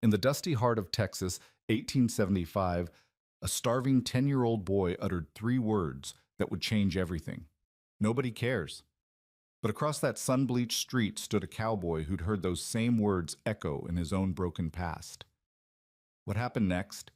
In the dusty heart of Texas, 1875, a starving 10-year-old boy uttered three words that would change everything. Nobody cares. But across that sun-bleached street stood a cowboy who'd heard those same words echo in his own broken past. What happened next?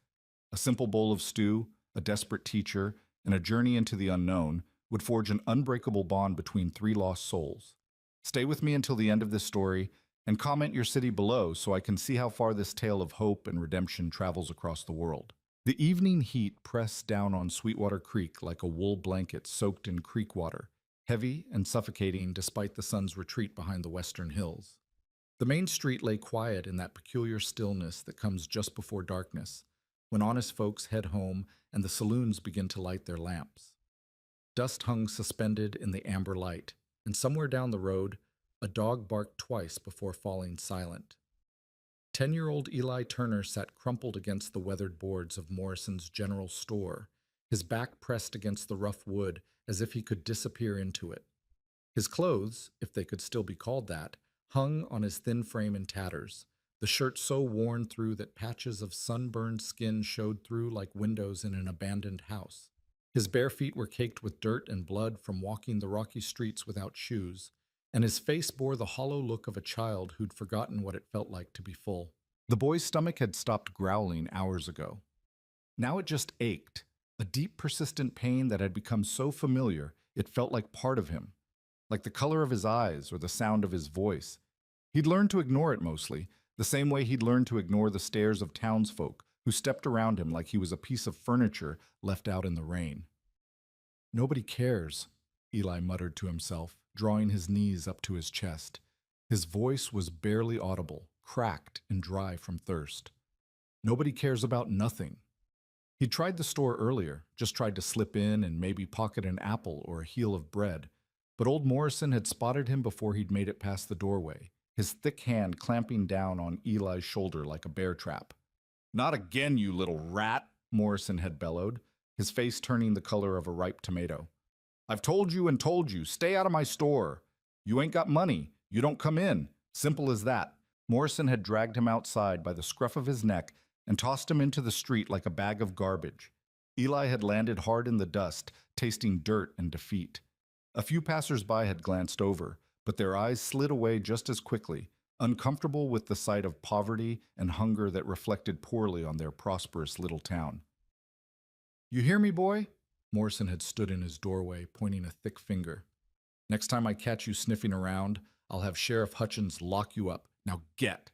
A simple bowl of stew, a desperate teacher, and a journey into the unknown would forge an unbreakable bond between three lost souls. Stay with me until the end of this story, and comment your city below so I can see how far this tale of hope and redemption travels across the world. The evening heat pressed down on Sweetwater Creek like a wool blanket soaked in creek water, heavy and suffocating despite the sun's retreat behind the western hills. The main street lay quiet in that peculiar stillness that comes just before darkness, when honest folks head home and the saloons begin to light their lamps. Dust hung suspended in the amber light, and somewhere down the road, a dog barked twice before falling silent. 10-year-old Eli Turner sat crumpled against the weathered boards of Morrison's general store, his back pressed against the rough wood as if he could disappear into it. His clothes, if they could still be called that, hung on his thin frame in tatters, the shirt so worn through that patches of sunburned skin showed through like windows in an abandoned house. His bare feet were caked with dirt and blood from walking the rocky streets without shoes, and his face bore the hollow look of a child who'd forgotten what it felt like to be full. The boy's stomach had stopped growling hours ago. Now it just ached, a deep, persistent pain that had become so familiar it felt like part of him, like the color of his eyes or the sound of his voice. He'd learned to ignore it mostly, the same way he'd learned to ignore the stares of townsfolk who stepped around him like he was a piece of furniture left out in the rain. "Nobody cares," Eli muttered to himself, drawing his knees up to his chest. His voice was barely audible, cracked and dry from thirst. Nobody cares about nothing. He'd tried the store earlier, just tried to slip in and maybe pocket an apple or a heel of bread, but old Morrison had spotted him before he'd made it past the doorway, his thick hand clamping down on Eli's shoulder like a bear trap. "Not again, you little rat," Morrison had bellowed, his face turning the color of a ripe tomato. "I've told you and told you, stay out of my store. You ain't got money, you don't come in. Simple as that." Morrison had dragged him outside by the scruff of his neck and tossed him into the street like a bag of garbage. Eli had landed hard in the dust, tasting dirt and defeat. A few passers-by had glanced over, but their eyes slid away just as quickly, uncomfortable with the sight of poverty and hunger that reflected poorly on their prosperous little town. "You hear me, boy?" Morrison had stood in his doorway, pointing a thick finger. "Next time I catch you sniffing around, I'll have Sheriff Hutchins lock you up. Now get!"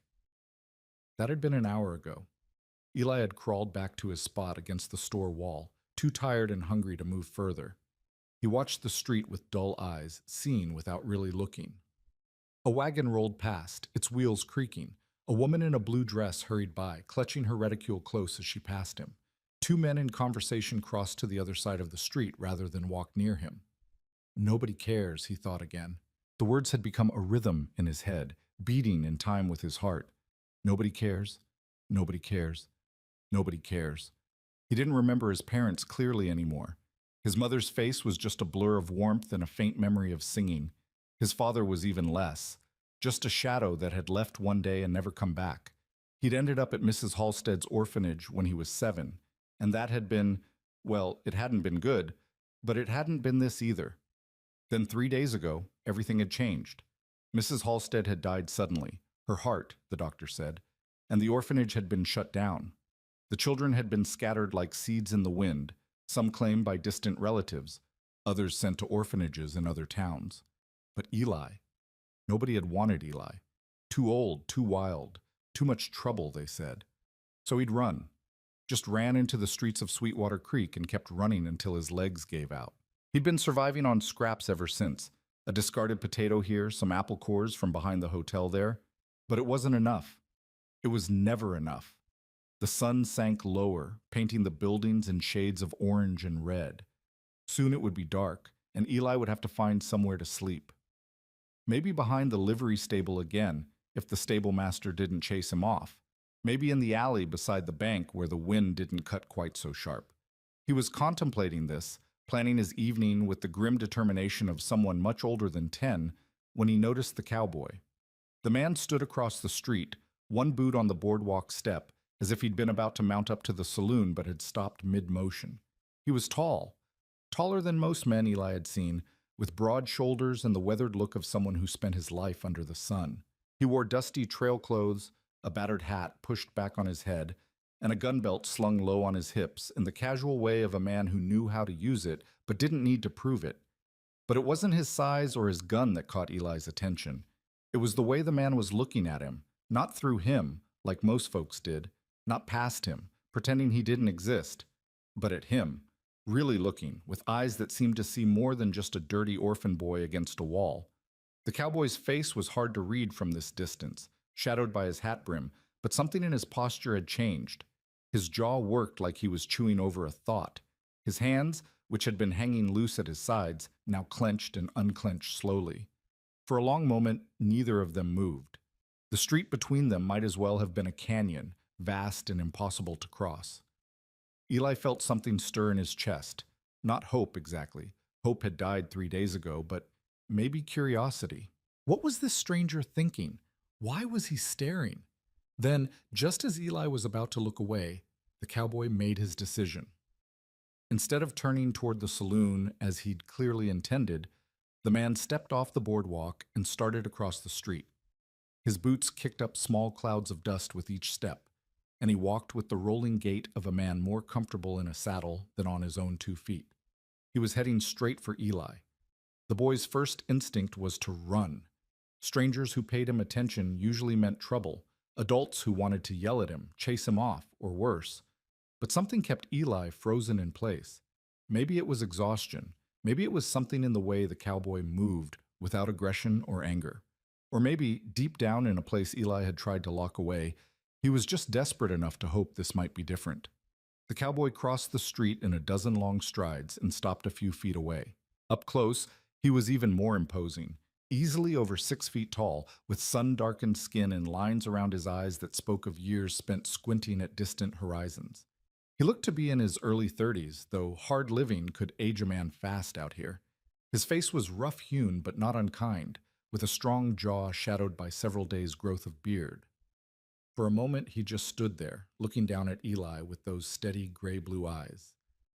That had been an hour ago. Eli had crawled back to his spot against the store wall, too tired and hungry to move further. He watched the street with dull eyes, seeing without really looking. A wagon rolled past, its wheels creaking. A woman in a blue dress hurried by, clutching her reticule close as she passed him. Two men in conversation crossed to the other side of the street rather than walk near him. "Nobody cares," he thought again. The words had become a rhythm in his head, beating in time with his heart. Nobody cares. Nobody cares. Nobody cares. He didn't remember his parents clearly anymore. His mother's face was just a blur of warmth and a faint memory of singing. His father was even less, just a shadow that had left one day and never come back. He'd ended up at Mrs. Halstead's orphanage when he was 7, and that had been, well, it hadn't been good, but it hadn't been this either. Then 3 days ago, everything had changed. Mrs. Halstead had died suddenly, her heart, the doctor said, and the orphanage had been shut down. The children had been scattered like seeds in the wind, some claimed by distant relatives, others sent to orphanages in other towns. But Eli, nobody had wanted Eli. Too old, too wild, too much trouble, they said. So he'd run. Just ran into the streets of Sweetwater Creek and kept running until his legs gave out. He'd been surviving on scraps ever since. A discarded potato here, some apple cores from behind the hotel there. But it wasn't enough. It was never enough. The sun sank lower, painting the buildings in shades of orange and red. Soon it would be dark, and Eli would have to find somewhere to sleep. Maybe behind the livery stable again, if the stable master didn't chase him off. Maybe in the alley beside the bank where the wind didn't cut quite so sharp. He was contemplating this, planning his evening with the grim determination of someone much older than 10, when he noticed the cowboy. The man stood across the street, one boot on the boardwalk step, as if he'd been about to mount up to the saloon but had stopped mid-motion. He was tall, taller than most men Eli had seen, with broad shoulders and the weathered look of someone who spent his life under the sun. He wore dusty trail clothes, a battered hat pushed back on his head, and a gun belt slung low on his hips in the casual way of a man who knew how to use it but didn't need to prove it. But it wasn't his size or his gun that caught Eli's attention. It was the way the man was looking at him, not through him, like most folks did, not past him, pretending he didn't exist, but at him, really looking, with eyes that seemed to see more than just a dirty orphan boy against a wall. The cowboy's face was hard to read from this distance, shadowed by his hat brim, but something in his posture had changed. His jaw worked like he was chewing over a thought. His hands, which had been hanging loose at his sides, now clenched and unclenched slowly. For a long moment, neither of them moved. The street between them might as well have been a canyon, vast and impossible to cross. Eli felt something stir in his chest. Not hope, exactly. Hope had died 3 days ago, but maybe curiosity. What was this stranger thinking? Why was he staring? Then, just as Eli was about to look away, the cowboy made his decision. Instead of turning toward the saloon as he'd clearly intended, the man stepped off the boardwalk and started across the street. His boots kicked up small clouds of dust with each step, and he walked with the rolling gait of a man more comfortable in a saddle than on his own 2 feet. He was heading straight for Eli. The boy's first instinct was to run. Strangers who paid him attention usually meant trouble, adults who wanted to yell at him, chase him off, or worse. But something kept Eli frozen in place. Maybe it was exhaustion. Maybe it was something in the way the cowboy moved, without aggression or anger. Or maybe, deep down in a place Eli had tried to lock away, he was just desperate enough to hope this might be different. The cowboy crossed the street in a dozen long strides and stopped a few feet away. Up close, he was even more imposing, easily over 6 feet tall, with sun-darkened skin and lines around his eyes that spoke of years spent squinting at distant horizons. He looked to be in his early 30s, though hard living could age a man fast out here. His face was rough-hewn but not unkind, with a strong jaw shadowed by several days' growth of beard. For a moment he just stood there, looking down at Eli with those steady gray-blue eyes.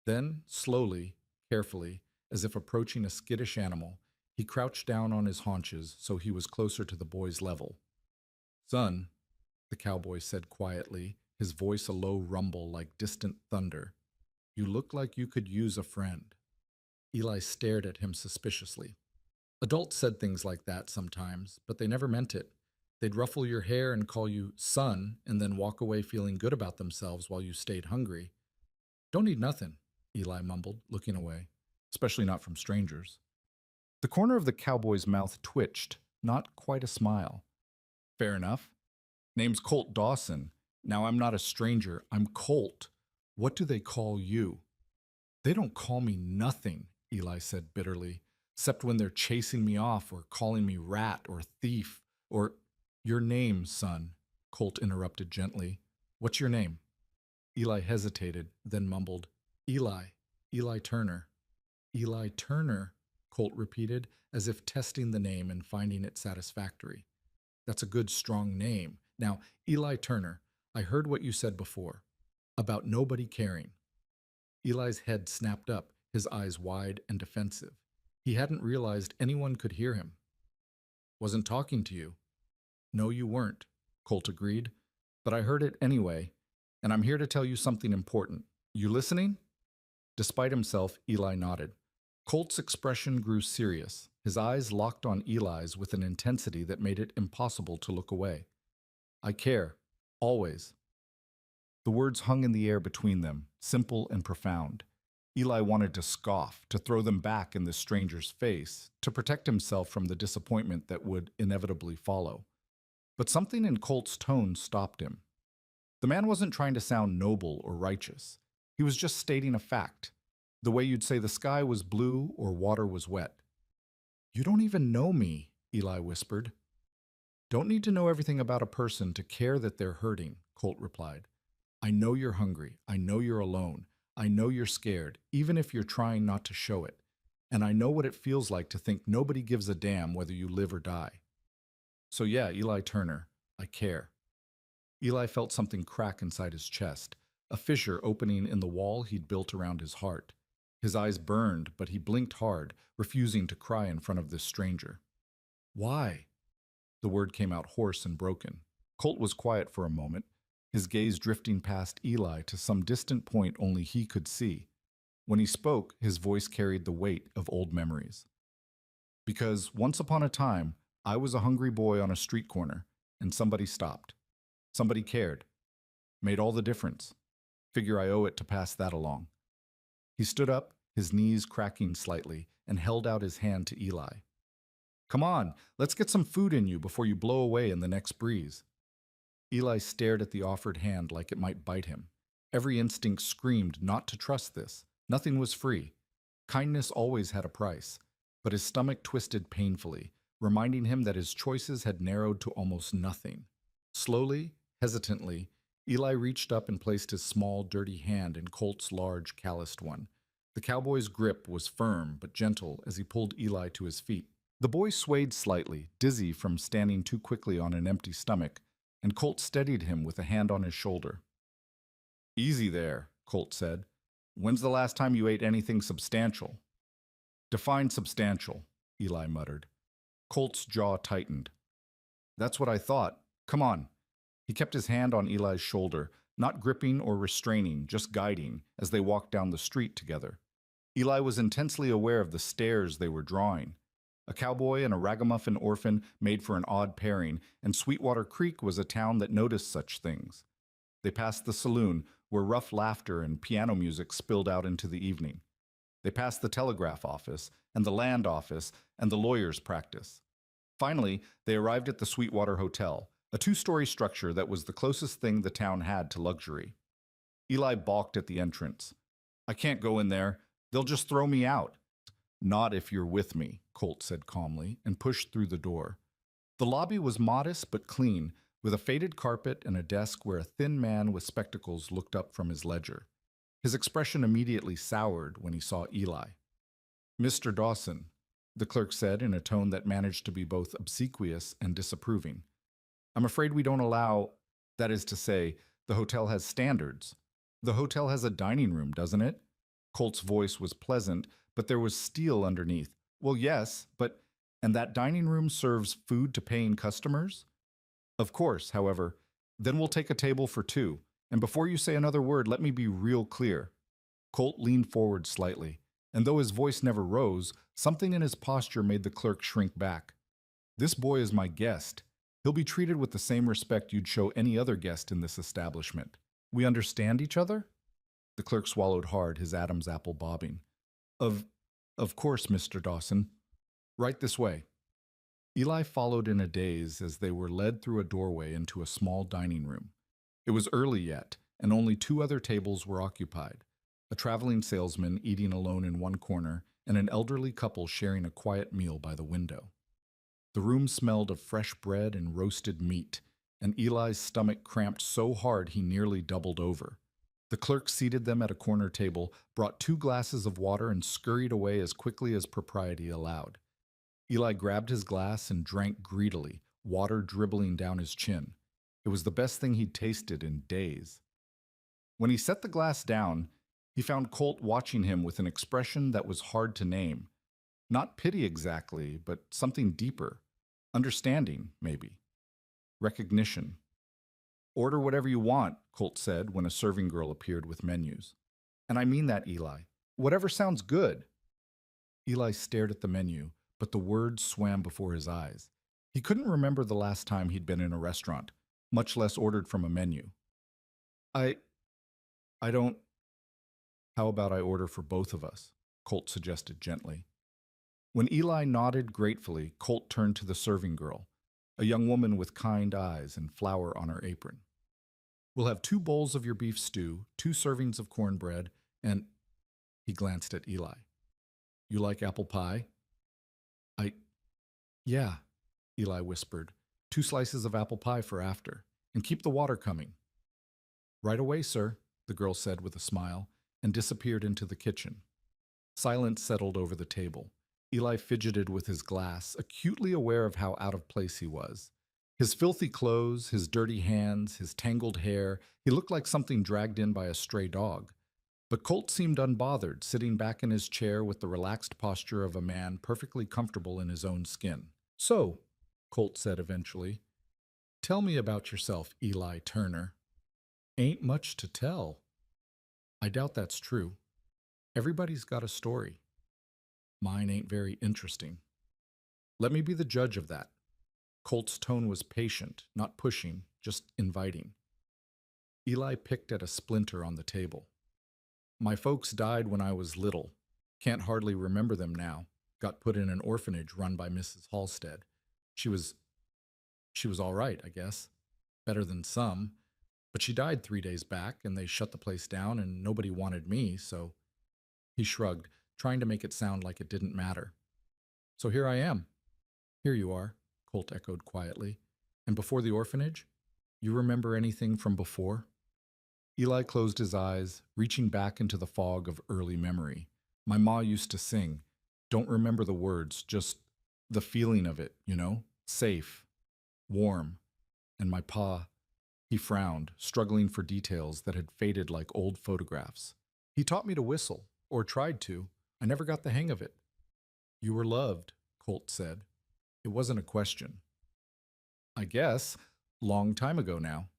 Then, slowly, carefully, as if approaching a skittish animal, he crouched down on his haunches so he was closer to the boy's level. "Son," the cowboy said quietly, his voice a low rumble like distant thunder, "you look like you could use a friend." Eli stared at him suspiciously. Adults said things like that sometimes, but they never meant it. They'd ruffle your hair and call you son, and then walk away feeling good about themselves while you stayed hungry. "Don't need nothing," Eli mumbled, looking away, especially not from strangers. The corner of the cowboy's mouth twitched, not quite a smile. "Fair enough. Name's Colt Dawson. Now I'm not a stranger, I'm Colt. What do they call you?" "They don't call me nothing," Eli said bitterly, "except when they're chasing me off or calling me rat or thief or—" "Your name, son," Colt interrupted gently. "What's your name?" Eli hesitated, then mumbled, Eli Turner." "Eli Turner," Colt repeated, as if testing the name and finding it satisfactory. "That's a good, strong name. Now, Eli Turner, I heard what you said before, about nobody caring." Eli's head snapped up, his eyes wide and defensive. He hadn't realized anyone could hear him. "Wasn't talking to you." "No, you weren't," Colt agreed, "but I heard it anyway, and I'm here to tell you something important. You listening?" Despite himself, Eli nodded. Colt's expression grew serious, his eyes locked on Eli's with an intensity that made it impossible to look away. "I care. Always." The words hung in the air between them, simple and profound. Eli wanted to scoff, to throw them back in the stranger's face, to protect himself from the disappointment that would inevitably follow. But something in Colt's tone stopped him. The man wasn't trying to sound noble or righteous. He was just stating a fact, the way you'd say the sky was blue or water was wet. "You don't even know me," Eli whispered. "Don't need to know everything about a person to care that they're hurting," Colt replied. "I know you're hungry. I know you're alone. I know you're scared, even if you're trying not to show it. And I know what it feels like to think nobody gives a damn whether you live or die. So yeah, Eli Turner, I care." Eli felt something crack inside his chest, a fissure opening in the wall he'd built around his heart. His eyes burned, but he blinked hard, refusing to cry in front of this stranger. Why? The word came out hoarse and broken. Colt was quiet for a moment, his gaze drifting past Eli to some distant point only he could see. When he spoke, his voice carried the weight of old memories. Because once upon a time, I was a hungry boy on a street corner, and somebody stopped. Somebody cared. Made all the difference. Figure I owe it to pass that along. He stood up, his knees cracking slightly, and held out his hand to Eli. Come on, let's get some food in you before you blow away in the next breeze. Eli stared at the offered hand like it might bite him. Every instinct screamed not to trust this. Nothing was free. Kindness always had a price, but his stomach twisted painfully, reminding him that his choices had narrowed to almost nothing. Slowly, hesitantly, Eli reached up and placed his small, dirty hand in Colt's large, calloused one. The cowboy's grip was firm but gentle as he pulled Eli to his feet. The boy swayed slightly, dizzy from standing too quickly on an empty stomach, and Colt steadied him with a hand on his shoulder. Easy there, Colt said. When's the last time you ate anything substantial? Define substantial, Eli muttered. Colt's jaw tightened. That's what I thought. Come on. He kept his hand on Eli's shoulder, not gripping or restraining, just guiding, as they walked down the street together. Eli was intensely aware of the stares they were drawing. A cowboy and a ragamuffin orphan made for an odd pairing, and Sweetwater Creek was a town that noticed such things. They passed the saloon, where rough laughter and piano music spilled out into the evening. They passed the telegraph office, and the land office, and the lawyer's practice. Finally, they arrived at the Sweetwater Hotel, a two-story structure that was the closest thing the town had to luxury. Eli balked at the entrance. I can't go in there. They'll just throw me out. Not if you're with me, Colt said calmly, and pushed through the door. The lobby was modest but clean, with a faded carpet and a desk where a thin man with spectacles looked up from his ledger. His expression immediately soured when he saw Eli. Mr. Dawson, the clerk said in a tone that managed to be both obsequious and disapproving. I'm afraid we don't allow, that is to say, the hotel has standards. The hotel has a dining room, doesn't it? Colt's voice was pleasant, but there was steel underneath. Well, yes, but, and that dining room serves food to paying customers? Of course, however, then we'll take a table for two, and before you say another word, let me be real clear. Colt leaned forward slightly, and though his voice never rose, something in his posture made the clerk shrink back. This boy is my guest. He'll be treated with the same respect you'd show any other guest in this establishment. We understand each other? The clerk swallowed hard, his Adam's apple bobbing. Of course, Mr. Dawson. Right this way. Eli followed in a daze as they were led through a doorway into a small dining room. It was early yet, and only two other tables were occupied. A traveling salesman eating alone in one corner, and an elderly couple sharing a quiet meal by the window. The room smelled of fresh bread and roasted meat, and Eli's stomach cramped so hard he nearly doubled over. The clerk seated them at a corner table, brought 2 glasses of water, and scurried away as quickly as propriety allowed. Eli grabbed his glass and drank greedily, water dribbling down his chin. It was the best thing he'd tasted in days. When he set the glass down, he found Colt watching him with an expression that was hard to name. Not pity exactly, but something deeper. Understanding, maybe. Recognition. Order whatever you want, Colt said when a serving girl appeared with menus. And I mean that, Eli. Whatever sounds good. Eli stared at the menu, but the words swam before his eyes. He couldn't remember the last time he'd been in a restaurant, much less ordered from a menu. I don't... How about I order for both of us? Colt suggested gently. When Eli nodded gratefully, Colt turned to the serving girl, a young woman with kind eyes and flour on her apron. We'll have 2 bowls of your beef stew, 2 servings of cornbread, and... He glanced at Eli. You like apple pie? Yeah, Eli whispered. 2 slices of apple pie for after, and keep the water coming. Right away, sir, the girl said with a smile, and disappeared into the kitchen. Silence settled over the table. Eli fidgeted with his glass, acutely aware of how out of place he was. His filthy clothes, his dirty hands, his tangled hair, he looked like something dragged in by a stray dog. But Colt seemed unbothered, sitting back in his chair with the relaxed posture of a man perfectly comfortable in his own skin. "So," Colt said eventually, "tell me about yourself, Eli Turner." "Ain't much to tell." "I doubt that's true. Everybody's got a story. Mine ain't very interesting." "Let me be the judge of that." Colt's tone was patient, not pushing, just inviting. Eli picked at a splinter on the table. "My folks died when I was little. Can't hardly remember them now. Got put in an orphanage run by Mrs. Halstead. She was she was all right, I guess. Better than some. But she died 3 days back, and they shut the place down, and nobody wanted me, so—" He shrugged, trying to make it sound like it didn't matter. "So here I am." "Here you are," Colt echoed quietly. "And before the orphanage? You remember anything from before?" Eli closed his eyes, reaching back into the fog of early memory. "My ma used to sing. Don't remember the words, just the feeling of it, you know? Safe, warm. And my pa—" He frowned, struggling for details that had faded like old photographs. "He taught me to whistle, or tried to. I never got the hang of it." "You were loved," Colt said. It wasn't a question. "I guess. Long time ago now."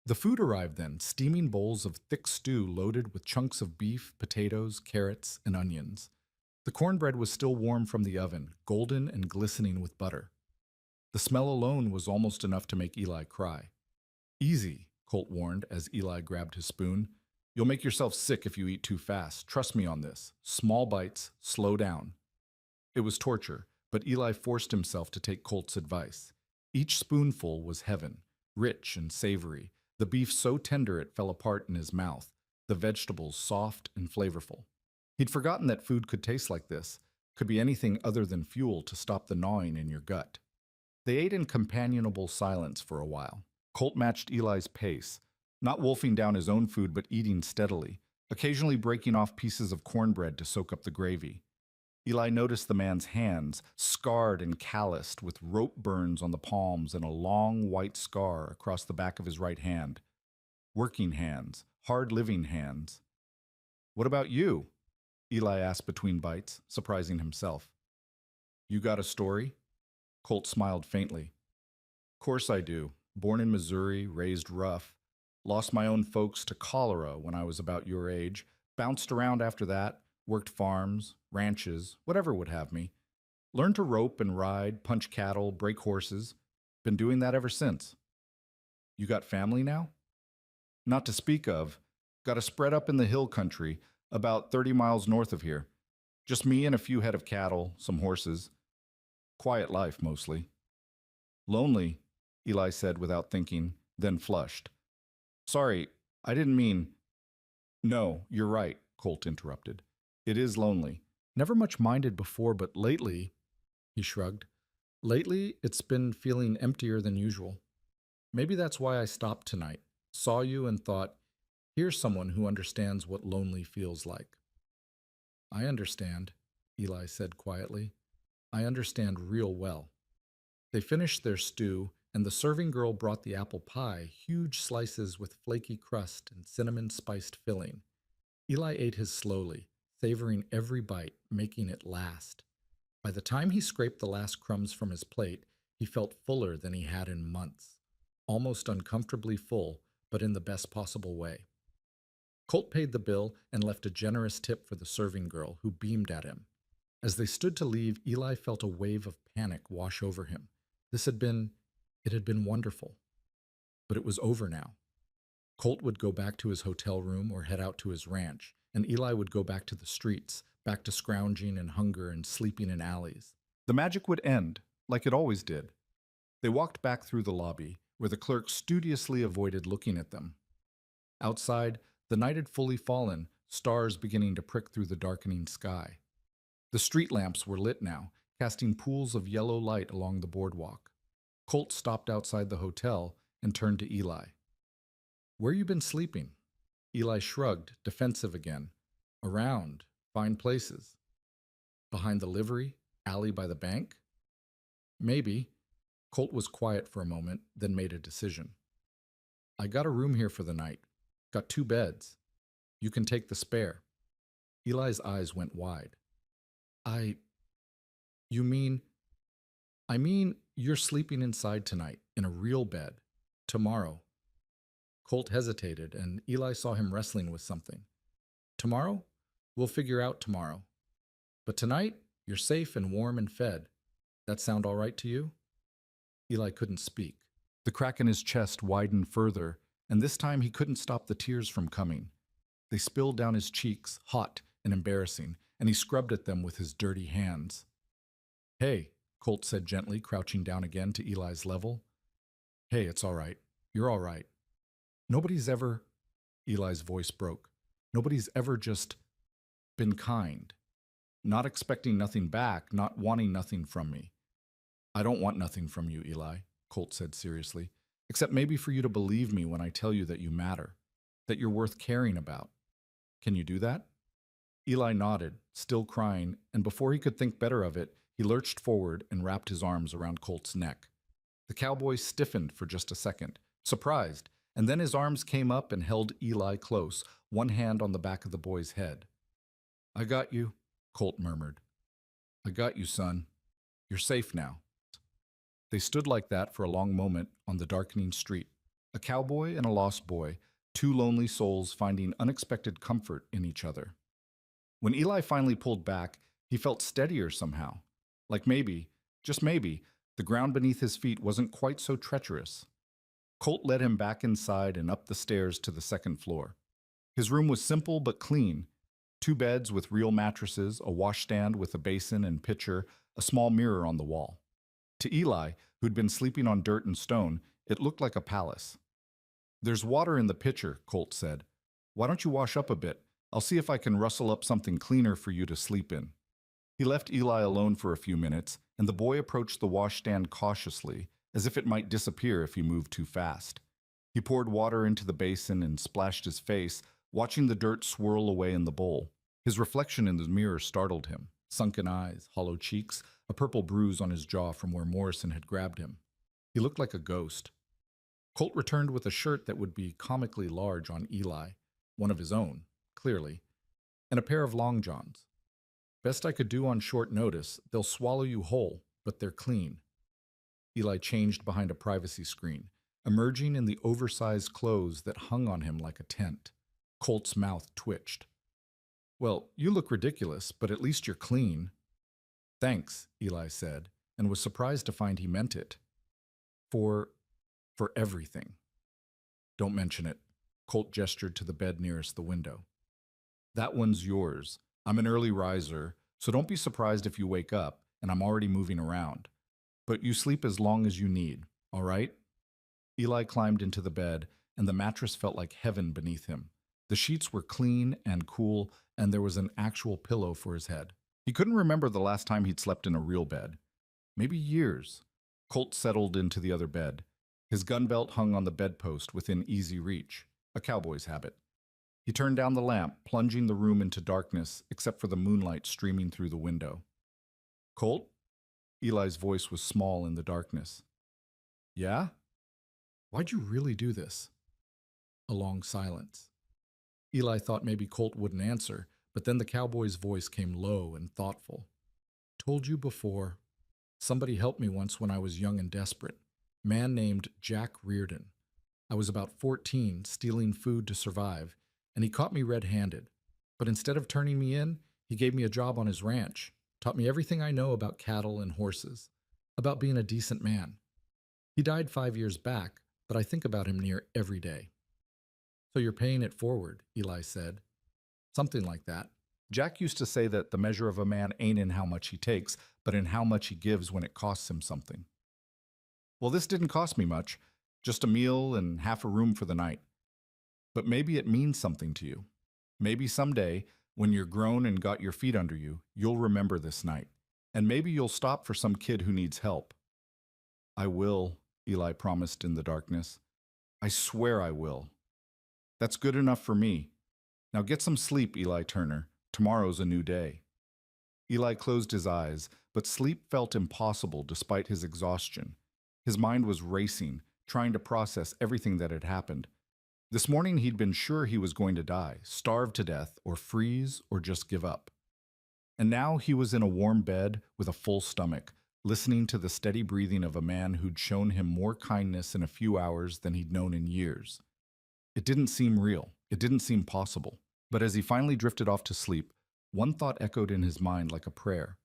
The food arrived then, steaming bowls of thick stew loaded with chunks of beef, potatoes, carrots, and onions. The cornbread was still warm from the oven, golden and glistening with butter. The smell alone was almost enough to make Eli cry. "Easy," Colt warned as Eli grabbed his spoon. "You'll make yourself sick if you eat too fast. Trust me on this. Small bites, slow down." It was torture, but Eli forced himself to take Colt's advice. Each spoonful was heaven, rich and savory, the beef so tender it fell apart in his mouth, the vegetables soft and flavorful. He'd forgotten that food could taste like this, could be anything other than fuel to stop the gnawing in your gut. They ate in companionable silence for a while. Colt matched Eli's pace, not wolfing down his own food but eating steadily, occasionally breaking off pieces of cornbread to soak up the gravy. Eli noticed the man's hands, scarred and calloused, with rope burns on the palms and a long white scar across the back of his right hand. Working hands, hard-living hands. "What about you?" Eli asked between bites, surprising himself. "You got a story?" Colt smiled faintly. "Course I do. Born in Missouri, raised rough. Lost my own folks to cholera when I was about your age. Bounced around after that. Worked farms, ranches, whatever would have me. Learned to rope and ride, punch cattle, break horses. Been doing that ever since." "You got family now?" "Not to speak of. Got a spread up in the hill country, about 30 miles north of here. Just me and a few head of cattle, some horses. Quiet life, mostly." "Lonely," Eli said without thinking, then flushed. "Sorry, I didn't mean—" "No, you're right," Colt interrupted. "It is lonely. Never much minded before, but lately—" He shrugged. "Lately, it's been feeling emptier than usual. Maybe that's why I stopped tonight. Saw you and thought, here's someone who understands what lonely feels like." "I understand," Eli said quietly. "I understand real well." They finished their stew, and the serving girl brought the apple pie, huge slices with flaky crust and cinnamon-spiced filling. Eli ate his slowly, savoring every bite, making it last. By the time he scraped the last crumbs from his plate, he felt fuller than he had in months. Almost uncomfortably full, but in the best possible way. Colt paid the bill and left a generous tip for the serving girl, who beamed at him. As they stood to leave, Eli felt a wave of panic wash over him. It had been wonderful. But it was over now. Colt would go back to his hotel room or head out to his ranch, and Eli would go back to the streets, back to scrounging in hunger and sleeping in alleys. The magic would end, like it always did. They walked back through the lobby, where the clerk studiously avoided looking at them. Outside, the night had fully fallen, stars beginning to prick through the darkening sky. The street lamps were lit now, casting pools of yellow light along the boardwalk. Colt stopped outside the hotel and turned to Eli. "Where you been sleeping?" Eli shrugged, defensive again. "Around. Fine places." "Behind the livery? Alley by the bank?" "Maybe." Colt was quiet for a moment, then made a decision. I got a room here for the night. Got 2 beds. You can take the spare. Eli's eyes went wide. I, you mean, I mean, you're sleeping inside tonight, in a real bed. Tomorrow. Colt hesitated, and Eli saw him wrestling with something. Tomorrow? We'll figure out tomorrow. But tonight, you're safe and warm and fed. That sound all right to you? Eli couldn't speak. The crack in his chest widened further, and this time he couldn't stop the tears from coming. They spilled down his cheeks, hot and embarrassing, and he scrubbed at them with his dirty hands. Hey, Colt said gently, crouching down again to Eli's level. Hey, it's all right. You're all right. Nobody's ever, Eli's voice broke. Nobody's ever just been kind. Not expecting nothing back, not wanting nothing from me. I don't want nothing from you, Eli, Colt said seriously, except maybe for you to believe me when I tell you that you matter, that you're worth caring about. Can you do that? Eli nodded, still crying, and before he could think better of it, he lurched forward and wrapped his arms around Colt's neck. The cowboy stiffened for just a second, surprised, and then his arms came up and held Eli close, one hand on the back of the boy's head. I got you, Colt murmured. I got you, son. You're safe now. They stood like that for a long moment on the darkening street, a cowboy and a lost boy, 2 lonely souls finding unexpected comfort in each other. When Eli finally pulled back, he felt steadier somehow, like maybe, just maybe, the ground beneath his feet wasn't quite so treacherous. Colt led him back inside and up the stairs to the 2nd floor. His room was simple but clean. 2 beds with real mattresses, a washstand with a basin and pitcher, a small mirror on the wall. To Eli, who'd been sleeping on dirt and stone, it looked like a palace. There's water in the pitcher, Colt said. Why don't you wash up a bit? I'll see if I can rustle up something cleaner for you to sleep in. He left Eli alone for a few minutes, and the boy approached the washstand cautiously, as if it might disappear if he moved too fast. He poured water into the basin and splashed his face, watching the dirt swirl away in the bowl. His reflection in the mirror startled him. Sunken eyes, hollow cheeks, a purple bruise on his jaw from where Morrison had grabbed him. He looked like a ghost. Colt returned with a shirt that would be comically large on Eli, one of his own, clearly, and a pair of long johns. Best I could do on short notice, they'll swallow you whole, but they're clean. Eli changed behind a privacy screen, emerging in the oversized clothes that hung on him like a tent. Colt's mouth twitched. Well, you look ridiculous, but at least you're clean. Thanks, Eli said, and was surprised to find he meant it. For everything. Don't mention it. Colt gestured to the bed nearest the window. That one's yours. I'm an early riser, so don't be surprised if you wake up, and I'm already moving around. But you sleep as long as you need, all right? Eli climbed into the bed, and the mattress felt like heaven beneath him. The sheets were clean and cool, and there was an actual pillow for his head. He couldn't remember the last time he'd slept in a real bed. Maybe years. Colt settled into the other bed. His gun belt hung on the bedpost within easy reach, a cowboy's habit. He turned down the lamp, plunging the room into darkness, except for the moonlight streaming through the window. Colt? Eli's voice was small in the darkness. Yeah? Why'd you really do this? A long silence. Eli thought maybe Colt wouldn't answer, but then the cowboy's voice came low and thoughtful. Told you before. Somebody helped me once when I was young and desperate. Man named Jack Reardon. I was about 14, stealing food to survive, and he caught me red-handed. But instead of turning me in, he gave me a job on his ranch, taught me everything I know about cattle and horses, about being a decent man. He died 5 years back, but I think about him near every day. So you're paying it forward, Eli said. Something like that. Jack used to say that the measure of a man ain't in how much he takes, but in how much he gives when it costs him something. Well, this didn't cost me much, just a meal and half a room for the night. But maybe it means something to you. Maybe someday, when you're grown and got your feet under you, you'll remember this night. And maybe you'll stop for some kid who needs help. I will, Eli promised in the darkness. I swear I will. That's good enough for me. Now get some sleep, Eli Turner. Tomorrow's a new day. Eli closed his eyes, but sleep felt impossible despite his exhaustion. His mind was racing, trying to process everything that had happened. This morning he'd been sure he was going to die, starve to death, or freeze, or just give up. And now he was in a warm bed with a full stomach, listening to the steady breathing of a man who'd shown him more kindness in a few hours than he'd known in years. It didn't seem real. It didn't seem possible. But as he finally drifted off to sleep, one thought echoed in his mind like a prayer.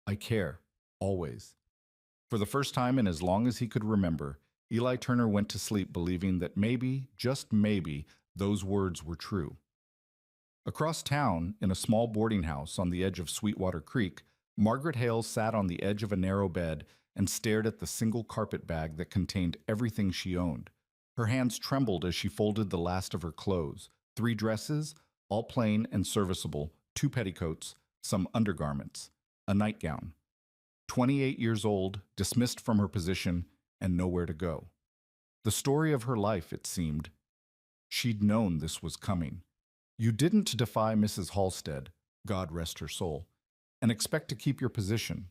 I care, always. For the first time in as long as he could remember, Eli Turner went to sleep believing that maybe, just maybe, those words were true. Across town, in a small boarding house on the edge of Sweetwater Creek, Margaret Hale sat on the edge of a narrow bed and stared at the single carpet bag that contained everything she owned. Her hands trembled as she folded the last of her clothes, 3 dresses, all plain and serviceable, 2 petticoats, some undergarments, a nightgown. 28 years old, dismissed from her position, and nowhere to go. The story of her life, it seemed. She'd known this was coming. You didn't defy Mrs. Halstead, God rest her soul, and expect to keep your position.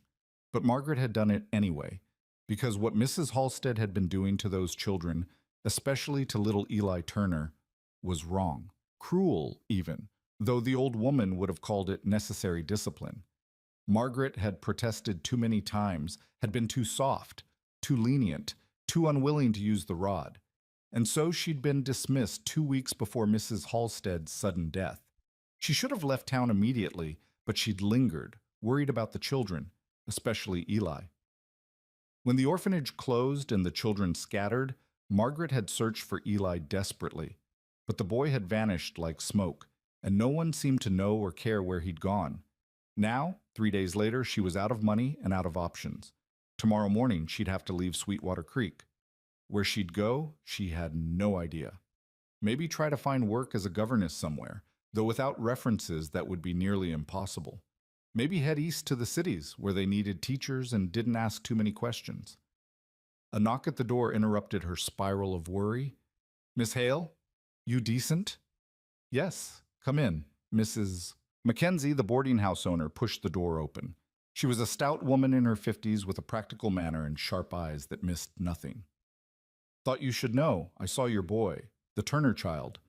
But Margaret had done it anyway, because what Mrs. Halstead had been doing to those children, especially to little Eli Turner, was wrong, cruel even, though the old woman would have called it necessary discipline. Margaret had protested too many times, had been too soft, too lenient, too unwilling to use the rod. And so she'd been dismissed 2 weeks before Mrs. Halstead's sudden death. She should have left town immediately, but she'd lingered, worried about the children, especially Eli. When the orphanage closed and the children scattered, Margaret had searched for Eli desperately. But the boy had vanished like smoke, and no one seemed to know or care where he'd gone. Now, 3 days later, she was out of money and out of options. Tomorrow morning, she'd have to leave Sweetwater Creek. Where she'd go, she had no idea. Maybe try to find work as a governess somewhere, though without references that would be nearly impossible. Maybe head east to the cities, where they needed teachers and didn't ask too many questions. A knock at the door interrupted her spiral of worry. Miss Hale? You decent? Yes, come in. Mrs. Mackenzie, the boarding house owner, pushed the door open. She was a stout woman in her 50s with a practical manner and sharp eyes that missed nothing. Thought you should know. I saw your boy, the Turner child.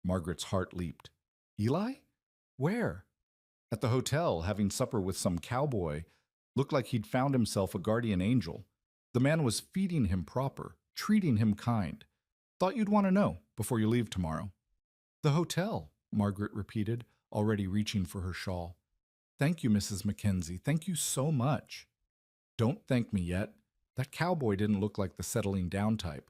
Margaret's heart leaped. Eli? Where? At the hotel, having supper with some cowboy. Looked like he'd found himself a guardian angel. The man was feeding him proper, treating him kind. Thought you'd want to know before you leave tomorrow. The hotel, Margaret repeated, already reaching for her shawl. Thank you, Mrs. Mackenzie. Thank you so much. Don't thank me yet. That cowboy didn't look like the settling down type.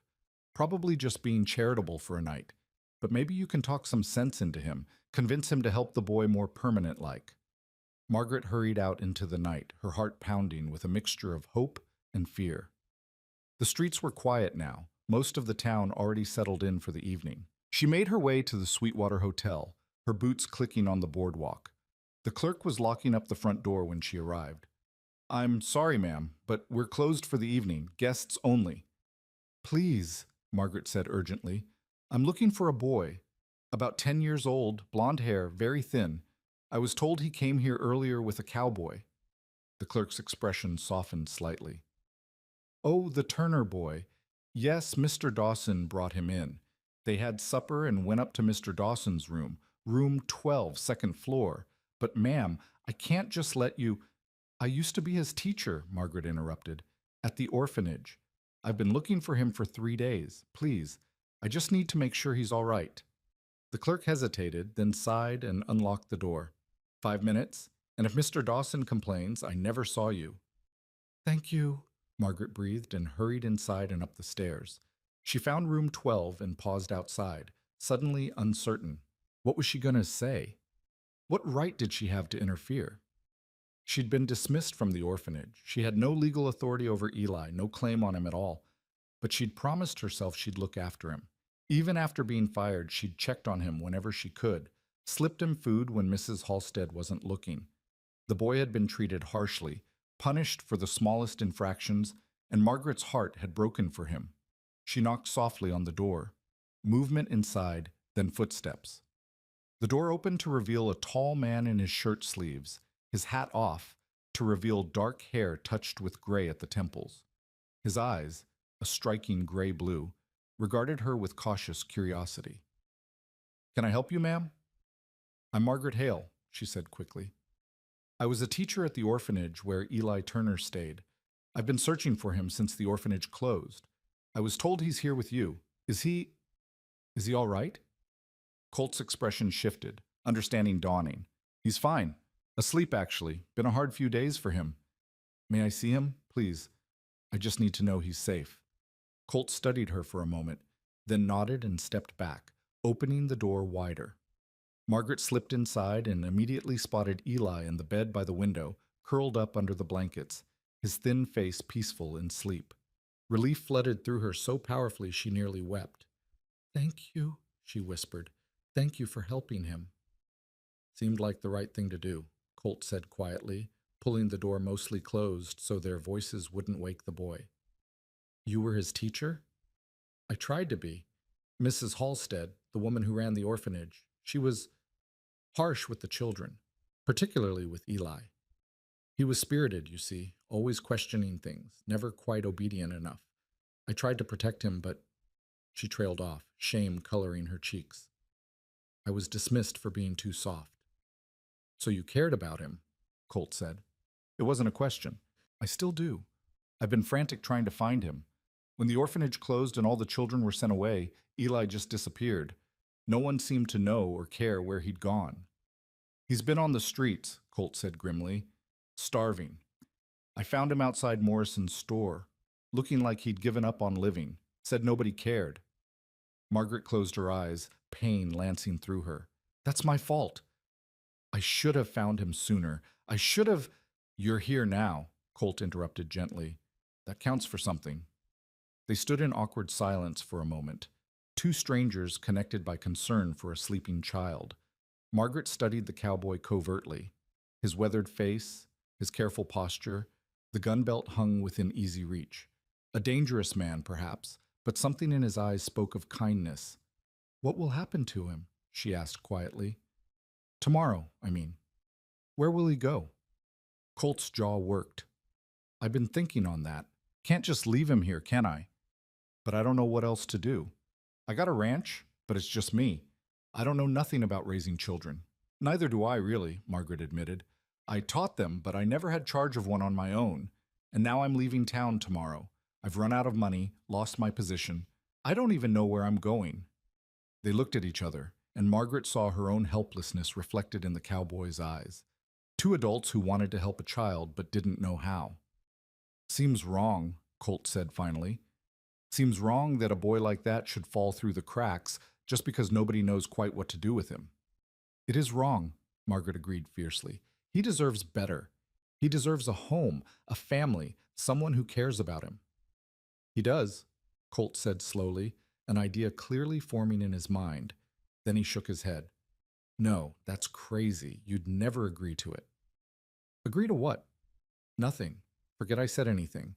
Probably just being charitable for a night. But maybe you can talk some sense into him, convince him to help the boy more permanent-like. Margaret hurried out into the night, her heart pounding with a mixture of hope and fear. The streets were quiet now, most of the town already settled in for the evening. She made her way to the Sweetwater Hotel, her boots clicking on the boardwalk. The clerk was locking up the front door when she arrived. I'm sorry, ma'am, but we're closed for the evening. Guests only. Please, Margaret said urgently. I'm looking for a boy. About 10 years old, blonde hair, very thin. I was told he came here earlier with a cowboy. The clerk's expression softened slightly. Oh, the Turner boy. Yes, Mr. Dawson brought him in. They had supper and went up to Mr. Dawson's room, room 12, second floor. But, ma'am, I can't just let you— I used to be his teacher, Margaret interrupted, at the orphanage. I've been looking for him for 3 days. Please, I just need to make sure he's all right. The clerk hesitated, then sighed and unlocked the door. 5 minutes, and if Mr. Dawson complains, I never saw you. Thank you, Margaret breathed and hurried inside and up the stairs. She found room 12 and paused outside, suddenly uncertain. What was she going to say? What right did she have to interfere? She'd been dismissed from the orphanage. She had no legal authority over Eli, no claim on him at all. But she'd promised herself she'd look after him. Even after being fired, she'd checked on him whenever she could, slipped him food when Mrs. Halstead wasn't looking. The boy had been treated harshly, punished for the smallest infractions, and Margaret's heart had broken for him. She knocked softly on the door. Movement inside, then footsteps. The door opened to reveal a tall man in his shirt sleeves, his hat off, to reveal dark hair touched with gray at the temples. His eyes, a striking gray-blue, regarded her with cautious curiosity. "Can I help you, ma'am?" "I'm Margaret Hale," she said quickly. "I was a teacher at the orphanage where Eli Turner stayed. I've been searching for him since the orphanage closed. I was told he's here with you. Is he all right?" Colt's expression shifted, understanding dawning. "He's fine. Asleep, actually. Been a hard few days for him. May I see him, please? I just need to know he's safe." Colt studied her for a moment, then nodded and stepped back, opening the door wider. Margaret slipped inside and immediately spotted Eli in the bed by the window, curled up under the blankets, his thin face peaceful in sleep. Relief flooded through her so powerfully she nearly wept. "Thank you," she whispered. "Thank you for helping him." "Seemed like the right thing to do," Colt said quietly, pulling the door mostly closed so their voices wouldn't wake the boy. "You were his teacher?" "I tried to be. Mrs. Halstead, the woman who ran the orphanage, she was harsh with the children, particularly with Eli. He was spirited, you see, always questioning things, never quite obedient enough. I tried to protect him, but—" She trailed off, shame coloring her cheeks. "I was dismissed for being too soft." "So you cared about him," Colt said. "It wasn't a question. I still do. I've been frantic trying to find him. When the orphanage closed and all the children were sent away, Eli just disappeared. No one seemed to know or care where he'd gone." "He's been on the streets," Colt said grimly. "Starving. I found him outside Morrison's store, looking like he'd given up on living. Said nobody cared." Margaret closed her eyes, pain lancing through her. "That's my fault. I should have found him sooner. I should have—" "You're here now," Colt interrupted gently. "That counts for something." They stood in awkward silence for a moment, two strangers connected by concern for a sleeping child. Margaret studied the cowboy covertly, his weathered face, his careful posture, the gun belt hung within easy reach. A dangerous man, perhaps, but something in his eyes spoke of kindness. "What will happen to him?" she asked quietly. "Tomorrow, I mean. Where will he go?" Colt's jaw worked. "I've been thinking on that. Can't just leave him here, can I? But I don't know what else to do. I got a ranch, but it's just me. I don't know nothing about raising children." "Neither do I, really," Margaret admitted. "I taught them, but I never had charge of one on my own. And now I'm leaving town tomorrow. I've run out of money, lost my position. I don't even know where I'm going." They looked at each other, and Margaret saw her own helplessness reflected in the cowboy's eyes. Two adults who wanted to help a child but didn't know how. "Seems wrong," Colt said finally. "Seems wrong that a boy like that should fall through the cracks just because nobody knows quite what to do with him." "It is wrong," Margaret agreed fiercely. "He deserves better. He deserves a home, a family, someone who cares about him." "He does," Colt said slowly, an idea clearly forming in his mind. Then he shook his head. "No, that's crazy. You'd never agree to it." "Agree to what?" "Nothing. Forget I said anything."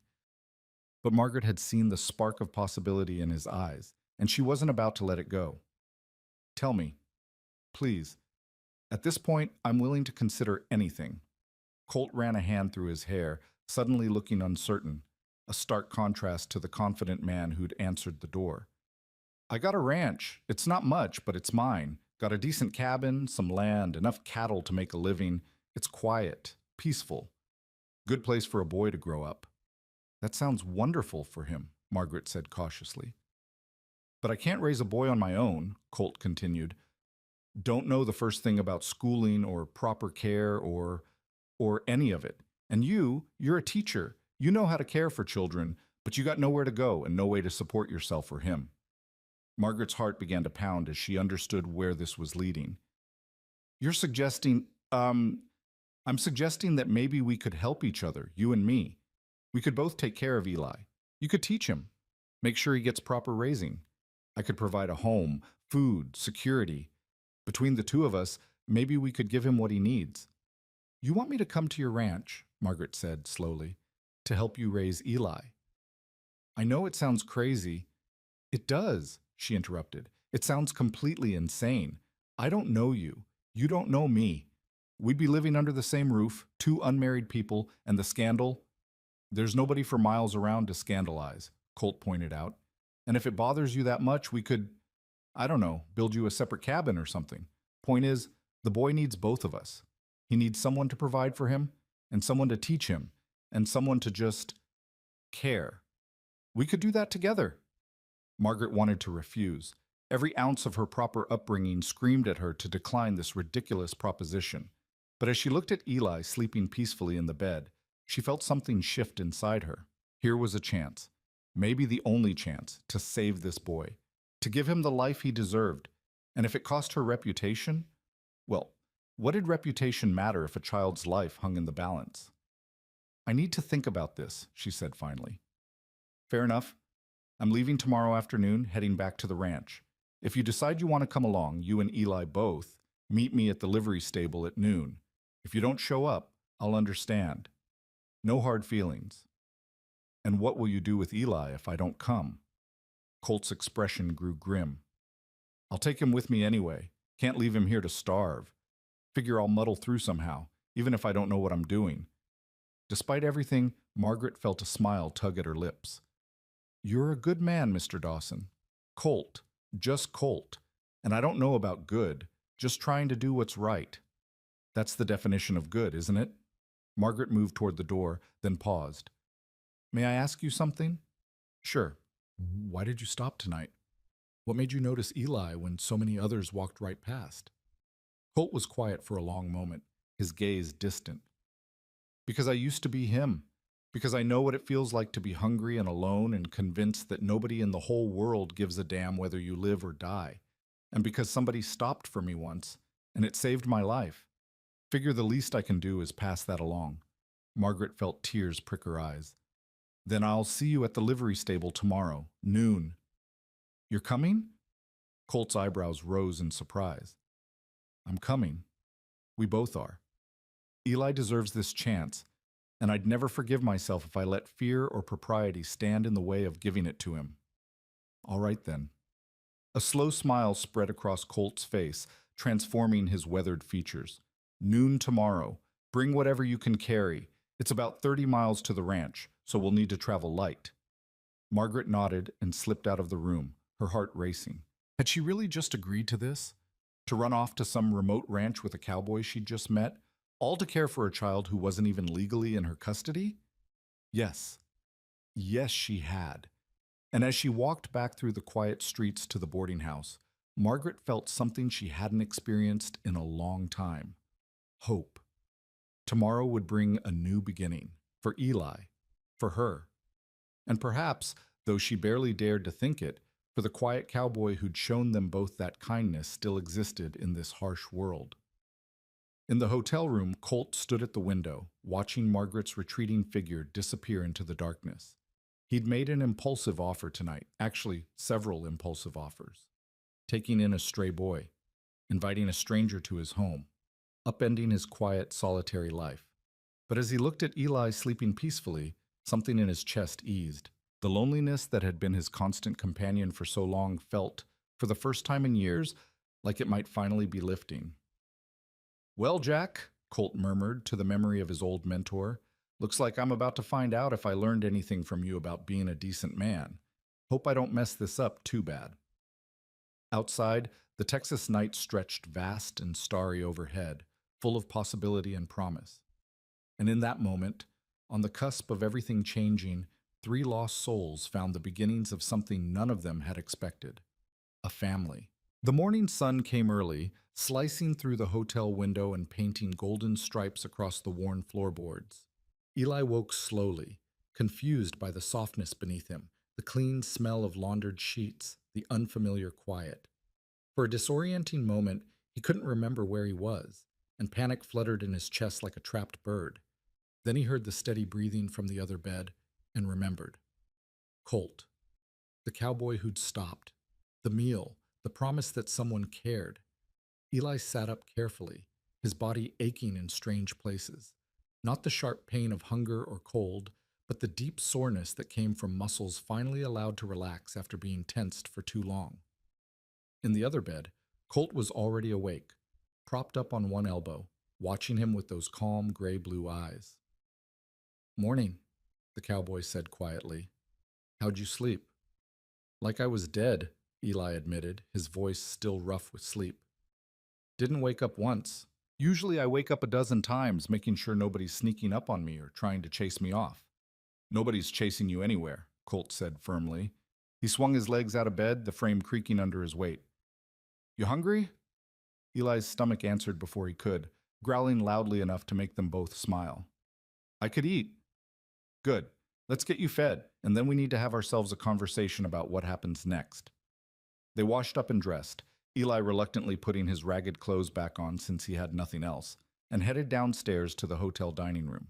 But Margaret had seen the spark of possibility in his eyes, and she wasn't about to let it go. "Tell me, please. At this point, I'm willing to consider anything." Colt ran a hand through his hair, suddenly looking uncertain, a stark contrast to the confident man who'd answered the door. "I got a ranch. It's not much, but it's mine. Got a decent cabin, some land, enough cattle to make a living. It's quiet, peaceful. Good place for a boy to grow up." "That sounds wonderful for him," Margaret said cautiously. "But I can't raise a boy on my own," Colt continued. "Don't know the first thing about schooling or proper care or any of it. And you're a teacher. You know how to care for children, but you got nowhere to go and no way to support yourself or him." Margaret's heart began to pound as she understood where this was leading. "You're suggesting, I'm suggesting that maybe we could help each other, you and me. We could both take care of Eli. You could teach him, make sure he gets proper raising. I could provide a home, food, security. Between the two of us, maybe we could give him what he needs." "You want me to come to your ranch," Margaret said slowly, "to help you raise Eli?" "I know it sounds crazy." "It does," she interrupted. "It sounds completely insane. I don't know you. You don't know me. We'd be living under the same roof, two unmarried people, and the scandal. There's nobody for miles around to scandalize." Colt pointed out. And if it bothers you that much, we could, I don't know, build you a separate cabin or something. Point is, the boy needs both of us. He needs someone to provide for him, and someone to teach him, and someone to just care. We could do that together. Margaret wanted to refuse. Every ounce of her proper upbringing screamed at her to decline this ridiculous proposition. But as she looked at Eli sleeping peacefully in the bed, she felt something shift inside her. Here was a chance, maybe the only chance, to save this boy, to give him the life he deserved. And if it cost her reputation, well, what did reputation matter if a child's life hung in the balance? I need to think about this, she said finally. Fair enough. I'm leaving tomorrow afternoon, heading back to the ranch. If you decide you want to come along, you and Eli both, meet me at the livery stable at noon. If you don't show up, I'll understand. No hard feelings. And what will you do with Eli if I don't come? Colt's expression grew grim. I'll take him with me anyway. Can't leave him here to starve. Figure I'll muddle through somehow, even if I don't know what I'm doing. Despite everything, Margaret felt a smile tug at her lips. You're a good man, Mr. Dawson. Colt. Just Colt. And I don't know about good, just trying to do what's right. That's the definition of good, isn't it? Margaret moved toward the door, then paused. May I ask you something? Sure. Why did you stop tonight? What made you notice Eli when so many others walked right past? Colt was quiet for a long moment, his gaze distant. Because I used to be him. Because I know what it feels like to be hungry and alone and convinced that nobody in the whole world gives a damn whether you live or die. And because somebody stopped for me once, and it saved my life. Figure the least I can do is pass that along. Margaret felt tears prick her eyes. Then I'll see you at the livery stable tomorrow, noon. You're coming? Colt's eyebrows rose in surprise. I'm coming. We both are. Eli deserves this chance, and I'd never forgive myself if I let fear or propriety stand in the way of giving it to him. All right, then. A slow smile spread across Colt's face, transforming his weathered features. Noon tomorrow. Bring whatever you can carry. It's about 30 miles to the ranch, so we'll need to travel light. Margaret nodded and slipped out of the room, her heart racing. Had she really just agreed to this? To run off to some remote ranch with a cowboy she'd just met? All to care for a child who wasn't even legally in her custody? Yes. Yes, she had. And as she walked back through the quiet streets to the boarding house, Margaret felt something she hadn't experienced in a long time. Hope. Tomorrow would bring a new beginning. For Eli. For her. And perhaps, though she barely dared to think it, for the quiet cowboy who'd shown them both that kindness still existed in this harsh world. In the hotel room, Colt stood at the window, watching Margaret's retreating figure disappear into the darkness. He'd made an impulsive offer tonight, actually several impulsive offers. Taking in a stray boy, inviting a stranger to his home, upending his quiet, solitary life. But as he looked at Eli sleeping peacefully, something in his chest eased. The loneliness that had been his constant companion for so long felt, for the first time in years, like it might finally be lifting. Well, Jack, Colt murmured to the memory of his old mentor, looks like I'm about to find out if I learned anything from you about being a decent man. Hope I don't mess this up too bad. Outside, the Texas night stretched vast and starry overhead, full of possibility and promise. And in that moment, on the cusp of everything changing, 3 lost souls found the beginnings of something none of them had expected. A family. The morning sun came early, slicing through the hotel window and painting golden stripes across the worn floorboards. Eli woke slowly, confused by the softness beneath him, the clean smell of laundered sheets, the unfamiliar quiet. For a disorienting moment, he couldn't remember where he was, and panic fluttered in his chest like a trapped bird. Then he heard the steady breathing from the other bed and remembered. Colt. The cowboy who'd stopped. The meal. The promise that someone cared. Eli sat up carefully, his body aching in strange places. Not the sharp pain of hunger or cold, but the deep soreness that came from muscles finally allowed to relax after being tensed for too long. In the other bed, Colt was already awake, propped up on one elbow, watching him with those calm gray-blue eyes. Morning, the cowboy said quietly. How'd you sleep? Like I was dead, Eli admitted, his voice still rough with sleep. Didn't wake up once. Usually I wake up a dozen times, making sure nobody's sneaking up on me or trying to chase me off. Nobody's chasing you anywhere, Colt said firmly. He swung his legs out of bed, the frame creaking under his weight. You hungry? Eli's stomach answered before he could, growling loudly enough to make them both smile. I could eat. Good. Let's get you fed, and then we need to have ourselves a conversation about what happens next. They washed up and dressed, Eli reluctantly putting his ragged clothes back on since he had nothing else, and headed downstairs to the hotel dining room.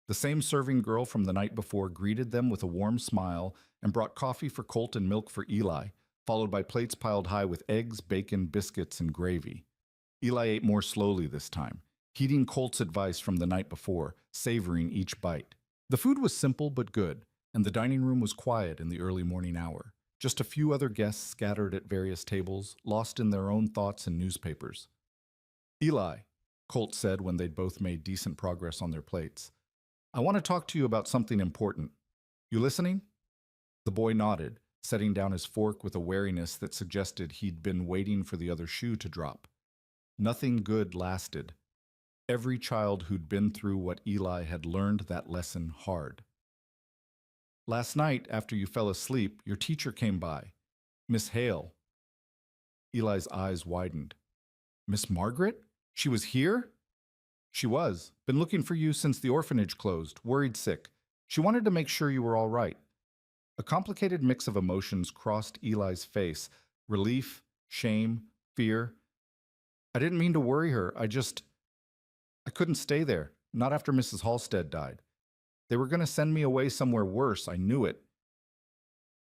The same serving girl from the night before greeted them with a warm smile and brought coffee for Colt and milk for Eli, followed by plates piled high with eggs, bacon, biscuits, and gravy. Eli ate more slowly this time, heeding Colt's advice from the night before, savoring each bite. The food was simple but good, and the dining room was quiet in the early morning hour. Just a few other guests scattered at various tables, lost in their own thoughts and newspapers. Eli, Colt said when they'd both made decent progress on their plates, I want to talk to you about something important. You listening? The boy nodded, setting down his fork with a wariness that suggested he'd been waiting for the other shoe to drop. Nothing good lasted. Every child who'd been through what Eli had learned that lesson hard. Last night, after you fell asleep, your teacher came by. Miss Hale. Eli's eyes widened. Miss Margaret? She was here? She was. Been looking for you since the orphanage closed, worried sick. She wanted to make sure you were all right. A complicated mix of emotions crossed Eli's face. Relief, shame, fear. I didn't mean to worry her. I couldn't stay there. Not after Mrs. Halstead died. They were going to send me away somewhere worse. I knew it.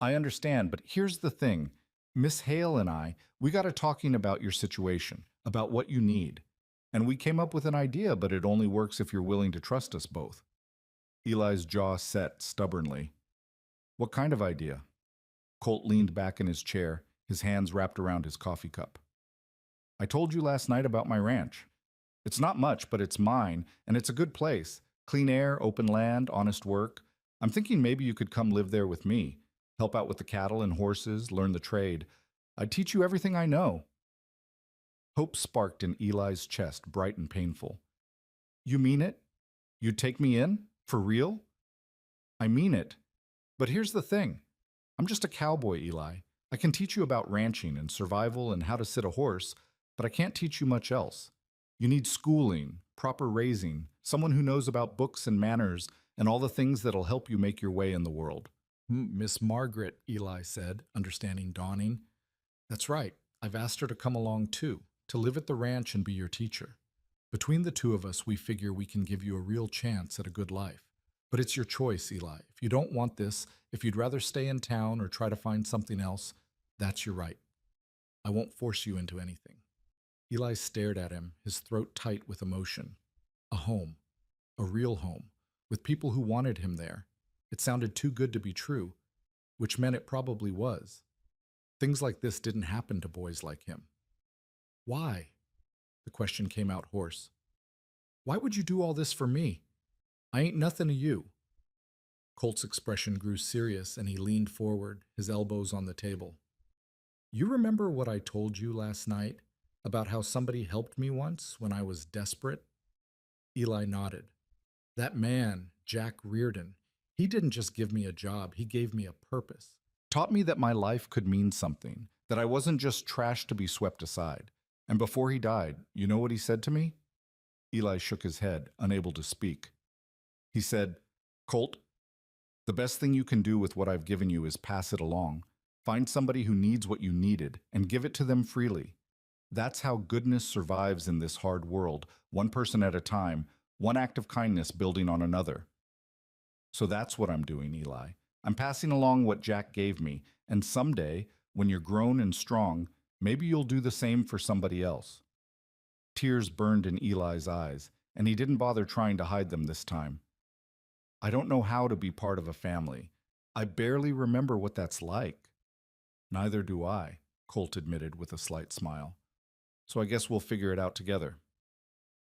I understand, but here's the thing. Miss Hale and we got to talking about your situation, about what you need. And we came up with an idea, but it only works if you're willing to trust us both. Eli's jaw set stubbornly. What kind of idea? Colt leaned back in his chair, his hands wrapped around his coffee cup. I told you last night about my ranch. It's not much, but it's mine, and it's a good place. Clean air, open land, honest work. I'm thinking maybe you could come live there with me, help out with the cattle and horses, learn the trade. I'd teach you everything I know. Hope sparked in Eli's chest, bright and painful. You mean it? You'd take me in? For real? I mean it. But here's the thing. I'm just a cowboy, Eli. I can teach you about ranching and survival and how to sit a horse, but I can't teach you much else. You need schooling, proper raising, someone who knows about books and manners and all the things that'll help you make your way in the world. Miss Margaret, Eli said, understanding dawning. That's right. I've asked her to come along too, to live at the ranch and be your teacher. Between the two of us, we figure we can give you a real chance at a good life. But it's your choice, Eli. If you don't want this, if you'd rather stay in town or try to find something else, that's your right. I won't force you into anything. Eli stared at him, his throat tight with emotion. A home. A real home. With people who wanted him there. It sounded too good to be true, which meant it probably was. Things like this didn't happen to boys like him. Why? The question came out hoarse. Why would you do all this for me? I ain't nothing to you. Colt's expression grew serious and he leaned forward, his elbows on the table. You remember what I told you last night about how somebody helped me once when I was desperate? Eli nodded. That man, Jack Reardon, he didn't just give me a job, he gave me a purpose. Taught me that my life could mean something, that I wasn't just trash to be swept aside. And before he died, you know what he said to me? Eli shook his head, unable to speak. He said, Colt, the best thing you can do with what I've given you is pass it along. Find somebody who needs what you needed and give it to them freely. That's how goodness survives in this hard world, one person at a time, one act of kindness building on another. So that's what I'm doing, Eli. I'm passing along what Jack gave me, and someday, when you're grown and strong, maybe you'll do the same for somebody else. Tears burned in Eli's eyes, and he didn't bother trying to hide them this time. I don't know how to be part of a family. I barely remember what that's like. Neither do I, Colt admitted with a slight smile. So I guess we'll figure it out together.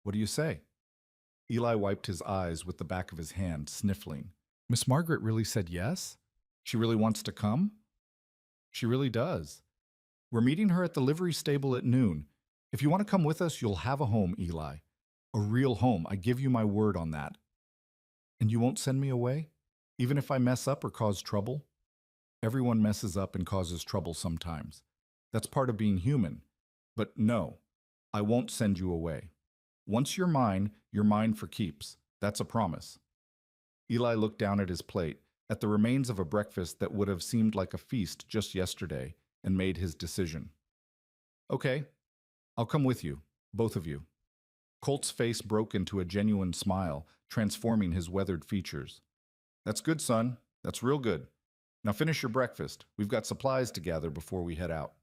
What do you say? Eli wiped his eyes with the back of his hand, sniffling. Miss Margaret really said yes? She really wants to come? She really does. We're meeting her at the livery stable at noon. If you want to come with us, you'll have a home, Eli. A real home. I give you my word on that. And you won't send me away? Even if I mess up or cause trouble? Everyone messes up and causes trouble sometimes. That's part of being human. But no, I won't send you away. Once you're mine for keeps. That's a promise. Eli looked down at his plate, at the remains of a breakfast that would have seemed like a feast just yesterday, and made his decision. Okay, I'll come with you, both of you. Colt's face broke into a genuine smile, transforming his weathered features. That's good, son. That's real good. Now finish your breakfast. We've got supplies to gather before we head out.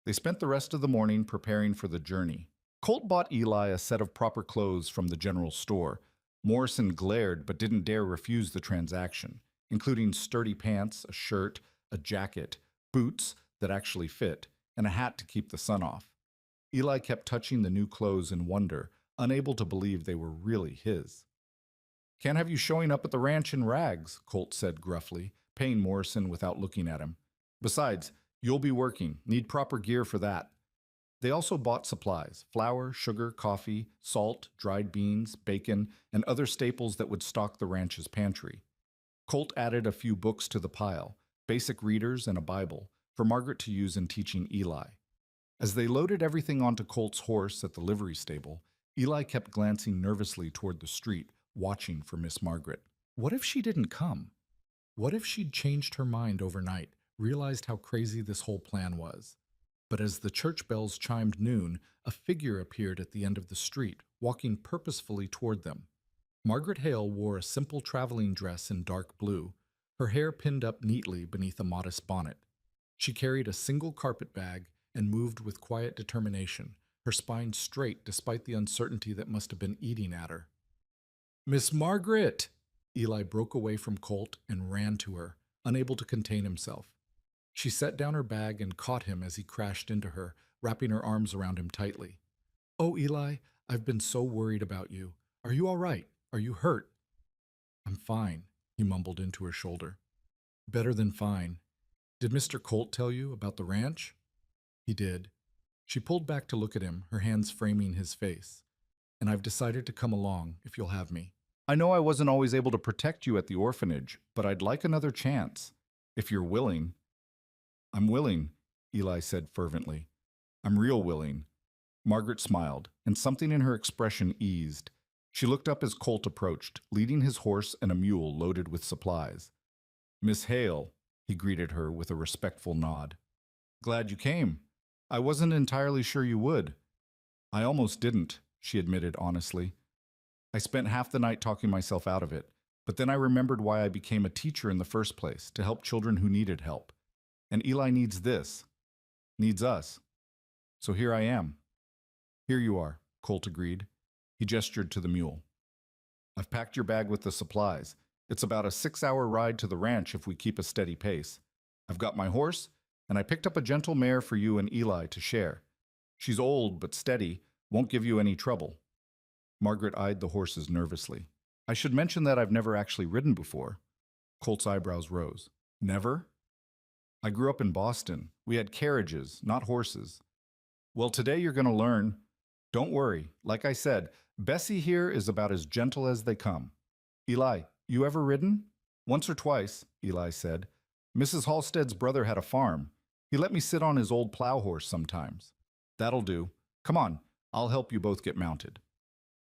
They spent the rest of the morning preparing for the journey. Colt bought Eli a set of proper clothes from the general store. Morrison glared but didn't dare refuse the transaction, including sturdy pants, a shirt, a jacket, boots that actually fit, and a hat to keep the sun off. Eli kept touching the new clothes in wonder, unable to believe they were really his. Can't have you showing up at the ranch in rags, Colt said gruffly, paying Morrison without looking at him. Besides, you'll be working. Need proper gear for that. They also bought supplies: flour, sugar, coffee, salt, dried beans, bacon, and other staples that would stock the ranch's pantry. Colt added a few books to the pile, basic readers and a Bible, for Margaret to use in teaching Eli. As they loaded everything onto Colt's horse at the livery stable, Eli kept glancing nervously toward the street, watching for Miss Margaret. What if she didn't come? What if she'd changed her mind overnight, realized how crazy this whole plan was? But as the church bells chimed noon, a figure appeared at the end of the street, walking purposefully toward them. Margaret Hale wore a simple traveling dress in dark blue, her hair pinned up neatly beneath a modest bonnet. She carried a single carpet bag and moved with quiet determination, her spine straight despite the uncertainty that must have been eating at her. Miss Margaret! Eli broke away from Colt and ran to her, unable to contain himself. She set down her bag and caught him as he crashed into her, wrapping her arms around him tightly. Oh, Eli, I've been so worried about you. Are you all right? Are you hurt? I'm fine, he mumbled into her shoulder. Better than fine. Did Mr. Colt tell you about the ranch? He did. She pulled back to look at him, her hands framing his face. And I've decided to come along, if you'll have me. I know I wasn't always able to protect you at the orphanage, but I'd like another chance. If you're willing. I'm willing, Eli said fervently. I'm real willing. Margaret smiled, and something in her expression eased. She looked up as Colt approached, leading his horse and a mule loaded with supplies. Miss Hale, he greeted her with a respectful nod. Glad you came. I wasn't entirely sure you would. I almost didn't, she admitted honestly. I spent half the night talking myself out of it, but then I remembered why I became a teacher in the first place, to help children who needed help. And Eli needs this. Needs us. So here I am. Here you are, Colt agreed. He gestured to the mule. I've packed your bag with the supplies. It's about a 6-hour ride to the ranch if we keep a steady pace. I've got my horse, and I picked up a gentle mare for you and Eli to share. She's old but steady, won't give you any trouble. Margaret eyed the horses nervously. I should mention that I've never actually ridden before. Colt's eyebrows rose. Never? I grew up in Boston. We had carriages, not horses. Well, today you're going to learn. Don't worry. Like I said, Bessie here is about as gentle as they come. Eli, you ever ridden? Once or twice, Eli said. Mrs. Halstead's brother had a farm. He let me sit on his old plow horse sometimes. That'll do. Come on, I'll help you both get mounted.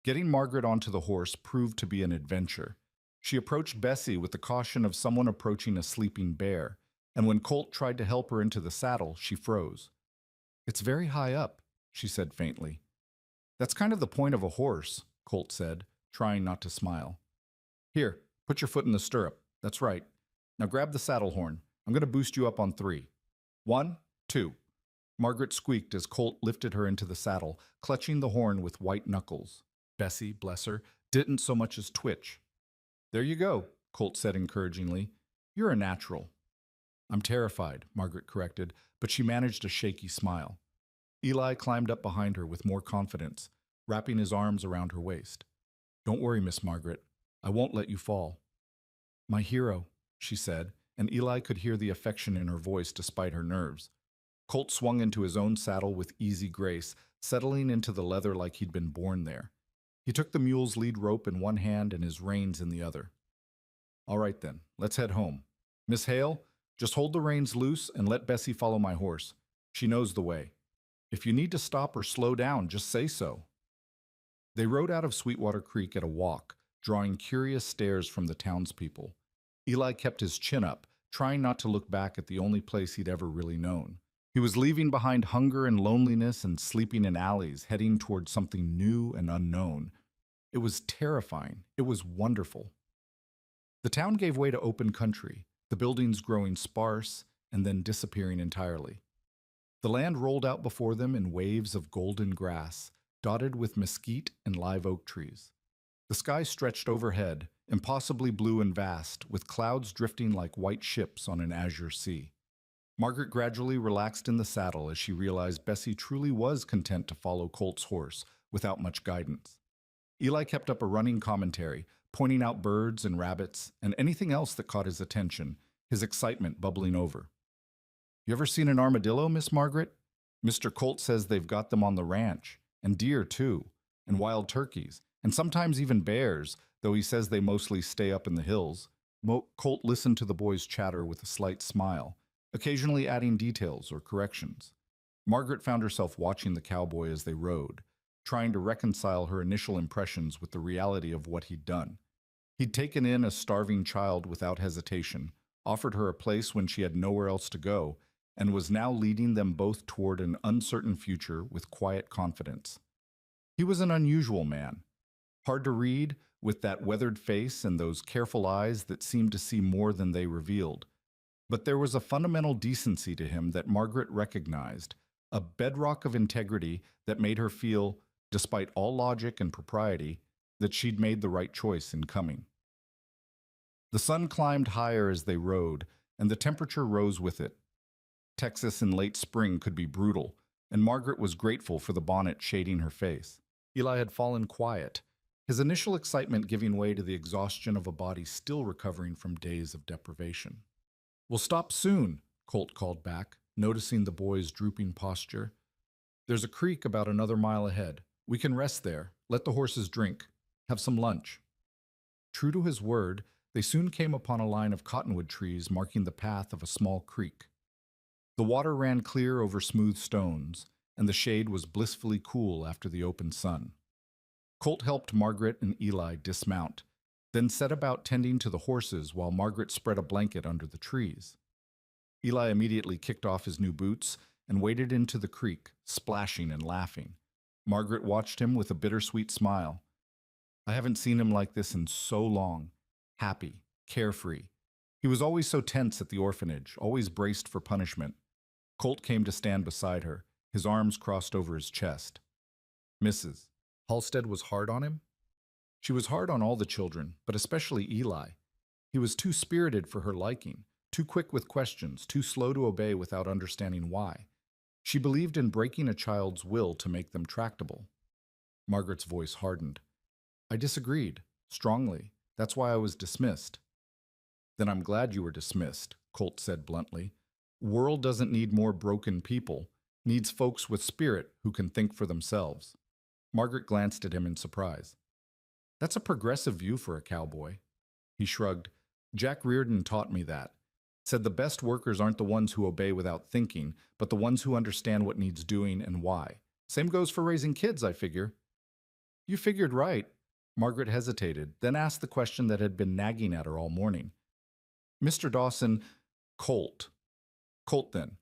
Getting Margaret onto the horse proved to be an adventure. She approached Bessie with the caution of someone approaching a sleeping bear, and when Colt tried to help her into the saddle, she froze. It's very high up, she said faintly. That's kind of the point of a horse, Colt said, trying not to smile. Here, put your foot in the stirrup. That's right. Now grab the saddle horn. I'm going to boost you up on 3. 1, 2. Margaret squeaked as Colt lifted her into the saddle, clutching the horn with white knuckles. Bessie, bless her, didn't so much as twitch. There you go, Colt said encouragingly. You're a natural. I'm terrified, Margaret corrected, but she managed a shaky smile. Eli climbed up behind her with more confidence, wrapping his arms around her waist. Don't worry, Miss Margaret. I won't let you fall. My hero, she said, and Eli could hear the affection in her voice despite her nerves. Colt swung into his own saddle with easy grace, settling into the leather like he'd been born there. He took the mule's lead rope in one hand and his reins in the other. All right then, let's head home. Miss Hale, just hold the reins loose and let Bessie follow my horse. She knows the way. If you need to stop or slow down, just say so. They rode out of Sweetwater Creek at a walk, drawing curious stares from the townspeople. Eli kept his chin up, trying not to look back at the only place he'd ever really known. He was leaving behind hunger and loneliness and sleeping in alleys, heading toward something new and unknown. It was terrifying. It was wonderful. The town gave way to open country, the buildings growing sparse and then disappearing entirely. The land rolled out before them in waves of golden grass, dotted with mesquite and live oak trees. The sky stretched overhead, impossibly blue and vast, with clouds drifting like white ships on an azure sea. Margaret gradually relaxed in the saddle as she realized Bessie truly was content to follow Colt's horse without much guidance. Eli kept up a running commentary, pointing out birds and rabbits and anything else that caught his attention, his excitement bubbling over. You ever seen an armadillo, Miss Margaret? Mr. Colt says they've got them on the ranch, and deer too, and wild turkeys, and sometimes even bears, though he says they mostly stay up in the hills. Colt listened to the boys' chatter with a slight smile, occasionally adding details or corrections. Margaret found herself watching the cowboy as they rode, trying to reconcile her initial impressions with the reality of what he'd done. He'd taken in a starving child without hesitation, offered her a place when she had nowhere else to go, and was now leading them both toward an uncertain future with quiet confidence. He was an unusual man, hard to read, with that weathered face and those careful eyes that seemed to see more than they revealed. But there was a fundamental decency to him that Margaret recognized, a bedrock of integrity that made her feel, despite all logic and propriety, that she'd made the right choice in coming. The sun climbed higher as they rode, and the temperature rose with it. Texas in late spring could be brutal, and Margaret was grateful for the bonnet shading her face. Eli had fallen quiet, his initial excitement giving way to the exhaustion of a body still recovering from days of deprivation. We'll stop soon, Colt called back, noticing the boy's drooping posture. There's a creek about another mile ahead. We can rest there, let the horses drink, have some lunch. True to his word, they soon came upon a line of cottonwood trees marking the path of a small creek. The water ran clear over smooth stones, and the shade was blissfully cool after the open sun. Colt helped Margaret and Eli dismount, then set about tending to the horses while Margaret spread a blanket under the trees. Eli immediately kicked off his new boots and waded into the creek, splashing and laughing. Margaret watched him with a bittersweet smile. I haven't seen him like this in so long. Happy, carefree. He was always so tense at the orphanage, always braced for punishment. Colt came to stand beside her, his arms crossed over his chest. Mrs. Halstead was hard on him? She was hard on all the children, but especially Eli. He was too spirited for her liking, too quick with questions, too slow to obey without understanding why. She believed in breaking a child's will to make them tractable. Margaret's voice hardened. I disagreed, strongly. That's why I was dismissed. Then I'm glad you were dismissed, Colt said bluntly. World doesn't need more broken people, needs folks with spirit who can think for themselves. Margaret glanced at him in surprise. That's a progressive view for a cowboy. He shrugged. Jack Reardon taught me that. Said the best workers aren't the ones who obey without thinking, but the ones who understand what needs doing and why. Same goes for raising kids, I figure. You figured right. Margaret hesitated, then asked the question that had been nagging at her all morning. Mr. Dawson, Colt. Colt, then.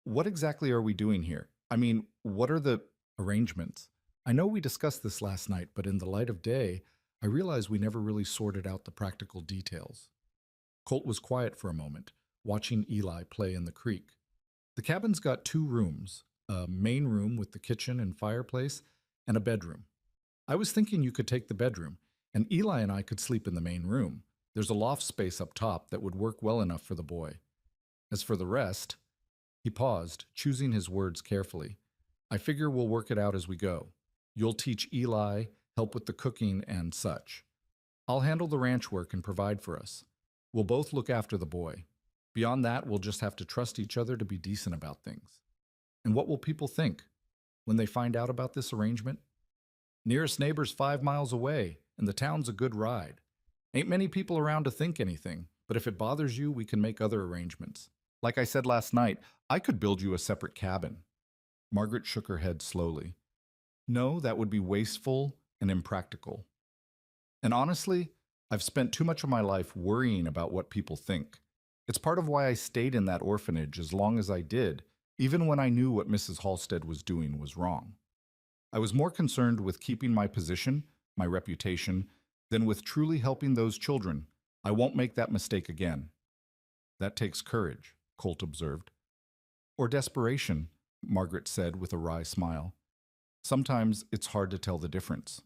What exactly are we doing here? I mean, what are the arrangements? I know we discussed this last night, but in the light of day, I realize we never really sorted out the practical details. Colt was quiet for a moment, watching Eli play in the creek. The cabin's got 2 rooms, a main room with the kitchen and fireplace, and a bedroom. I was thinking you could take the bedroom, and Eli and I could sleep in the main room. There's a loft space up top that would work well enough for the boy. As for the rest, he paused, choosing his words carefully. I figure we'll work it out as we go. You'll teach Eli, help with the cooking and such. I'll handle the ranch work and provide for us. We'll both look after the boy. Beyond that, we'll just have to trust each other to be decent about things. And what will people think when they find out about this arrangement? Nearest neighbor's 5 miles away, and the town's a good ride. Ain't many people around to think anything, but if it bothers you, we can make other arrangements. Like I said last night, I could build you a separate cabin. Margaret shook her head slowly. No, that would be wasteful and impractical. And honestly, I've spent too much of my life worrying about what people think. It's part of why I stayed in that orphanage as long as I did, even when I knew what Mrs. Halstead was doing was wrong. I was more concerned with keeping my position, my reputation, than with truly helping those children. I won't make that mistake again. That takes courage, Colt observed. Or desperation, Margaret said with a wry smile. Sometimes it's hard to tell the difference.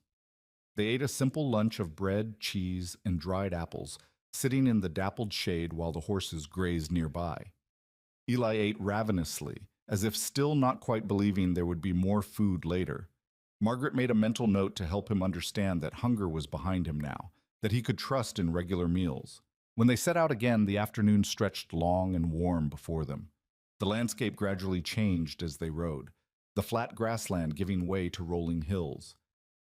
They ate a simple lunch of bread, cheese, and dried apples, sitting in the dappled shade while the horses grazed nearby. Eli ate ravenously, as if still not quite believing there would be more food later. Margaret made a mental note to help him understand that hunger was behind him now, that he could trust in regular meals. When they set out again, the afternoon stretched long and warm before them. The landscape gradually changed as they rode, the flat grassland giving way to rolling hills.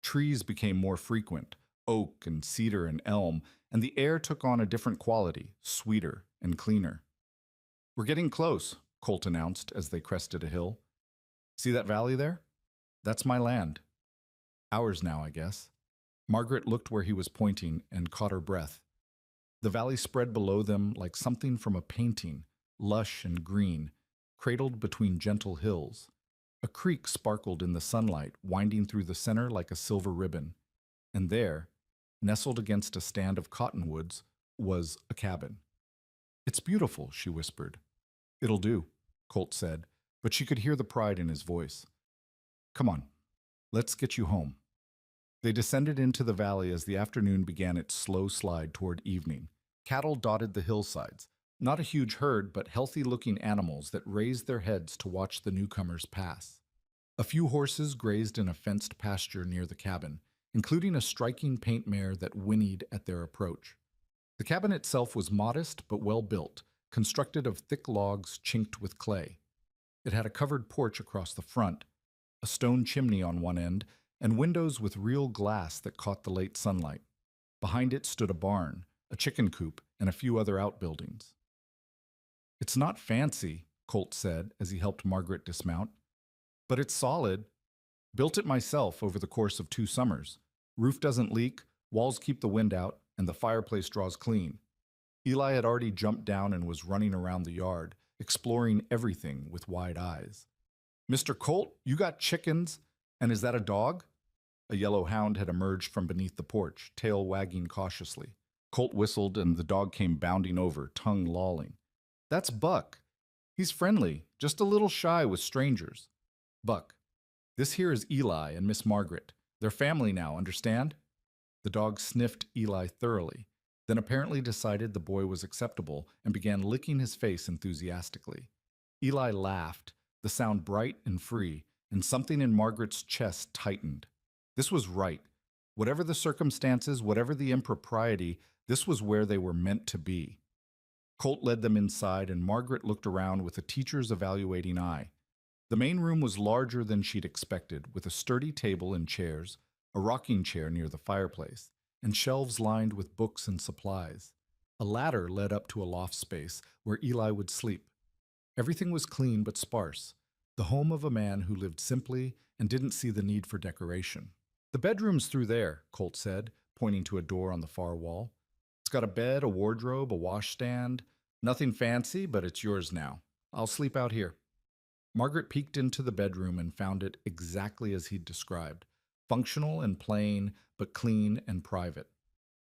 Trees became more frequent, oak and cedar and elm, and the air took on a different quality, sweeter and cleaner. We're getting close, Colt announced as they crested a hill. See that valley there? That's my land. Ours now, I guess. Margaret looked where he was pointing and caught her breath. The valley spread below them like something from a painting, lush and green, cradled between gentle hills. A creek sparkled in the sunlight, winding through the center like a silver ribbon. And there, nestled against a stand of cottonwoods, was a cabin. It's beautiful, she whispered. It'll do, Colt said, but she could hear the pride in his voice. Come on, let's get you home. They descended into the valley as the afternoon began its slow slide toward evening. Cattle dotted the hillsides, not a huge herd, but healthy-looking animals that raised their heads to watch the newcomers pass. A few horses grazed in a fenced pasture near the cabin, including a striking paint mare that whinnied at their approach. The cabin itself was modest but well built, constructed of thick logs chinked with clay. It had a covered porch across the front, a stone chimney on one end, and windows with real glass that caught the late sunlight. Behind it stood a barn, a chicken coop, and a few other outbuildings. It's not fancy, Colt said as he helped Margaret dismount, but it's solid. Built it myself over the course of 2 summers. Roof doesn't leak, walls keep the wind out, and the fireplace draws clean. Eli had already jumped down and was running around the yard, exploring everything with wide eyes. Mr. Colt, you got chickens, and is that a dog? A yellow hound had emerged from beneath the porch, tail wagging cautiously. Colt whistled and the dog came bounding over, tongue lolling. That's Buck. He's friendly, just a little shy with strangers. Buck, this here is Eli and Miss Margaret. They're family now, understand? The dog sniffed Eli thoroughly, then apparently decided the boy was acceptable and began licking his face enthusiastically. Eli laughed, the sound bright and free, and something in Margaret's chest tightened. This was right. Whatever the circumstances, whatever the impropriety, this was where they were meant to be. Colt led them inside, and Margaret looked around with a teacher's evaluating eye. The main room was larger than she'd expected, with a sturdy table and chairs, a rocking chair near the fireplace, and shelves lined with books and supplies. A ladder led up to a loft space where Eli would sleep. Everything was clean but sparse, the home of a man who lived simply and didn't see the need for decoration. The bedroom's through there, Colt said, pointing to a door on the far wall. It's got a bed, a wardrobe, a washstand. Nothing fancy, but it's yours now. I'll sleep out here. Margaret peeked into the bedroom and found it exactly as he'd described, functional and plain, but clean and private.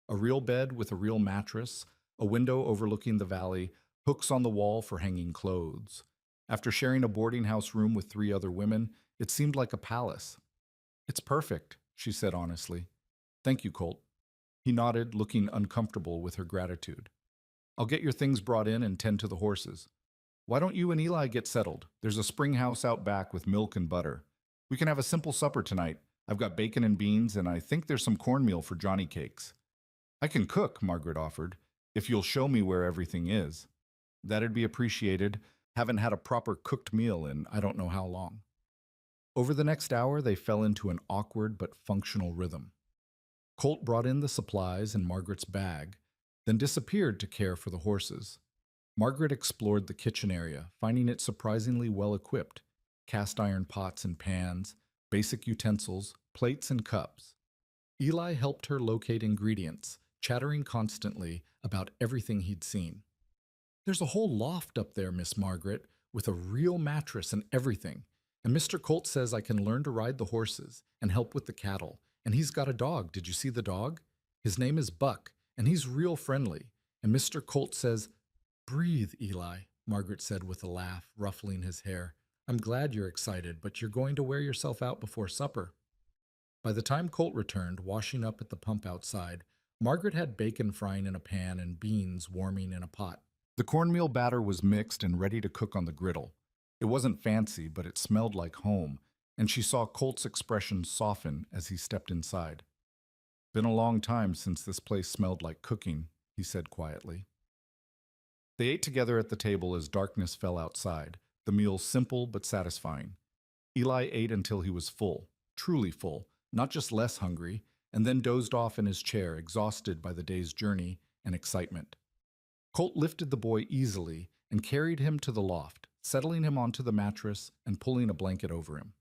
A real bed with a real mattress, a window overlooking the valley, hooks on the wall for hanging clothes. After sharing a boarding house room with 3 other women, it seemed like a palace. It's perfect, she said honestly. Thank you, Colt. He nodded, looking uncomfortable with her gratitude. I'll get your things brought in and tend to the horses. Why don't you and Eli get settled? There's a spring house out back with milk and butter. We can have a simple supper tonight. I've got bacon and beans, and I think there's some cornmeal for Johnny cakes. I can cook, Margaret offered, if you'll show me where everything is. That'd be appreciated. Haven't had a proper cooked meal in I don't know how long. Over the next hour, they fell into an awkward but functional rhythm. Colt brought in the supplies in Margaret's bag, then disappeared to care for the horses. Margaret explored the kitchen area, finding it surprisingly well equipped: cast iron pots and pans, basic utensils, plates, and cups. Eli helped her locate ingredients, chattering constantly about everything he'd seen. There's a whole loft up there, Miss Margaret, with a real mattress and everything. And Mr. Colt says I can learn to ride the horses and help with the cattle. And he's got a dog. Did you see the dog? His name is Buck, and he's real friendly. And Mr. Colt says, "Breathe, Eli," Margaret said with a laugh, ruffling his hair. "I'm glad you're excited, but you're going to wear yourself out before supper." By the time Colt returned, washing up at the pump outside, Margaret had bacon frying in a pan and beans warming in a pot. The cornmeal batter was mixed and ready to cook on the griddle. It wasn't fancy, but it smelled like home, and she saw Colt's expression soften as he stepped inside. "Been a long time since this place smelled like cooking," he said quietly. They ate together at the table as darkness fell outside, the meal simple but satisfying. Eli ate until he was full, truly full, not just less hungry, and then dozed off in his chair, exhausted by the day's journey and excitement. Colt lifted the boy easily and carried him to the loft, settling him onto the mattress and pulling a blanket over him.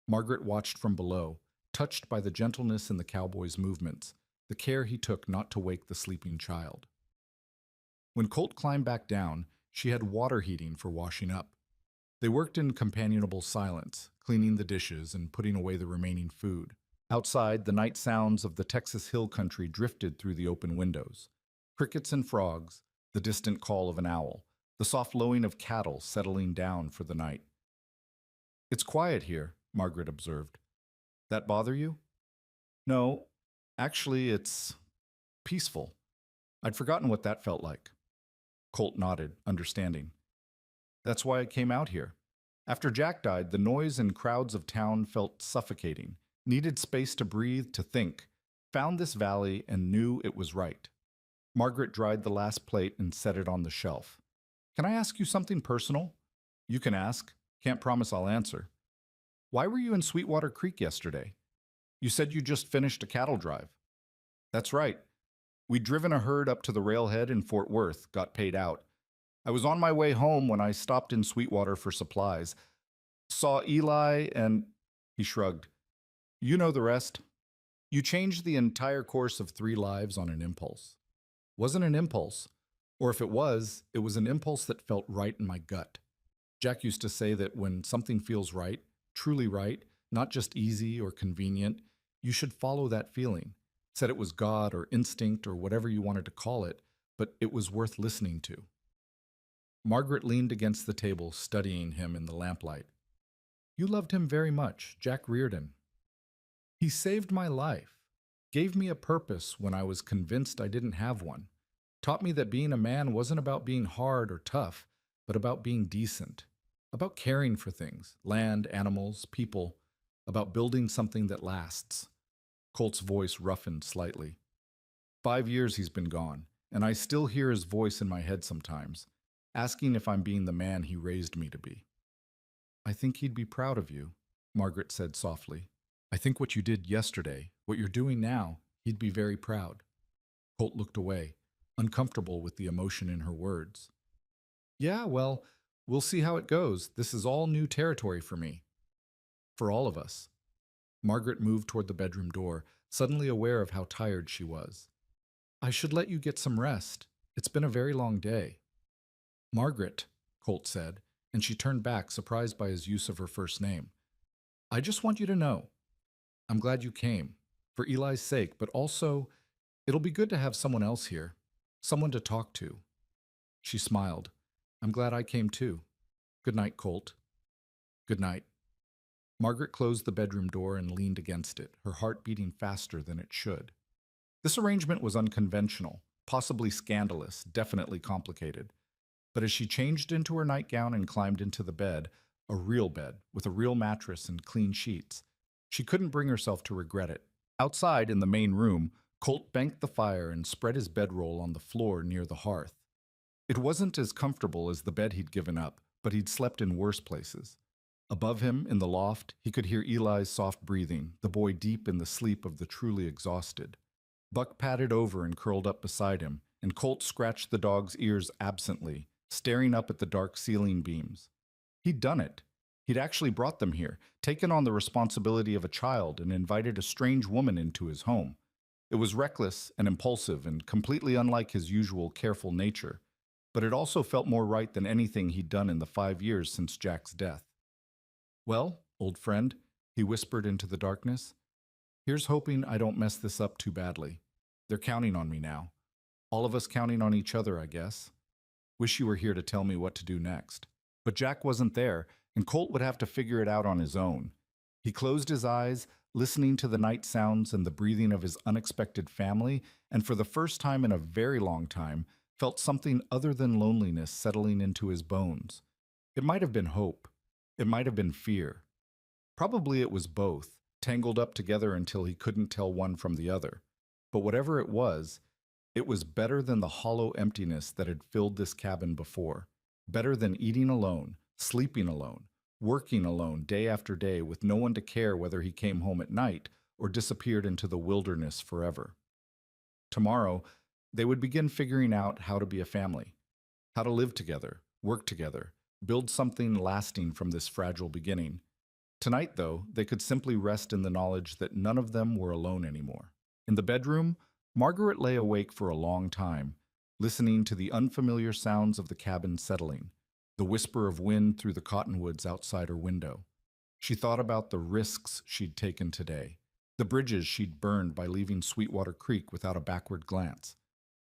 Margaret watched from below, touched by the gentleness in the cowboy's movements, the care he took not to wake the sleeping child. When Colt climbed back down, she had water heating for washing up. They worked in companionable silence, cleaning the dishes and putting away the remaining food. Outside, the night sounds of the Texas hill country drifted through the open windows. Crickets and frogs, the distant call of an owl, the soft lowing of cattle settling down for the night. "It's quiet here," Margaret observed. "That bother you?" "No, actually, it's peaceful. I'd forgotten what that felt like." Colt nodded, understanding. "That's why I came out here. After Jack died, the noise and crowds of town felt suffocating, needed space to breathe, to think, found this valley and knew it was right." Margaret dried the last plate and set it on the shelf. "Can I ask you something personal?" "You can ask. Can't promise I'll answer." "Why were you in Sweetwater Creek yesterday? You said you just finished a cattle drive." "That's right. We'd driven a herd up to the railhead in Fort Worth, got paid out. I was on my way home when I stopped in Sweetwater for supplies. Saw Eli and—" He shrugged. "You know the rest. You changed the entire course of 3 lives on an impulse." "Wasn't an impulse. Or if it was an impulse that felt right in my gut. Jack used to say that when something feels right, truly right, not just easy or convenient, you should follow that feeling. Said it was God or instinct or whatever you wanted to call it, but it was worth listening to." Margaret leaned against the table, studying him in the lamplight. "You loved him very much, Jack Reardon. He saved my life, gave me a purpose when I was convinced I didn't have one, taught me that being a man wasn't about being hard or tough, but about being decent, about caring for things, land, animals, people, about building something that lasts." Colt's voice roughened slightly. 5 years he's been gone, and I still hear his voice in my head sometimes, asking if I'm being the man he raised me to be. "I think he'd be proud of you," Margaret said softly. "I think what you did yesterday, what you're doing now, he'd be very proud." Colt looked away, uncomfortable with the emotion in her words. "Yeah, well, we'll see how it goes. This is all new territory for me. For all of us." Margaret moved toward the bedroom door, suddenly aware of how tired she was. "I should let you get some rest. It's been a very long day." "Margaret," Colt said, and she turned back, surprised by his use of her first name. "I just want you to know, I'm glad you came, for Eli's sake, but also, it'll be good to have someone else here, someone to talk to." She smiled. "I'm glad I came too. Good night, Colt." "Good night." Margaret closed the bedroom door and leaned against it, her heart beating faster than it should. This arrangement was unconventional, possibly scandalous, definitely complicated. But as she changed into her nightgown and climbed into the bed, a real bed with a real mattress and clean sheets, she couldn't bring herself to regret it. Outside, in the main room, Colt banked the fire and spread his bedroll on the floor near the hearth. It wasn't as comfortable as the bed he'd given up, but he'd slept in worse places. Above him, in the loft, he could hear Eli's soft breathing, the boy deep in the sleep of the truly exhausted. Buck padded over and curled up beside him, and Colt scratched the dog's ears absently, staring up at the dark ceiling beams. He'd done it. He'd actually brought them here, taken on the responsibility of a child, and invited a strange woman into his home. It was reckless and impulsive and completely unlike his usual careful nature, but it also felt more right than anything he'd done in the 5 years since Jack's death. "Well, old friend," he whispered into the darkness, "here's hoping I don't mess this up too badly. They're counting on me now. All of us counting on each other, I guess. Wish you were here to tell me what to do next." But Jack wasn't there, and Colt would have to figure it out on his own. He closed his eyes, listening to the night sounds and the breathing of his unexpected family, and for the first time in a very long time, felt something other than loneliness settling into his bones. It might have been hope. It might have been fear. Probably it was both, tangled up together until he couldn't tell one from the other. But whatever it was better than the hollow emptiness that had filled this cabin before. Better than eating alone, sleeping alone, working alone day after day with no one to care whether he came home at night or disappeared into the wilderness forever. Tomorrow, they would begin figuring out how to be a family, how to live together, work together, build something lasting from this fragile beginning. Tonight, though, they could simply rest in the knowledge that none of them were alone anymore. In the bedroom, Margaret lay awake for a long time, listening to the unfamiliar sounds of the cabin settling, the whisper of wind through the cottonwoods outside her window. She thought about the risks she'd taken today, the bridges she'd burned by leaving Sweetwater Creek without a backward glance.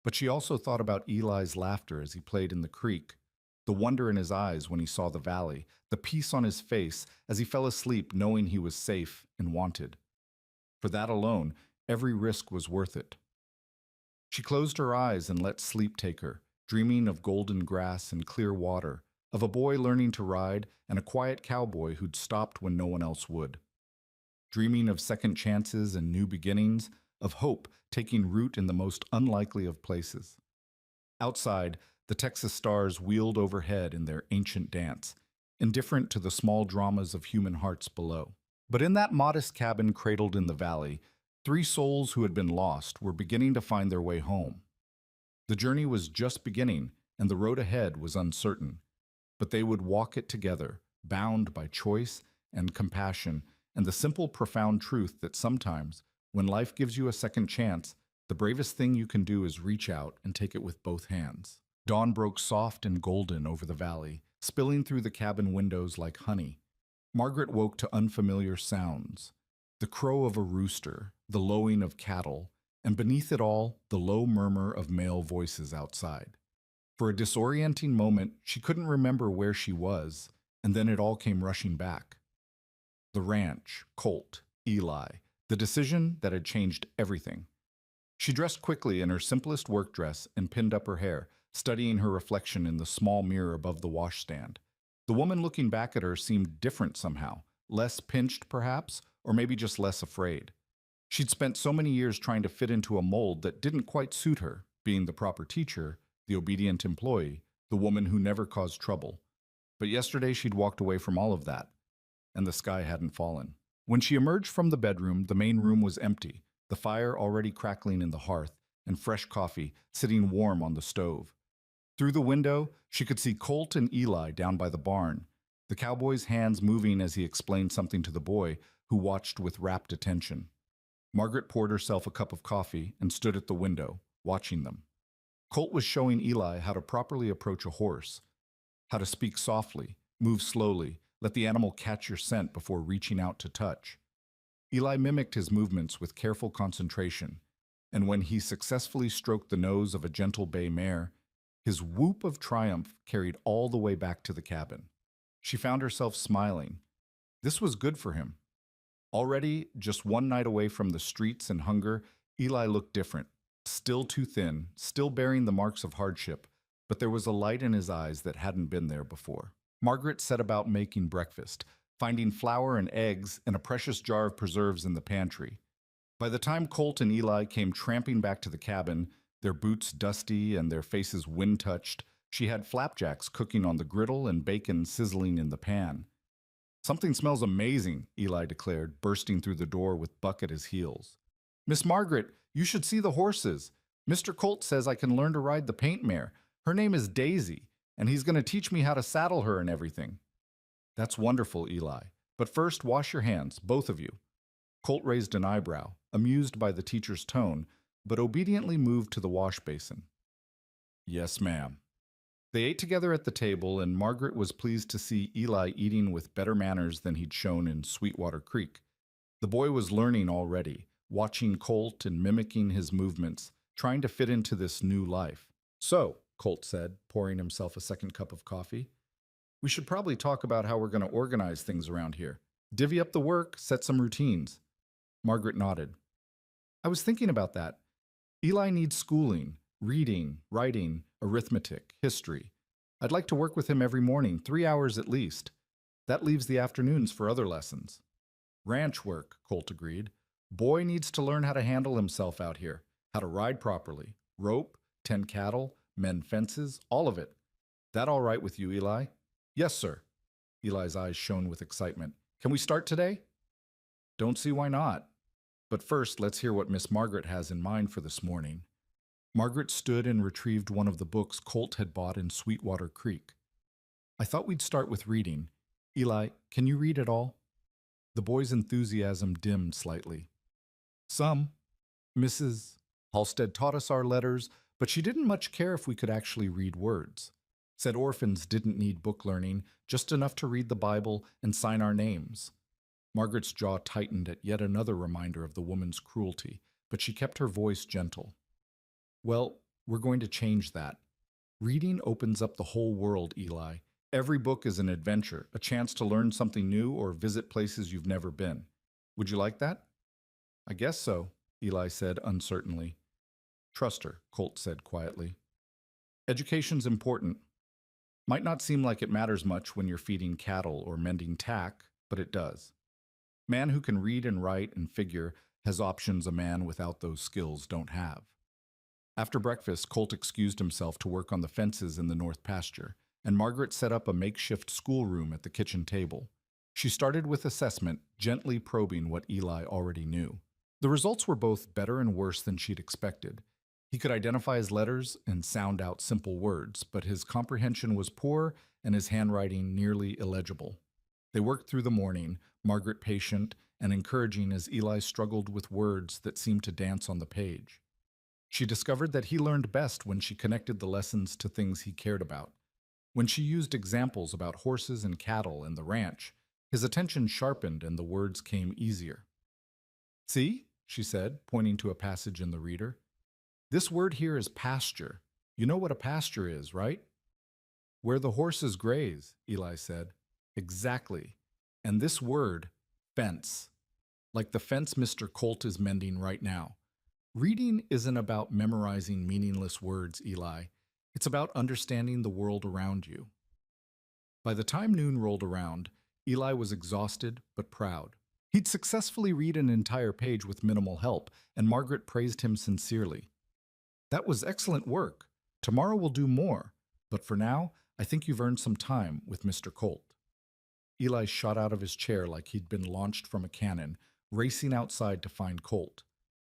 But she also thought about Eli's laughter as he played in the creek, the wonder in his eyes when he saw the valley, the peace on his face as he fell asleep knowing he was safe and wanted. For that alone, every risk was worth it. She closed her eyes and let sleep take her, dreaming of golden grass and clear water, of a boy learning to ride and a quiet cowboy who'd stopped when no one else would. Dreaming of second chances and new beginnings, of hope taking root in the most unlikely of places. Outside, the Texas stars wheeled overhead in their ancient dance, indifferent to the small dramas of human hearts below. But in that modest cabin cradled in the valley, 3 souls who had been lost were beginning to find their way home. The journey was just beginning, and the road ahead was uncertain. But they would walk it together, bound by choice and compassion, and the simple, profound truth that sometimes, when life gives you a second chance, the bravest thing you can do is reach out and take it with both hands. Dawn broke soft and golden over the valley, spilling through the cabin windows like honey. Margaret woke to unfamiliar sounds, the crow of a rooster, the lowing of cattle, and beneath it all, the low murmur of male voices outside. For a disorienting moment, she couldn't remember where she was, and then it all came rushing back. The ranch, Colt, Eli, the decision that had changed everything. She dressed quickly in her simplest work dress and pinned up her hair, studying her reflection in the small mirror above the washstand. The woman looking back at her seemed different somehow, less pinched perhaps, or maybe just less afraid. She'd spent so many years trying to fit into a mold that didn't quite suit her, being the proper teacher, the obedient employee, the woman who never caused trouble. But yesterday she'd walked away from all of that, and the sky hadn't fallen. When she emerged from the bedroom, the main room was empty, the fire already crackling in the hearth, and fresh coffee sitting warm on the stove. Through the window, she could see Colt and Eli down by the barn, the cowboy's hands moving as he explained something to the boy, who watched with rapt attention. Margaret poured herself a cup of coffee and stood at the window, watching them. Colt was showing Eli how to properly approach a horse, how to speak softly, move slowly, let the animal catch your scent before reaching out to touch. Eli mimicked his movements with careful concentration, and when he successfully stroked the nose of a gentle bay mare, his whoop of triumph carried all the way back to the cabin. She found herself smiling. This was good for him. Already, just one night away from the streets and hunger, Eli looked different, still too thin, still bearing the marks of hardship, but there was a light in his eyes that hadn't been there before. Margaret set about making breakfast, finding flour and eggs and a precious jar of preserves in the pantry. By the time Colt and Eli came tramping back to the cabin, their boots dusty and their faces wind-touched, She had flapjacks cooking on the griddle and bacon sizzling in the pan. Something smells amazing, Eli declared, bursting through the door with Buck at his heels. Miss Margaret, you should see the horses. Mr. Colt says I can learn to ride the paint mare. Her name is Daisy, and he's going to teach me how to saddle her and everything. That's wonderful, Eli. But first, wash your hands, both of you. Colt raised an eyebrow, amused by the teacher's tone, but obediently moved to the wash basin. Yes, ma'am. They ate together at the table, and Margaret was pleased to see Eli eating with better manners than he'd shown in Sweetwater Creek. The boy was learning already, watching Colt and mimicking his movements, trying to fit into this new life. So, Colt said, pouring himself a second cup of coffee, we should probably talk about how we're going to organize things around here. Divvy up the work, set some routines. Margaret nodded. I was thinking about that. Eli needs schooling, reading, writing, arithmetic, history. I'd like to work with him every morning, 3 hours at least. That leaves the afternoons for other lessons. Ranch work, Colt agreed. Boy needs to learn how to handle himself out here, how to ride properly, rope, tend cattle, mend fences, all of it. That all right with you, Eli? Yes, sir. Eli's eyes shone with excitement. Can we start today? Don't see why not. But first, let's hear what Miss Margaret has in mind for this morning. Margaret stood and retrieved one of the books Colt had bought in Sweetwater Creek. I thought we'd start with reading. Eli, can you read at all? The boy's enthusiasm dimmed slightly. Some. Mrs. Halstead taught us our letters, but she didn't much care if we could actually read words. Said orphans didn't need book learning, just enough to read the Bible and sign our names. Margaret's jaw tightened at yet another reminder of the woman's cruelty, but she kept her voice gentle. Well, we're going to change that. Reading opens up the whole world, Eli. Every book is an adventure, a chance to learn something new or visit places you've never been. Would you like that? I guess so, Eli said uncertainly. Trust her, Colt said quietly. Education's important. Might not seem like it matters much when you're feeding cattle or mending tack, but it does. Man who can read and write and figure has options a man without those skills don't have. After breakfast, Colt excused himself to work on the fences in the north pasture, and Margaret set up a makeshift schoolroom at the kitchen table. She started with assessment, gently probing what Eli already knew. The results were both better and worse than she'd expected. He could identify his letters and sound out simple words, but his comprehension was poor and his handwriting nearly illegible. They worked through the morning, Margaret patient and encouraging as Eli struggled with words that seemed to dance on the page. She discovered that he learned best when she connected the lessons to things he cared about. When she used examples about horses and cattle and the ranch, his attention sharpened and the words came easier. See, she said, pointing to a passage in the reader. This word here is pasture. You know what a pasture is, right? Where the horses graze, Eli said. Exactly. And this word, fence. Like the fence Mr. Colt is mending right now. Reading isn't about memorizing meaningless words, Eli. It's about understanding the world around you. By the time noon rolled around, Eli was exhausted but proud. He'd successfully read an entire page with minimal help, and Margaret praised him sincerely. That was excellent work. Tomorrow we'll do more, but for now, I think you've earned some time with Mr. Colt. Eli shot out of his chair like he'd been launched from a cannon, racing outside to find Colt.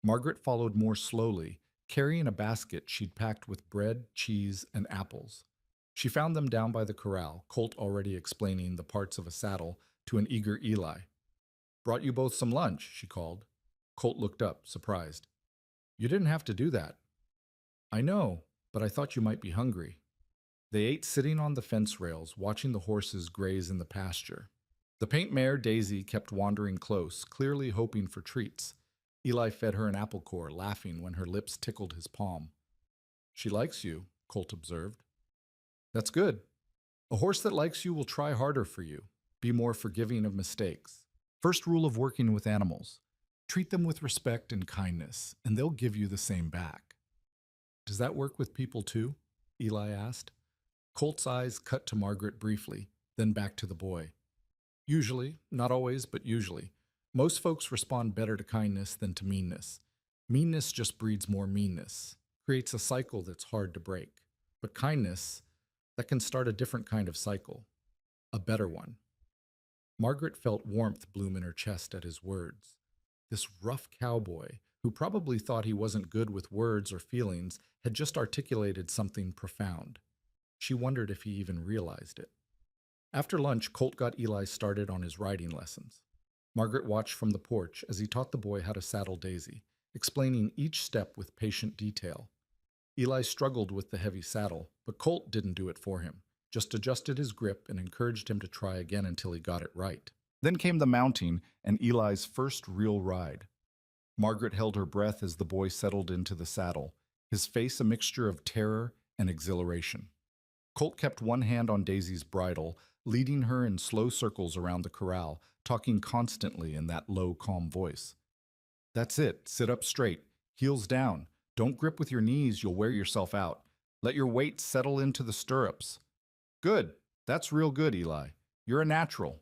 Margaret followed more slowly, carrying a basket she'd packed with bread, cheese, and apples. She found them down by the corral, Colt already explaining the parts of a saddle to an eager Eli. Brought you both some lunch, she called. Colt looked up, surprised. You didn't have to do that. I know, but I thought you might be hungry. They ate sitting on the fence rails, watching the horses graze in the pasture. The paint mare, Daisy, kept wandering close, clearly hoping for treats. Eli fed her an apple core, laughing when her lips tickled his palm. She likes you, Colt observed. That's good. A horse that likes you will try harder for you, be more forgiving of mistakes. First rule of working with animals. Treat them with respect and kindness, and they'll give you the same back. Does that work with people too? Eli asked. Colt's eyes cut to Margaret briefly, then back to the boy. Usually, not always, but usually. Most folks respond better to kindness than to meanness. Meanness just breeds more meanness, creates a cycle that's hard to break. But kindness, that can start a different kind of cycle, a better one. Margaret felt warmth bloom in her chest at his words. This rough cowboy, who probably thought he wasn't good with words or feelings, had just articulated something profound. She wondered if he even realized it. After lunch, Colt got Eli started on his riding lessons. Margaret watched from the porch as he taught the boy how to saddle Daisy, explaining each step with patient detail. Eli struggled with the heavy saddle, but Colt didn't do it for him, just adjusted his grip and encouraged him to try again until he got it right. Then came the mounting and Eli's first real ride. Margaret held her breath as the boy settled into the saddle, his face a mixture of terror and exhilaration. Colt kept one hand on Daisy's bridle, leading her in slow circles around the corral, talking constantly in that low, calm voice. That's it. Sit up straight. Heels down. Don't grip with your knees. You'll wear yourself out. Let your weight settle into the stirrups. Good. That's real good, Eli. You're a natural.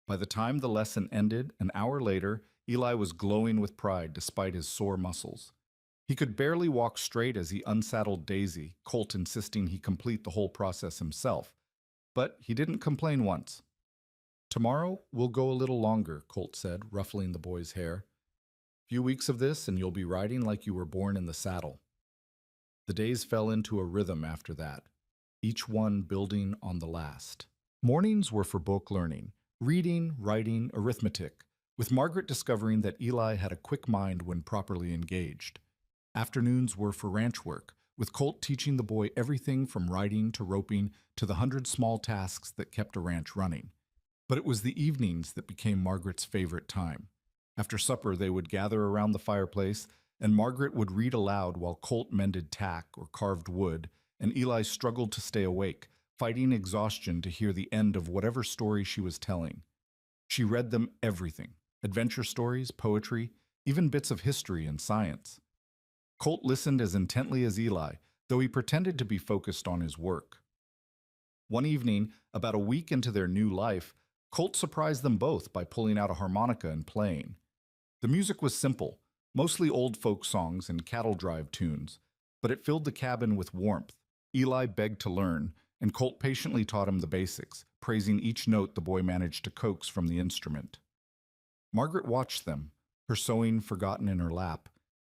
By the time the lesson ended, an hour later, Eli was glowing with pride despite his sore muscles. He could barely walk straight as he unsaddled Daisy, Colt insisting he complete the whole process himself. But he didn't complain once. Tomorrow, we'll go a little longer, Colt said, ruffling the boy's hair. Few weeks of this and you'll be riding like you were born in the saddle. The days fell into a rhythm after that, each one building on the last. Mornings were for book learning, reading, writing, arithmetic, with Margaret discovering that Eli had a quick mind when properly engaged. Afternoons were for ranch work, with Colt teaching the boy everything from riding to roping to the 100 small tasks that kept a ranch running. But it was the evenings that became Margaret's favorite time. After supper, they would gather around the fireplace, and Margaret would read aloud while Colt mended tack or carved wood, and Eli struggled to stay awake, fighting exhaustion to hear the end of whatever story she was telling. She read them everything: adventure stories, poetry, even bits of history and science. Colt listened as intently as Eli, though he pretended to be focused on his work. One evening, about a week into their new life, Colt surprised them both by pulling out a harmonica and playing. The music was simple, mostly old folk songs and cattle drive tunes, but it filled the cabin with warmth. Eli begged to learn, and Colt patiently taught him the basics, praising each note the boy managed to coax from the instrument. Margaret watched them, her sewing forgotten in her lap,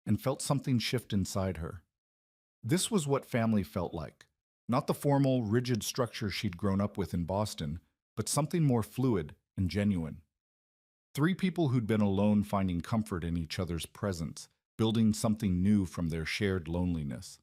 and felt something shift inside her. This was what family felt like, not the formal, rigid structure she'd grown up with in Boston, but something more fluid and genuine. Three people who'd been alone finding comfort in each other's presence, building something new from their shared loneliness.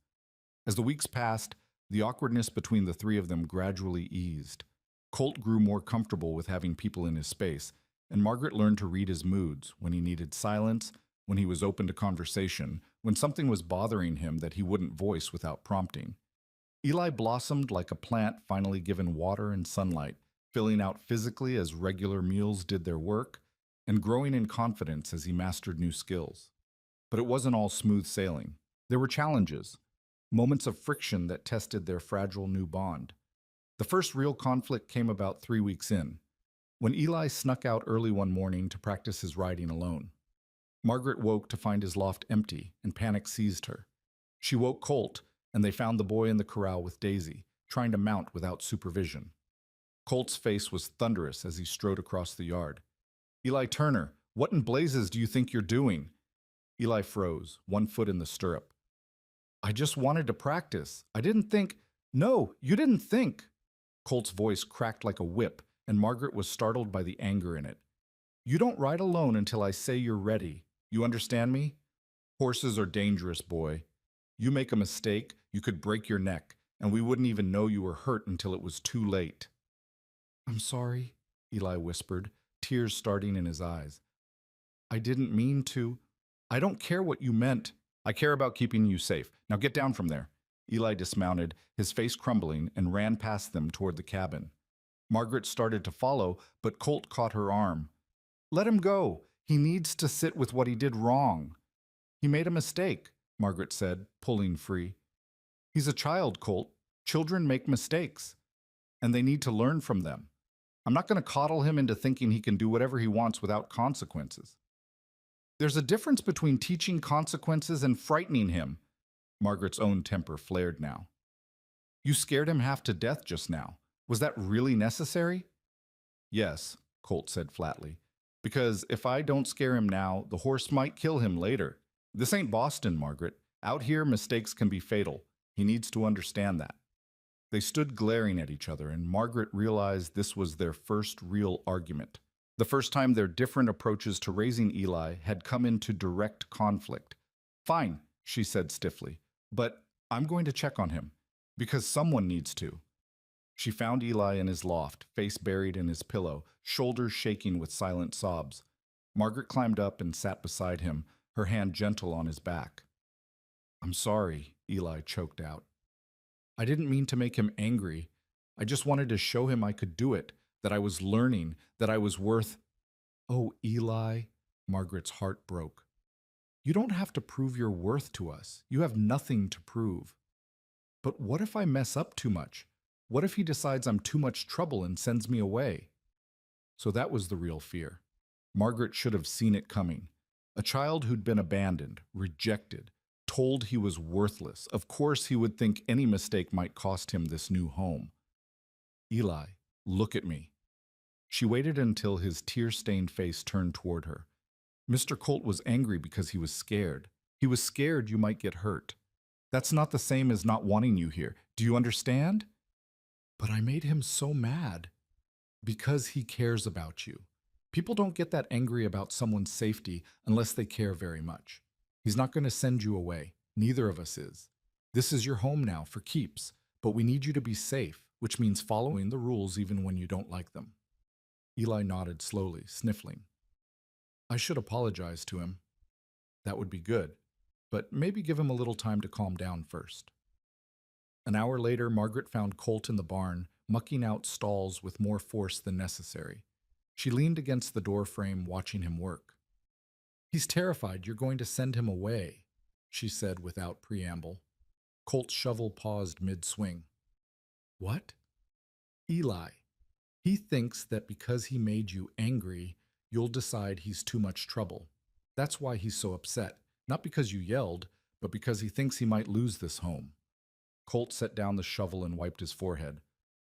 As the weeks passed, the awkwardness between the three of them gradually eased. Colt grew more comfortable with having people in his space, and Margaret learned to read his moods, when he needed silence, when he was open to conversation, when something was bothering him that he wouldn't voice without prompting. Eli blossomed like a plant finally given water and sunlight, filling out physically as regular meals did their work, and growing in confidence as he mastered new skills. But it wasn't all smooth sailing. There were challenges, moments of friction that tested their fragile new bond. The first real conflict came about 3 weeks in, when Eli snuck out early one morning to practice his riding alone. Margaret woke to find his loft empty, and panic seized her. She woke Colt, and they found the boy in the corral with Daisy, trying to mount without supervision. Colt's face was thunderous as he strode across the yard. Eli Turner, what in blazes do you think you're doing? Eli froze, one foot in the stirrup. I just wanted to practice. I didn't think. No, you didn't think. Colt's voice cracked like a whip, and Margaret was startled by the anger in it. You don't ride alone until I say you're ready. You understand me? Horses are dangerous, boy. You make a mistake, you could break your neck, and we wouldn't even know you were hurt until it was too late. I'm sorry, Eli whispered, tears starting in his eyes. I didn't mean to. I don't care what you meant. I care about keeping you safe. Now get down from there. Eli dismounted, his face crumbling, and ran past them toward the cabin. Margaret started to follow, but Colt caught her arm. Let him go. He needs to sit with what he did wrong. He made a mistake, Margaret said, pulling free. He's a child, Colt. Children make mistakes, and they need to learn from them. I'm not going to coddle him into thinking he can do whatever he wants without consequences. There's a difference between teaching consequences and frightening him. Margaret's own temper flared now. You scared him half to death just now. Was that really necessary? Yes, Colt said flatly. Because if I don't scare him now, the horse might kill him later. This ain't Boston, Margaret. Out here, mistakes can be fatal. He needs to understand that. They stood glaring at each other, and Margaret realized this was their first real argument. The first time their different approaches to raising Eli had come into direct conflict. Fine, she said stiffly, but I'm going to check on him, because someone needs to. She found Eli in his loft, face buried in his pillow, shoulders shaking with silent sobs. Margaret climbed up and sat beside him, her hand gentle on his back. I'm sorry, Eli choked out. I didn't mean to make him angry. I just wanted to show him I could do it, that I was learning, that I was worth... Oh, Eli, Margaret's heart broke. You don't have to prove your worth to us. You have nothing to prove. But what if I mess up too much? What if he decides I'm too much trouble and sends me away? So that was the real fear. Margaret should have seen it coming. A child who'd been abandoned, rejected, told he was worthless. Of course he would think any mistake might cost him this new home. Eli, look at me. She waited until his tear-stained face turned toward her. Mr. Colt was angry because he was scared. He was scared you might get hurt. That's not the same as not wanting you here. Do you understand? But I made him so mad. Because he cares about you. People don't get that angry about someone's safety unless they care very much. He's not going to send you away. Neither of us is. This is your home now for keeps, but we need you to be safe, which means following the rules even when you don't like them. Eli nodded slowly, sniffling. I should apologize to him. That would be good, but maybe give him a little time to calm down first. An hour later, Margaret found Colt in the barn, mucking out stalls with more force than necessary. She leaned against the door frame, watching him work. He's terrified you're going to send him away, she said without preamble. Colt's shovel paused mid-swing. What? Eli. He thinks that because he made you angry, you'll decide he's too much trouble. That's why he's so upset, not because you yelled, but because he thinks he might lose this home. Colt set down the shovel and wiped his forehead.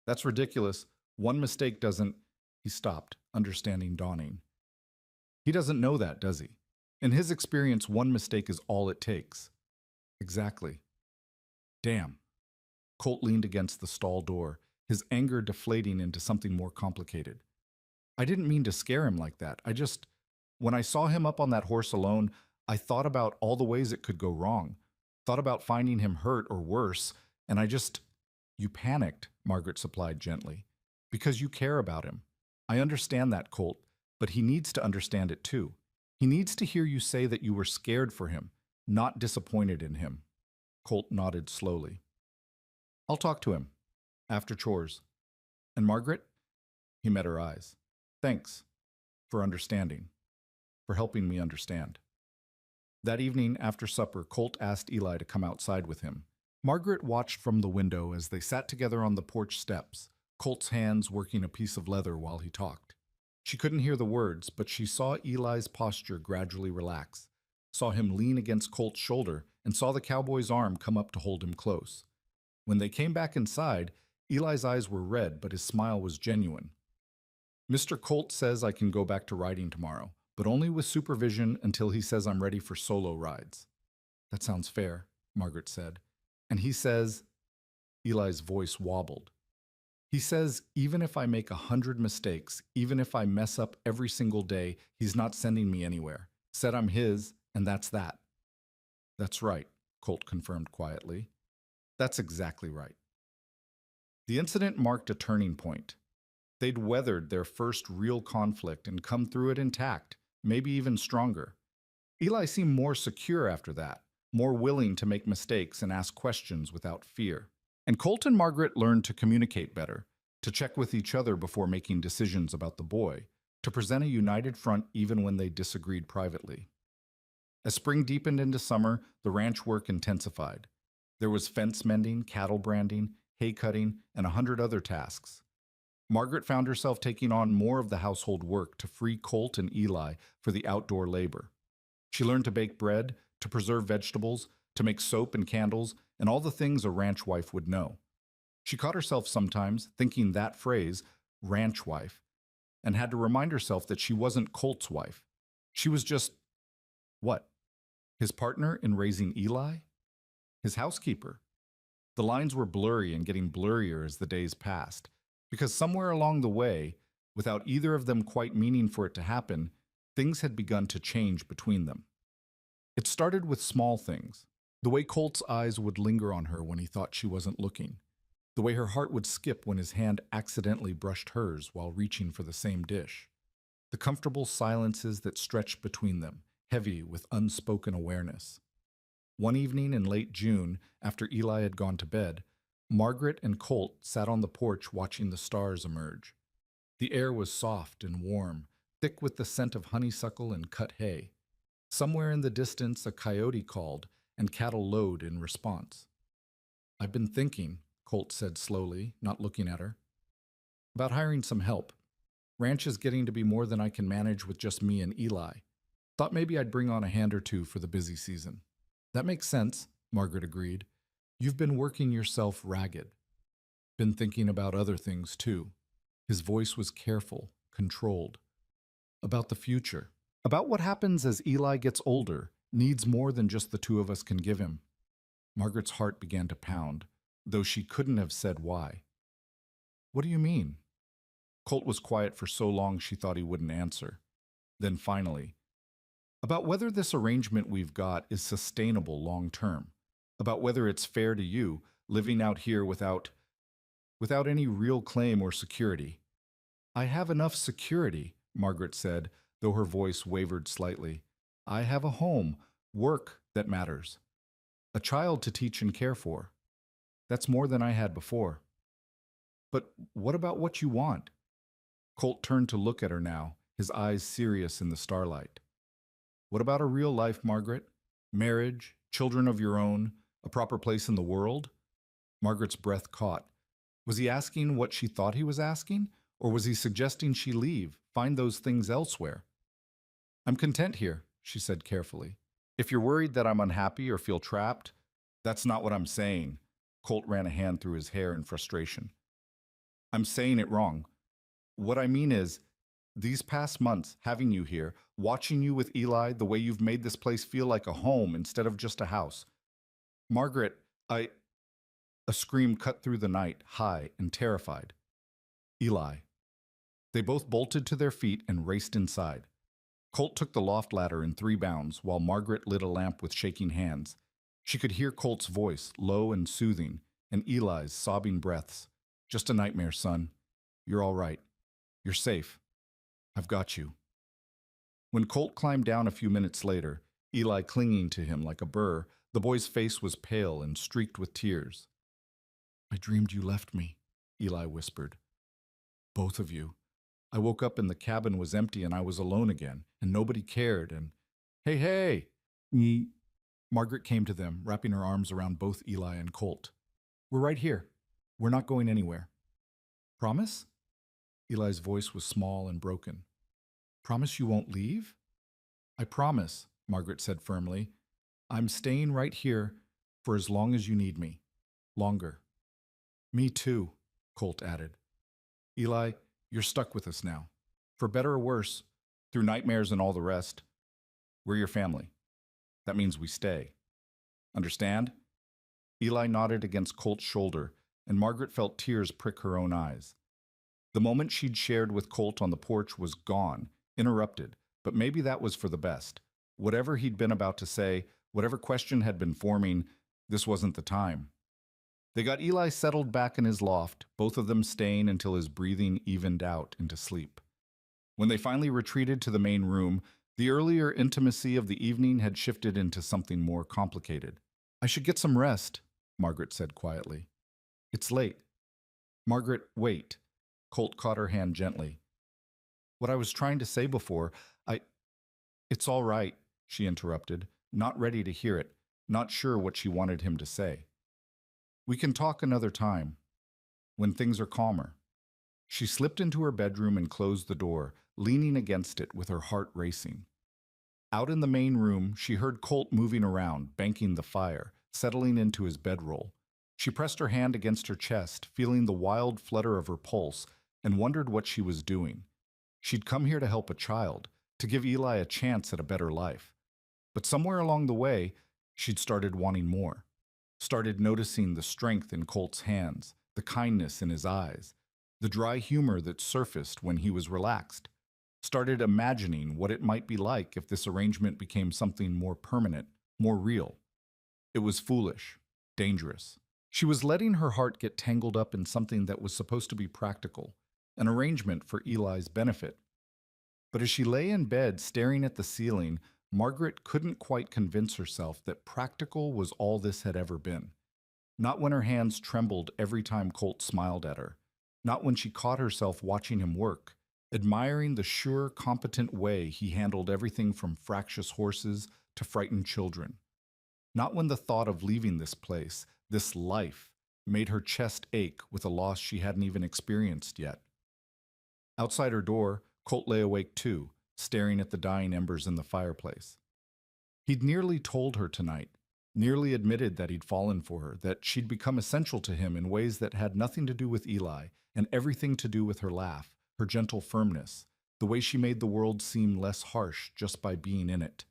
That's ridiculous. One mistake doesn't... He stopped, understanding dawning. He doesn't know that, does he? In his experience, one mistake is all it takes. Exactly. Damn. Colt leaned against the stall door, his anger deflating into something more complicated. I didn't mean to scare him like that. When I saw him up on that horse alone, I thought about all the ways it could go wrong. Thought about finding him hurt or worse, and You panicked, Margaret supplied gently, because you care about him. I understand that, Colt, but he needs to understand it too. He needs to hear you say that you were scared for him, not disappointed in him. Colt nodded slowly. I'll talk to him. After chores. And Margaret? He met her eyes. Thanks. For understanding. For helping me understand. That evening, after supper, Colt asked Eli to come outside with him. Margaret watched from the window as they sat together on the porch steps, Colt's hands working a piece of leather while he talked. She couldn't hear the words, but she saw Eli's posture gradually relax, saw him lean against Colt's shoulder, and saw the cowboy's arm come up to hold him close. When they came back inside, Eli's eyes were red, but his smile was genuine. Mr. Colt says I can go back to riding tomorrow, but only with supervision until he says I'm ready for solo rides. That sounds fair, Margaret said. And he says, Eli's voice wobbled. He says even if I make 100 mistakes, even if I mess up every single day, he's not sending me anywhere. Said I'm his, and that's that. That's right, Colt confirmed quietly. That's exactly right. The incident marked a turning point. They'd weathered their first real conflict and come through it intact, maybe even stronger. Eli seemed more secure after that, more willing to make mistakes and ask questions without fear. And Colt and Margaret learned to communicate better, to check with each other before making decisions about the boy, to present a united front even when they disagreed privately. As spring deepened into summer, the ranch work intensified. There was fence mending, cattle branding, hay cutting, and 100 other tasks. Margaret found herself taking on more of the household work to free Colt and Eli for the outdoor labor. She learned to bake bread, to preserve vegetables, to make soap and candles, and all the things a ranch wife would know. She caught herself sometimes thinking that phrase, ranch wife, and had to remind herself that she wasn't Colt's wife. She was just, what? His partner in raising Eli? His housekeeper? The lines were blurry and getting blurrier as the days passed, because somewhere along the way, without either of them quite meaning for it to happen, things had begun to change between them. It started with small things. The way Colt's eyes would linger on her when he thought she wasn't looking. The way her heart would skip when his hand accidentally brushed hers while reaching for the same dish. The comfortable silences that stretched between them, heavy with unspoken awareness. One evening in late June, after Eli had gone to bed, Margaret and Colt sat on the porch watching the stars emerge. The air was soft and warm, thick with the scent of honeysuckle and cut hay. Somewhere in the distance, a coyote called, and cattle lowed in response. "I've been thinking," Colt said slowly, not looking at her, "about hiring some help. Ranch is getting to be more than I can manage with just me and Eli. Thought maybe I'd bring on a hand or two for the busy season." "That makes sense," Margaret agreed. "You've been working yourself ragged. Been thinking about other things, too." His voice was careful, controlled. "About the future. About what happens as Eli gets older, needs more than just the two of us can give him." Margaret's heart began to pound, though she couldn't have said why. "What do you mean?" Colt was quiet for so long she thought he wouldn't answer. Then finally, "About whether this arrangement we've got is sustainable long term. About whether it's fair to you, living out here without any real claim or security." "I have enough security," Margaret said, though her voice wavered slightly. "I have a home, work that matters, a child to teach and care for. That's more than I had before." "But what about what you want?" Colt turned to look at her now, his eyes serious in the starlight. "What about a real life, Margaret? Marriage, children of your own, a proper place in the world?" Margaret's breath caught. Was he asking what she thought he was asking? Or was he suggesting she leave, find those things elsewhere? "I'm content here," she said carefully. "If you're worried that I'm unhappy or feel trapped, that's not what I'm saying." Colt ran a hand through his hair in frustration. "I'm saying it wrong. What I mean is, these past months, having you here, watching you with Eli, the way you've made this place feel like a home instead of just a house. Margaret, A scream cut through the night, high and terrified. "Eli." They both bolted to their feet and raced inside. Colt took the loft ladder in 3 bounds, while Margaret lit a lamp with shaking hands. She could hear Colt's voice, low and soothing, and Eli's sobbing breaths. "Just a nightmare, son. You're all right. You're safe. I've got you." When Colt climbed down a few minutes later, Eli clinging to him like a burr, the boy's face was pale and streaked with tears. "I dreamed you left me," Eli whispered. "Both of you. I woke up and the cabin was empty and I was alone again, and nobody cared, and... Hey, hey!" Margaret came to them, wrapping her arms around both Eli and Colt. "We're right here. We're not going anywhere." "Promise?" Eli's voice was small and broken. "Promise you won't leave?" "I promise," Margaret said firmly. "I'm staying right here for as long as you need me. Longer." "Me too," Colt added. "Eli, you're stuck with us now. For better or worse, through nightmares and all the rest. We're your family. That means we stay. Understand?" Eli nodded against Colt's shoulder, and Margaret felt tears prick her own eyes. The moment she'd shared with Colt on the porch was gone, interrupted, but maybe that was for the best. Whatever he'd been about to say, whatever question had been forming, this wasn't the time. They got Eli settled back in his loft, both of them staying until his breathing evened out into sleep. When they finally retreated to the main room, the earlier intimacy of the evening had shifted into something more complicated. "I should get some rest," Margaret said quietly. "It's late." "Margaret, wait." Colt caught her hand gently. "What I was trying to say before, It's all right," she interrupted, not ready to hear it, not sure what she wanted him to say. "We can talk another time, when things are calmer." She slipped into her bedroom and closed the door, leaning against it with her heart racing. Out in the main room, she heard Colt moving around, banking the fire, settling into his bedroll. She pressed her hand against her chest, feeling the wild flutter of her pulse, and wondered what she was doing. She'd come here to help a child, to give Eli a chance at a better life. But somewhere along the way, she'd started wanting more. Started noticing the strength in Colt's hands, the kindness in his eyes, the dry humor that surfaced when he was relaxed. Started imagining what it might be like if this arrangement became something more permanent, more real. It was foolish, dangerous. She was letting her heart get tangled up in something that was supposed to be practical, an arrangement for Eli's benefit. But as she lay in bed staring at the ceiling, Margaret couldn't quite convince herself that practical was all this had ever been. Not when her hands trembled every time Colt smiled at her. Not when she caught herself watching him work, admiring the sure, competent way he handled everything from fractious horses to frightened children. Not when the thought of leaving this place, this life, made her chest ache with a loss she hadn't even experienced yet. Outside her door, Colt lay awake too, staring at the dying embers in the fireplace. He'd nearly told her tonight, nearly admitted that he'd fallen for her, that she'd become essential to him in ways that had nothing to do with Eli and everything to do with her laugh, her gentle firmness, the way she made the world seem less harsh just by being in it.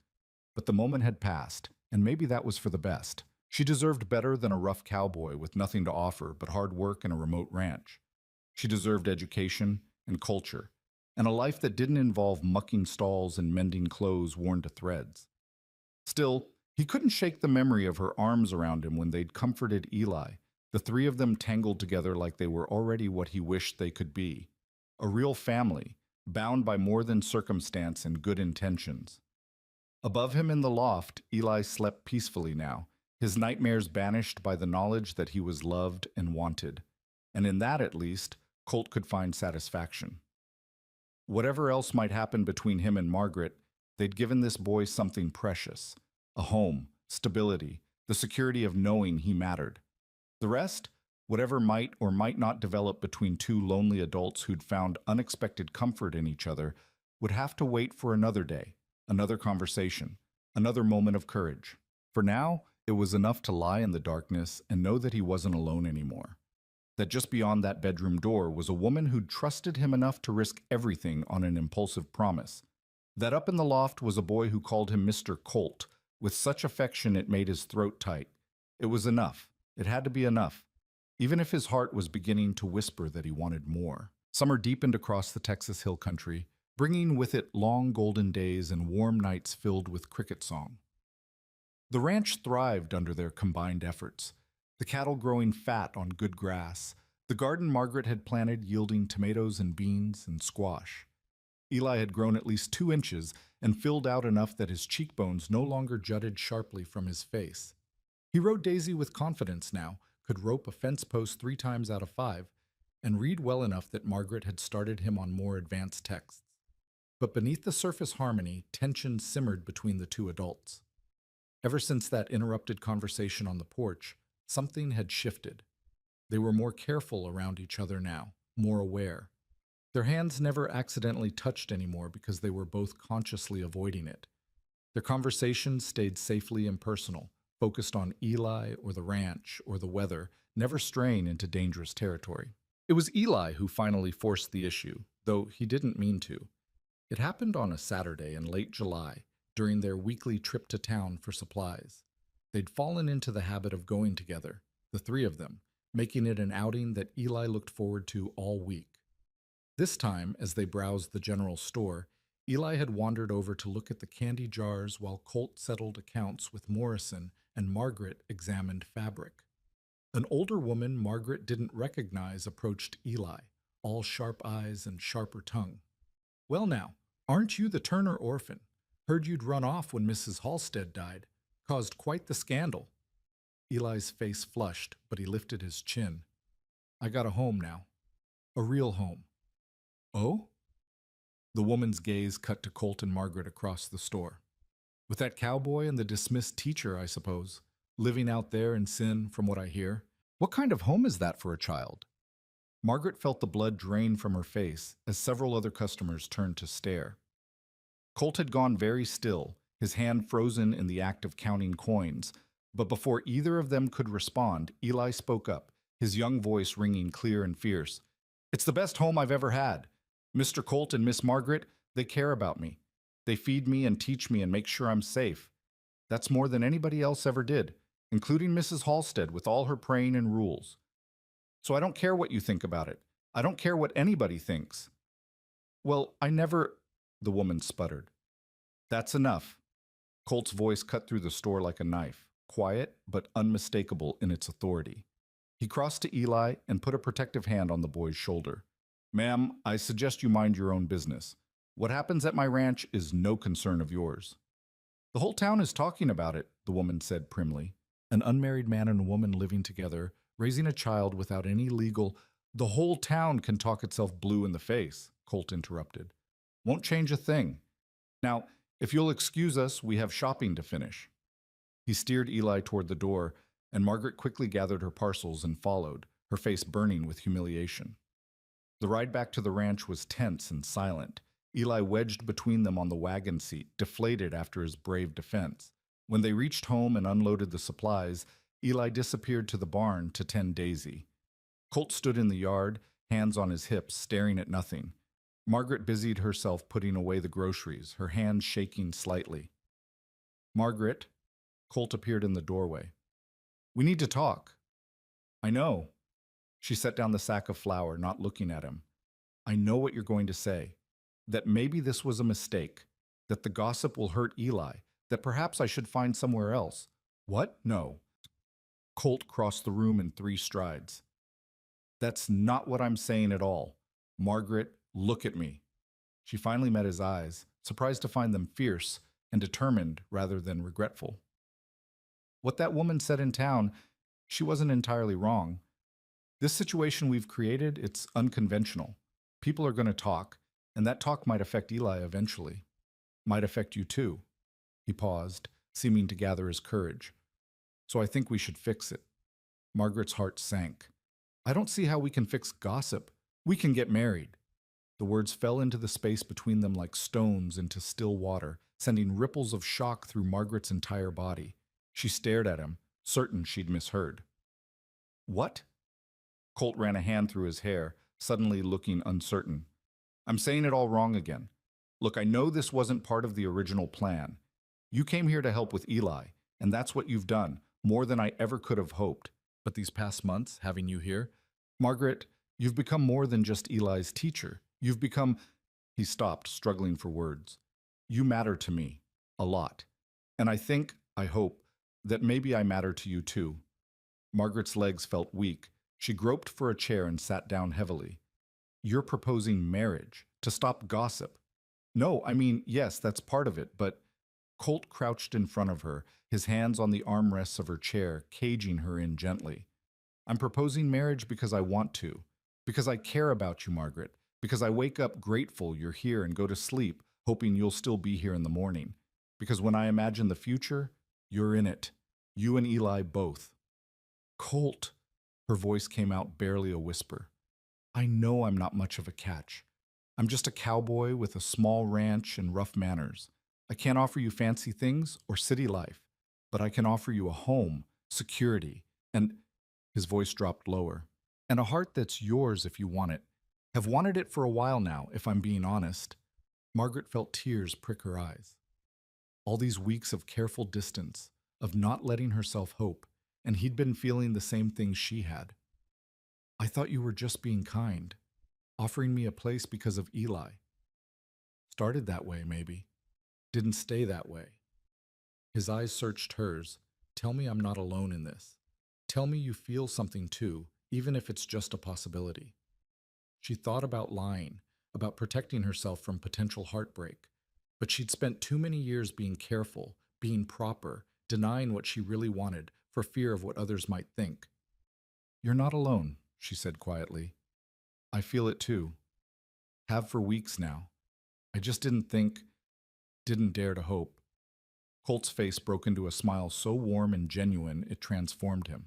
But the moment had passed, and maybe that was for the best. She deserved better than a rough cowboy with nothing to offer but hard work and a remote ranch. She deserved education and culture, and a life that didn't involve mucking stalls and mending clothes worn to threads. Still, he couldn't shake the memory of her arms around him when they'd comforted Eli, the three of them tangled together like they were already what he wished they could be. A real family, bound by more than circumstance and good intentions. Above him in the loft, Eli slept peacefully now, his nightmares banished by the knowledge that he was loved and wanted. And in that, at least, Colt could find satisfaction. Whatever else might happen between him and Margaret, they'd given this boy something precious. A home, stability, the security of knowing he mattered. The rest, whatever might or might not develop between two lonely adults who'd found unexpected comfort in each other, would have to wait for another day, another conversation, another moment of courage. For now, it was enough to lie in the darkness and know that he wasn't alone anymore. That just beyond that bedroom door was a woman who'd trusted him enough to risk everything on an impulsive promise. That up in the loft was a boy who called him Mr. Colt, with such affection it made his throat tight. It was enough. It had to be enough. Even if his heart was beginning to whisper that he wanted more. Summer deepened across the Texas hill country, bringing with it long golden days and warm nights filled with cricket song. The ranch thrived under their combined efforts, the cattle growing fat on good grass, the garden Margaret had planted yielding tomatoes and beans and squash. Eli had grown at least 2 inches and filled out enough that his cheekbones no longer jutted sharply from his face. He rode Daisy with confidence now, could rope a fence post 3 times out of 5, and read well enough that Margaret had started him on more advanced texts. But beneath the surface harmony, tension simmered between the two adults. Ever since that interrupted conversation on the porch, something had shifted. They were more careful around each other now, more aware. Their hands never accidentally touched anymore because they were both consciously avoiding it. Their conversations stayed safely impersonal, focused on Eli or the ranch or the weather, never straying into dangerous territory. It was Eli who finally forced the issue, though he didn't mean to. It happened on a Saturday in late July, during their weekly trip to town for supplies. They'd fallen into the habit of going together, the 3 of them, making it an outing that Eli looked forward to all week. This time, as they browsed the general store, Eli had wandered over to look at the candy jars while Colt settled accounts with Morrison and Margaret examined fabric. An older woman Margaret didn't recognize approached Eli, all sharp eyes and sharper tongue. "Well now, aren't you the Turner orphan? Heard you'd run off when Mrs. Halstead died. Caused quite the scandal." Eli's face flushed, but he lifted his chin. "I got a home now. A real home." "Oh?" The woman's gaze cut to Colt and Margaret across the store. "With that cowboy and the dismissed teacher, I suppose. Living out there in sin, from what I hear. What kind of home is that for a child?" Margaret felt the blood drain from her face as several other customers turned to stare. Colt had gone very still, his hand frozen in the act of counting coins, But before either of them could respond, Eli spoke up, his young voice ringing clear and fierce. It's the best home I've ever had. Mr. Colt and Miss Margaret, they care about me. They feed me and teach me and make sure I'm safe. That's more than anybody else ever did, including Mrs. Halstead with all her praying and rules. So I don't care what you think about it. I don't care what anybody thinks. Well, I never, the woman sputtered. That's enough. Colt's voice cut through the store like a knife, quiet but unmistakable in its authority. He crossed to Eli and put a protective hand on the boy's shoulder. Ma'am, I suggest you mind your own business. What happens at my ranch is no concern of yours. The whole town is talking about it, the woman said primly. An unmarried man and a woman living together, raising a child without any legal... The whole town can talk itself blue in the face, Colt interrupted. Won't change a thing. Now, if you'll excuse us, we have shopping to finish. He steered Eli toward the door, and Margaret quickly gathered her parcels and followed, her face burning with humiliation. The ride back to the ranch was tense and silent. Eli wedged between them on the wagon seat, deflated after his brave defense. When they reached home and unloaded the supplies, Eli disappeared to the barn to tend Daisy. Colt stood in the yard, hands on his hips, staring at nothing. Margaret busied herself putting away the groceries, her hands shaking slightly. Margaret, Colt appeared in the doorway. We need to talk. I know. She set down the sack of flour, not looking at him. I know what you're going to say. That maybe this was a mistake. That the gossip will hurt Eli. That perhaps I should find somewhere else. What? No. Colt crossed the room in 3 strides. That's not what I'm saying at all. Margaret, look at me. She finally met his eyes, surprised to find them fierce and determined rather than regretful. What that woman said in town, she wasn't entirely wrong. This situation we've created, it's unconventional. People are going to talk, and that talk might affect Eli eventually. Might affect you too. He paused, seeming to gather his courage. So I think we should fix it. Margaret's heart sank. I don't see how we can fix gossip. We can get married. The words fell into the space between them like stones into still water, sending ripples of shock through Margaret's entire body. She stared at him, certain she'd misheard. What? Colt ran a hand through his hair, suddenly looking uncertain. I'm saying it all wrong again. Look, I know this wasn't part of the original plan. You came here to help with Eli, and that's what you've done, more than I ever could have hoped. But these past months, having you here, Margaret, you've become more than just Eli's teacher. You've become... He stopped, struggling for words. You matter to me, a lot. And I hope, that maybe I matter to you too. Margaret's legs felt weak. She groped for a chair and sat down heavily. You're proposing marriage, to stop gossip. No, I mean, yes, that's part of it, but... Colt crouched in front of her, his hands on the armrests of her chair, caging her in gently. I'm proposing marriage because I want to. Because I care about you, Margaret. Because I wake up grateful you're here and go to sleep, hoping you'll still be here in the morning. Because when I imagine the future, you're in it. You and Eli both. Colt, her voice came out barely a whisper. I know I'm not much of a catch. I'm just a cowboy with a small ranch and rough manners. I can't offer you fancy things or city life, but I can offer you a home, security, and, his voice dropped lower, and a heart that's yours if you want it. Have wanted it for a while now, if I'm being honest. Margaret felt tears prick her eyes. All these weeks of careful distance, of not letting herself hope, and he'd been feeling the same things she had. I thought you were just being kind, offering me a place because of Eli. Started that way, maybe. Didn't stay that way. His eyes searched hers. Tell me I'm not alone in this. Tell me you feel something too, even if it's just a possibility. She thought about lying, about protecting herself from potential heartbreak, but she'd spent too many years being careful, being proper, denying what she really wanted for fear of what others might think. You're not alone, she said quietly. I feel it too. Have for weeks now. I just didn't dare to hope. Colt's face broke into a smile so warm and genuine it transformed him.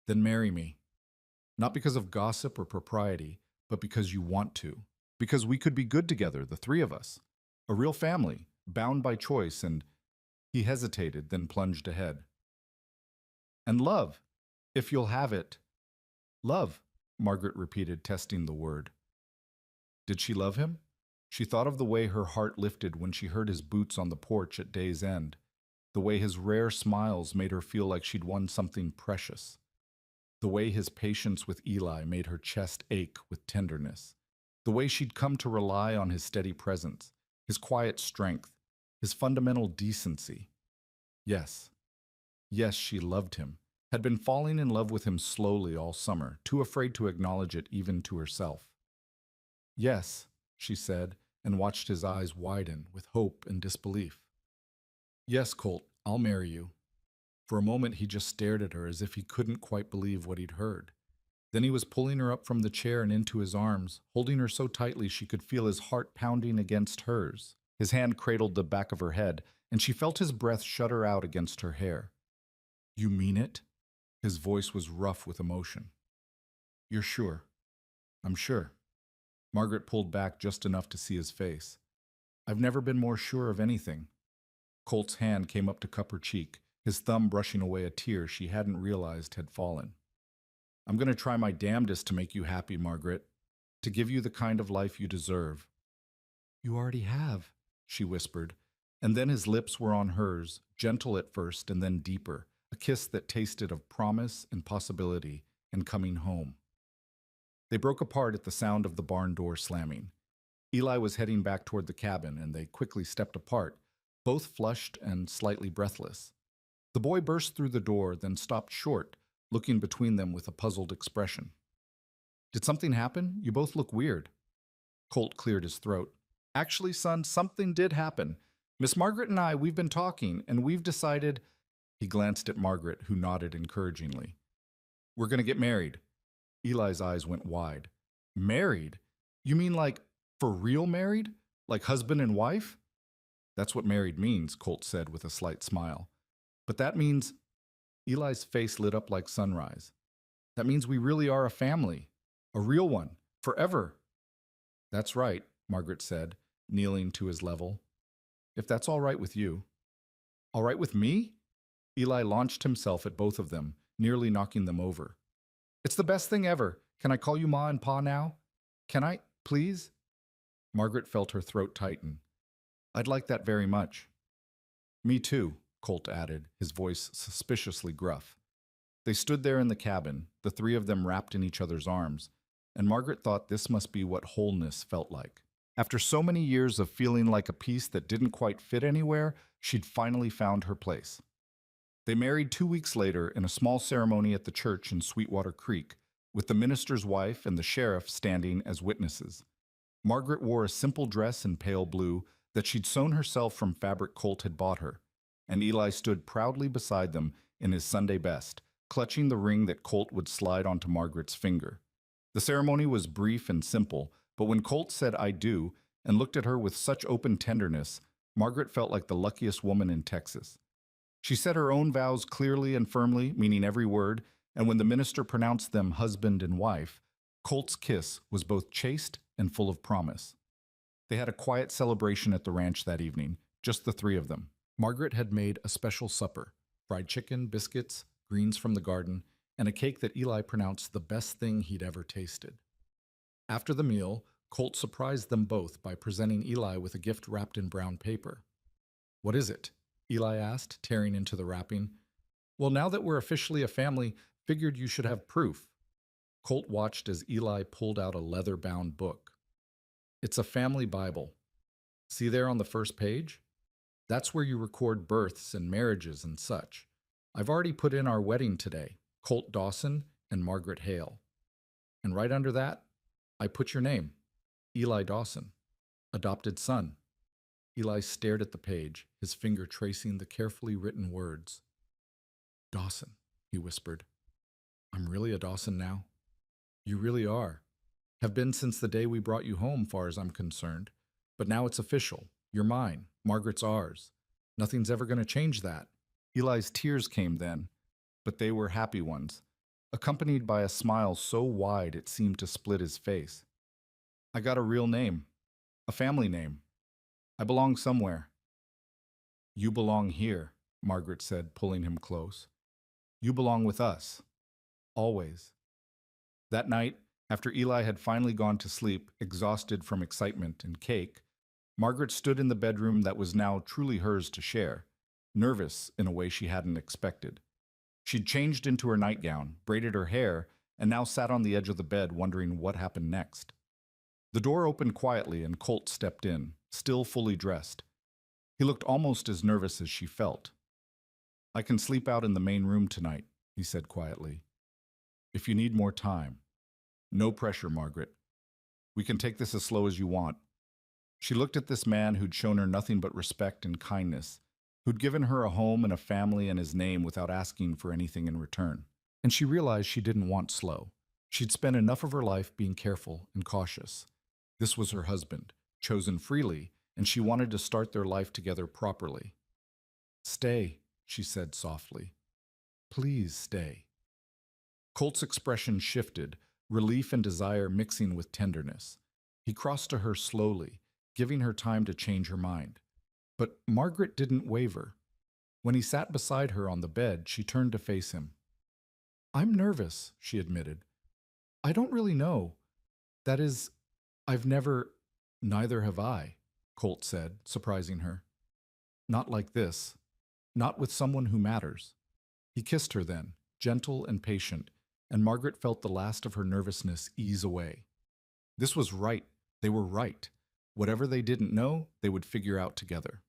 Then marry me. Not because of gossip or propriety, but because you want to. Because we could be good together, the 3 of us. A real family, bound by choice, and... He hesitated, then plunged ahead. And love, if you'll have it. Love, Margaret repeated, testing the word. Did she love him? She thought of the way her heart lifted when she heard his boots on the porch at day's end, the way his rare smiles made her feel like she'd won something precious, the way his patience with Eli made her chest ache with tenderness, the way she'd come to rely on his steady presence, his quiet strength, his fundamental decency. Yes, yes, she loved him, had been falling in love with him slowly all summer, too afraid to acknowledge it even to herself. Yes, she said, and watched his eyes widen with hope and disbelief. Yes, Colt, I'll marry you. For a moment, he just stared at her as if he couldn't quite believe what he'd heard. Then he was pulling her up from the chair and into his arms, holding her so tightly she could feel his heart pounding against hers. His hand cradled the back of her head, and she felt his breath shudder out against her hair. You mean it? His voice was rough with emotion. You're sure? I'm sure. Margaret pulled back just enough to see his face. I've never been more sure of anything. Colt's hand came up to cup her cheek, his thumb brushing away a tear she hadn't realized had fallen. I'm going to try my damnedest to make you happy, Margaret, to give you the kind of life you deserve. You already have, she whispered, and then his lips were on hers, gentle at first and then deeper, a kiss that tasted of promise and possibility and coming home. They broke apart at the sound of the barn door slamming. Eli was heading back toward the cabin, and they quickly stepped apart, both flushed and slightly breathless. The boy burst through the door, then stopped short, looking between them with a puzzled expression. Did something happen? You both look weird. Colt cleared his throat. Actually, son, something did happen. Miss Margaret and I, we've been talking, and we've decided... He glanced at Margaret, who nodded encouragingly. We're going to get married. Eli's eyes went wide. Married? You mean like for real married? Like husband and wife? That's what married means, Colt said with a slight smile. But that means... Eli's face lit up like sunrise. That means we really are a family. A real one. Forever. That's right, Margaret said, kneeling to his level. If that's all right with you. All right with me? Eli launched himself at both of them, nearly knocking them over. It's the best thing ever. Can I call you Ma and Pa now? Can I, please? Margaret felt her throat tighten. I'd like that very much. Me too, Colt added, his voice suspiciously gruff. They stood there in the cabin, the three of them wrapped in each other's arms, and Margaret thought this must be what wholeness felt like. After so many years of feeling like a piece that didn't quite fit anywhere, she'd finally found her place. They married 2 weeks later in a small ceremony at the church in Sweetwater Creek, with the minister's wife and the sheriff standing as witnesses. Margaret wore a simple dress in pale blue that she'd sewn herself from fabric Colt had bought her, and Eli stood proudly beside them in his Sunday best, clutching the ring that Colt would slide onto Margaret's finger. The ceremony was brief and simple, but when Colt said "I do" and looked at her with such open tenderness, Margaret felt like the luckiest woman in Texas. She said her own vows clearly and firmly, meaning every word, and when the minister pronounced them husband and wife, Colt's kiss was both chaste and full of promise. They had a quiet celebration at the ranch that evening, just the three of them. Margaret had made a special supper: fried chicken, biscuits, greens from the garden, and a cake that Eli pronounced the best thing he'd ever tasted. After the meal, Colt surprised them both by presenting Eli with a gift wrapped in brown paper. What is it? Eli asked, tearing into the wrapping. Well, now that we're officially a family, figured you should have proof. Colt watched as Eli pulled out a leather-bound book. It's a family Bible. See there on the first page? That's where you record births and marriages and such. I've already put in our wedding today, Colt Dawson and Margaret Hale. And right under that, I put your name, Eli Dawson, adopted son. Eli stared at the page, his finger tracing the carefully written words. Dawson, he whispered. I'm really a Dawson now. You really are. Have been since the day we brought you home, far as I'm concerned. But now it's official. You're mine. Margaret's ours. Nothing's ever going to change that. Eli's tears came then, but they were happy ones, accompanied by a smile so wide it seemed to split his face. I got a real name, a family name. I belong somewhere. You belong here, Margaret said, pulling him close. You belong with us. Always. That night, after Eli had finally gone to sleep, exhausted from excitement and cake, Margaret stood in the bedroom that was now truly hers to share, nervous in a way she hadn't expected. She'd changed into her nightgown, braided her hair, and now sat on the edge of the bed wondering what happened next. The door opened quietly and Colt stepped in, still fully dressed. He looked almost as nervous as she felt. I can sleep out in the main room tonight, he said quietly. If you need more time. No pressure, Margaret. We can take this as slow as you want. She looked at this man who'd shown her nothing but respect and kindness, who'd given her a home and a family and his name without asking for anything in return. And she realized she didn't want slow. She'd spent enough of her life being careful and cautious. This was her husband, chosen freely, and she wanted to start their life together properly. Stay, she said softly. Please stay. Colt's expression shifted, relief and desire mixing with tenderness. He crossed to her slowly, giving her time to change her mind. But Margaret didn't waver. When he sat beside her on the bed, she turned to face him. I'm nervous, she admitted. I don't really know. That is, I've never... Neither have I, Colt said, surprising her. Not like this. Not with someone who matters. He kissed her then, gentle and patient, and Margaret felt the last of her nervousness ease away. This was right. They were right. Whatever they didn't know, they would figure out together.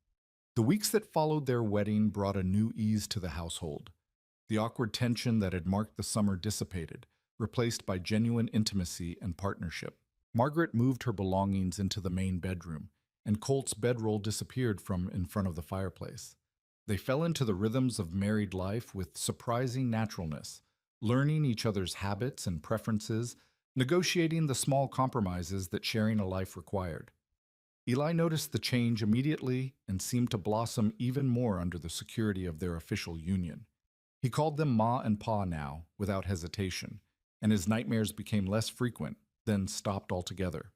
The weeks that followed their wedding brought a new ease to the household. The awkward tension that had marked the summer dissipated, replaced by genuine intimacy and partnership. Margaret moved her belongings into the main bedroom, and Colt's bedroll disappeared from in front of the fireplace. They fell into the rhythms of married life with surprising naturalness, learning each other's habits and preferences, negotiating the small compromises that sharing a life required. Eli noticed the change immediately and seemed to blossom even more under the security of their official union. He called them Ma and Pa now, without hesitation, and his nightmares became less frequent, then stopped altogether.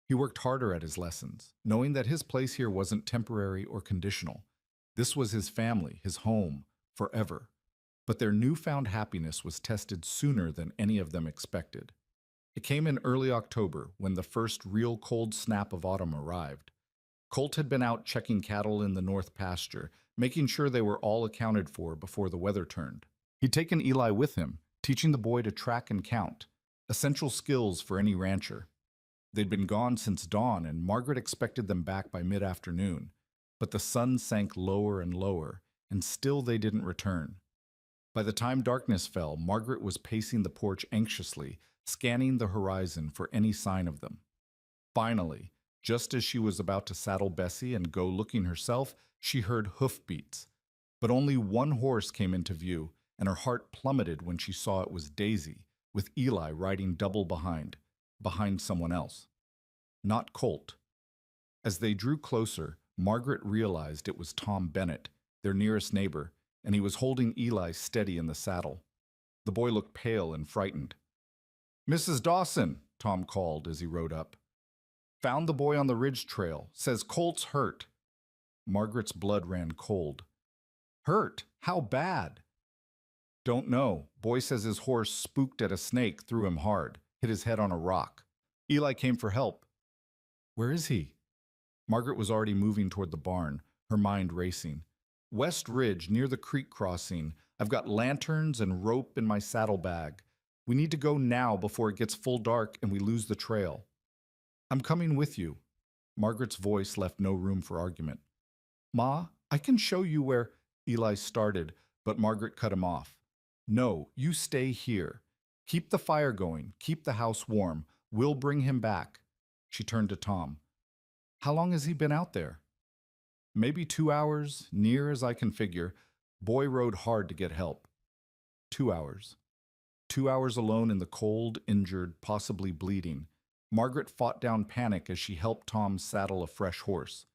He worked harder at his lessons, knowing that his place here wasn't temporary or conditional. This was his family, his home, forever. But their newfound happiness was tested sooner than any of them expected. It came in early October, when the first real cold snap of autumn arrived. Colt had been out checking cattle in the north pasture, making sure they were all accounted for before the weather turned. He'd taken Eli with him, teaching the boy to track and count, essential skills for any rancher. They'd been gone since dawn, and Margaret expected them back by mid-afternoon. But the sun sank lower and lower, and still they didn't return. By the time darkness fell, Margaret was pacing the porch anxiously, scanning the horizon for any sign of them. Finally, just as she was about to saddle Bessie and go looking herself, she heard hoofbeats. But only one horse came into view, and her heart plummeted when she saw it was Daisy, with Eli riding double behind someone else. Not Colt. As they drew closer, Margaret realized it was Tom Bennett, their nearest neighbor, and he was holding Eli steady in the saddle. The boy looked pale and frightened. Mrs. Dawson, Tom called as he rode up. Found the boy on the ridge trail. Says Colt's hurt. Margaret's blood ran cold. Hurt? How bad? Don't know. Boy says his horse spooked at a snake, threw him hard, hit his head on a rock. Eli came for help. Where is he? Margaret was already moving toward the barn, her mind racing. West Ridge, near the creek crossing. I've got lanterns and rope in my saddlebag. We need to go now before it gets full dark and we lose the trail. I'm coming with you. Margaret's voice left no room for argument. Ma, I can show you where... Eli started, but Margaret cut him off. No, you stay here. Keep the fire going. Keep the house warm. We'll bring him back. She turned to Tom. How long has he been out there? Maybe 2 hours, near as I can figure. Boy rode hard to get help. 2 hours. 2 hours alone in the cold, injured, possibly bleeding. Margaret fought down panic as she helped Tom saddle a fresh horse.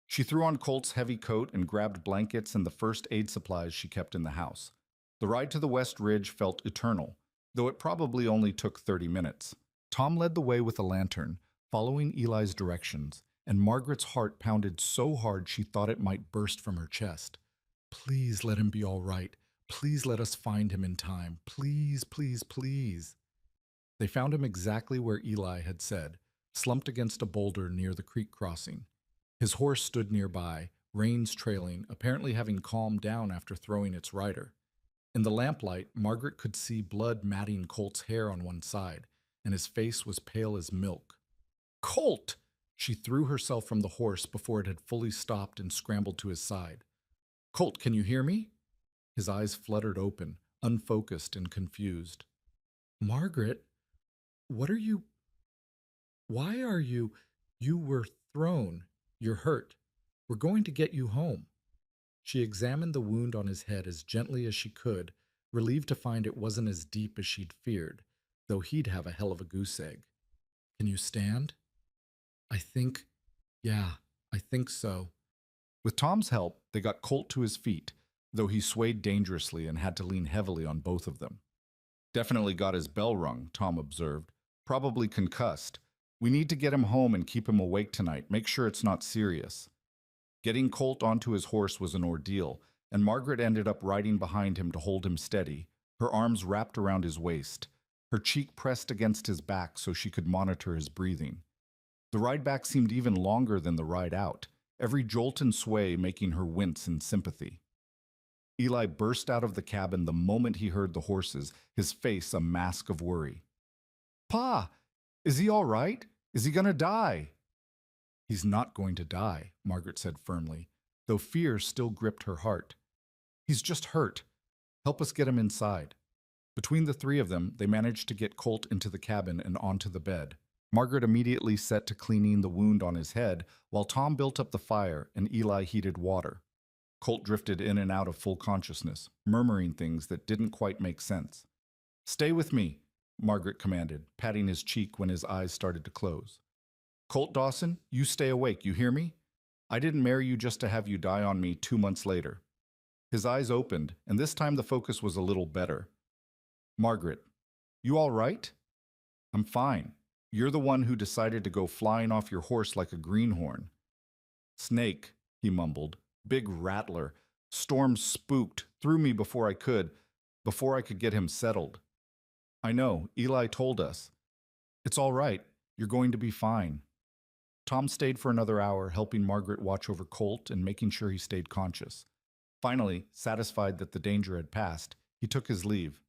She threw on Colt's heavy coat and grabbed blankets and the first aid supplies she kept in the house. The ride to the West Ridge felt eternal, though it probably only took 30 minutes. Tom led the way with a lantern, following Eli's directions, and Margaret's heart pounded so hard she thought it might burst from her chest. Please let him be all right. Please let us find him in time. Please, please, please. They found him exactly where Eli had said, slumped against a boulder near the creek crossing. His horse stood nearby, reins trailing, apparently having calmed down after throwing its rider. In the lamplight, Margaret could see blood matting Colt's hair on one side, and his face was pale as milk. Colt! She threw herself from the horse before it had fully stopped and scrambled to his side. Colt, can you hear me? His eyes fluttered open, unfocused and confused. Margaret, what are you? Why are you? You were thrown. You're hurt. We're going to get you home. She examined the wound on his head as gently as she could, relieved to find it wasn't as deep as she'd feared, though he'd have a hell of a goose egg. Can you stand? Yeah, I think so. With Tom's help, they got Colt to his feet, though he swayed dangerously and had to lean heavily on both of them. Definitely got his bell rung, Tom observed. Probably concussed. We need to get him home and keep him awake tonight. Make sure it's not serious. Getting Colt onto his horse was an ordeal, and Margaret ended up riding behind him to hold him steady, her arms wrapped around his waist, her cheek pressed against his back so she could monitor his breathing. The ride back seemed even longer than the ride out, every jolt and sway making her wince in sympathy. Eli burst out of the cabin the moment he heard the horses, his face a mask of worry. Pa, is he all right? Is he gonna die? He's not going to die, Margaret said firmly, though fear still gripped her heart. He's just hurt. Help us get him inside. Between the three of them, they managed to get Colt into the cabin and onto the bed. Margaret immediately set to cleaning the wound on his head, while Tom built up the fire and Eli heated water. Colt drifted in and out of full consciousness, murmuring things that didn't quite make sense. Stay with me, Margaret commanded, patting his cheek when his eyes started to close. Colt Dawson, you stay awake, you hear me? I didn't marry you just to have you die on me 2 months later. His eyes opened, and this time the focus was a little better. Margaret, you all right? I'm fine. You're the one who decided to go flying off your horse like a greenhorn. Snake, he mumbled, big rattler. Storm spooked, threw me before I could get him settled. I know, Eli told us. It's all right, you're going to be fine. Tom stayed for another hour, helping Margaret watch over Colt and making sure he stayed conscious. Finally, satisfied that the danger had passed, he took his leave.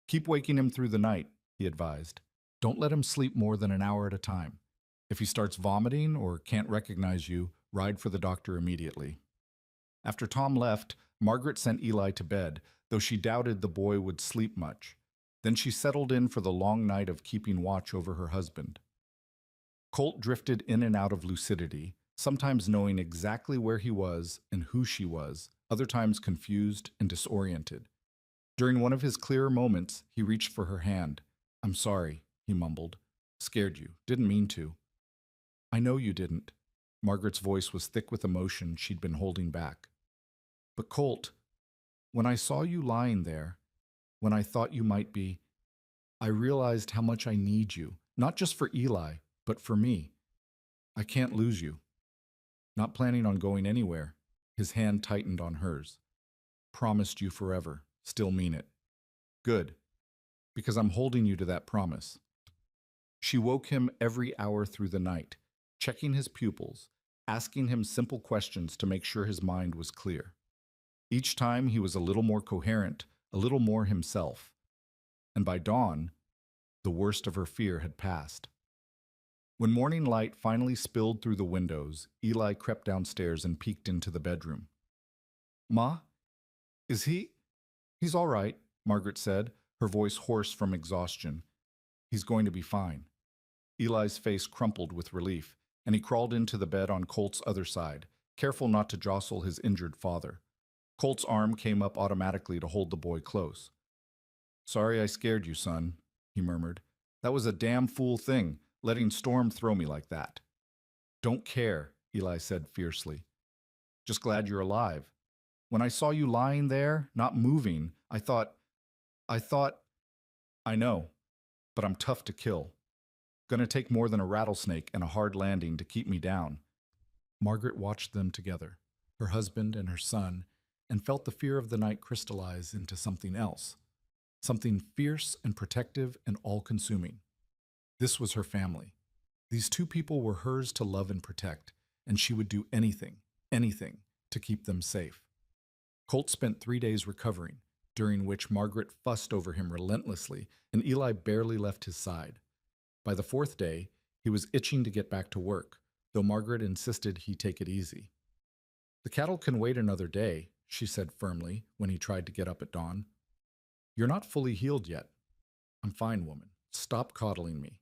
Keep waking him through the night, he advised. Don't let him sleep more than an hour at a time. If he starts vomiting or can't recognize you, ride for the doctor immediately. After Tom left, Margaret sent Eli to bed, though she doubted the boy would sleep much. Then she settled in for the long night of keeping watch over her husband. Colt drifted in and out of lucidity, sometimes knowing exactly where he was and who she was, other times confused and disoriented. During one of his clearer moments, he reached for her hand. I'm sorry, he mumbled. Scared you. Didn't mean to. I know you didn't. Margaret's voice was thick with emotion she'd been holding back. But Colt, when I saw you lying there, when I thought you might be, I realized how much I need you, not just for Eli, but for me. I can't lose you. Not planning on going anywhere. His hand tightened on hers. Promised you forever. Still mean it. Good. Because I'm holding you to that promise. She woke him every hour through the night, checking his pupils, asking him simple questions to make sure his mind was clear. Each time he was a little more coherent, a little more himself. And by dawn, the worst of her fear had passed. When morning light finally spilled through the windows, Eli crept downstairs and peeked into the bedroom. Ma, is he? He's all right, Margaret said, her voice hoarse from exhaustion. He's going to be fine. Eli's face crumpled with relief, and he crawled into the bed on Colt's other side, careful not to jostle his injured father. Colt's arm came up automatically to hold the boy close. Sorry I scared you, son, he murmured. That was a damn fool thing, letting Storm throw me like that. Don't care, Eli said fiercely. Just glad you're alive. When I saw you lying there, not moving, I thought, I know, but I'm tough to kill. Gonna take more than a rattlesnake and a hard landing to keep me down. Margaret watched them together, her husband and her son, and felt the fear of the night crystallize into something else, something fierce and protective and all-consuming. This was her family. These two people were hers to love and protect, and she would do anything, anything, to keep them safe. Colt spent 3 days recovering, during which Margaret fussed over him relentlessly, and Eli barely left his side. By the 4th day, he was itching to get back to work, though Margaret insisted he take it easy. "The cattle can wait another day," she said firmly when he tried to get up at dawn. "You're not fully healed yet." "I'm fine, woman. Stop coddling me."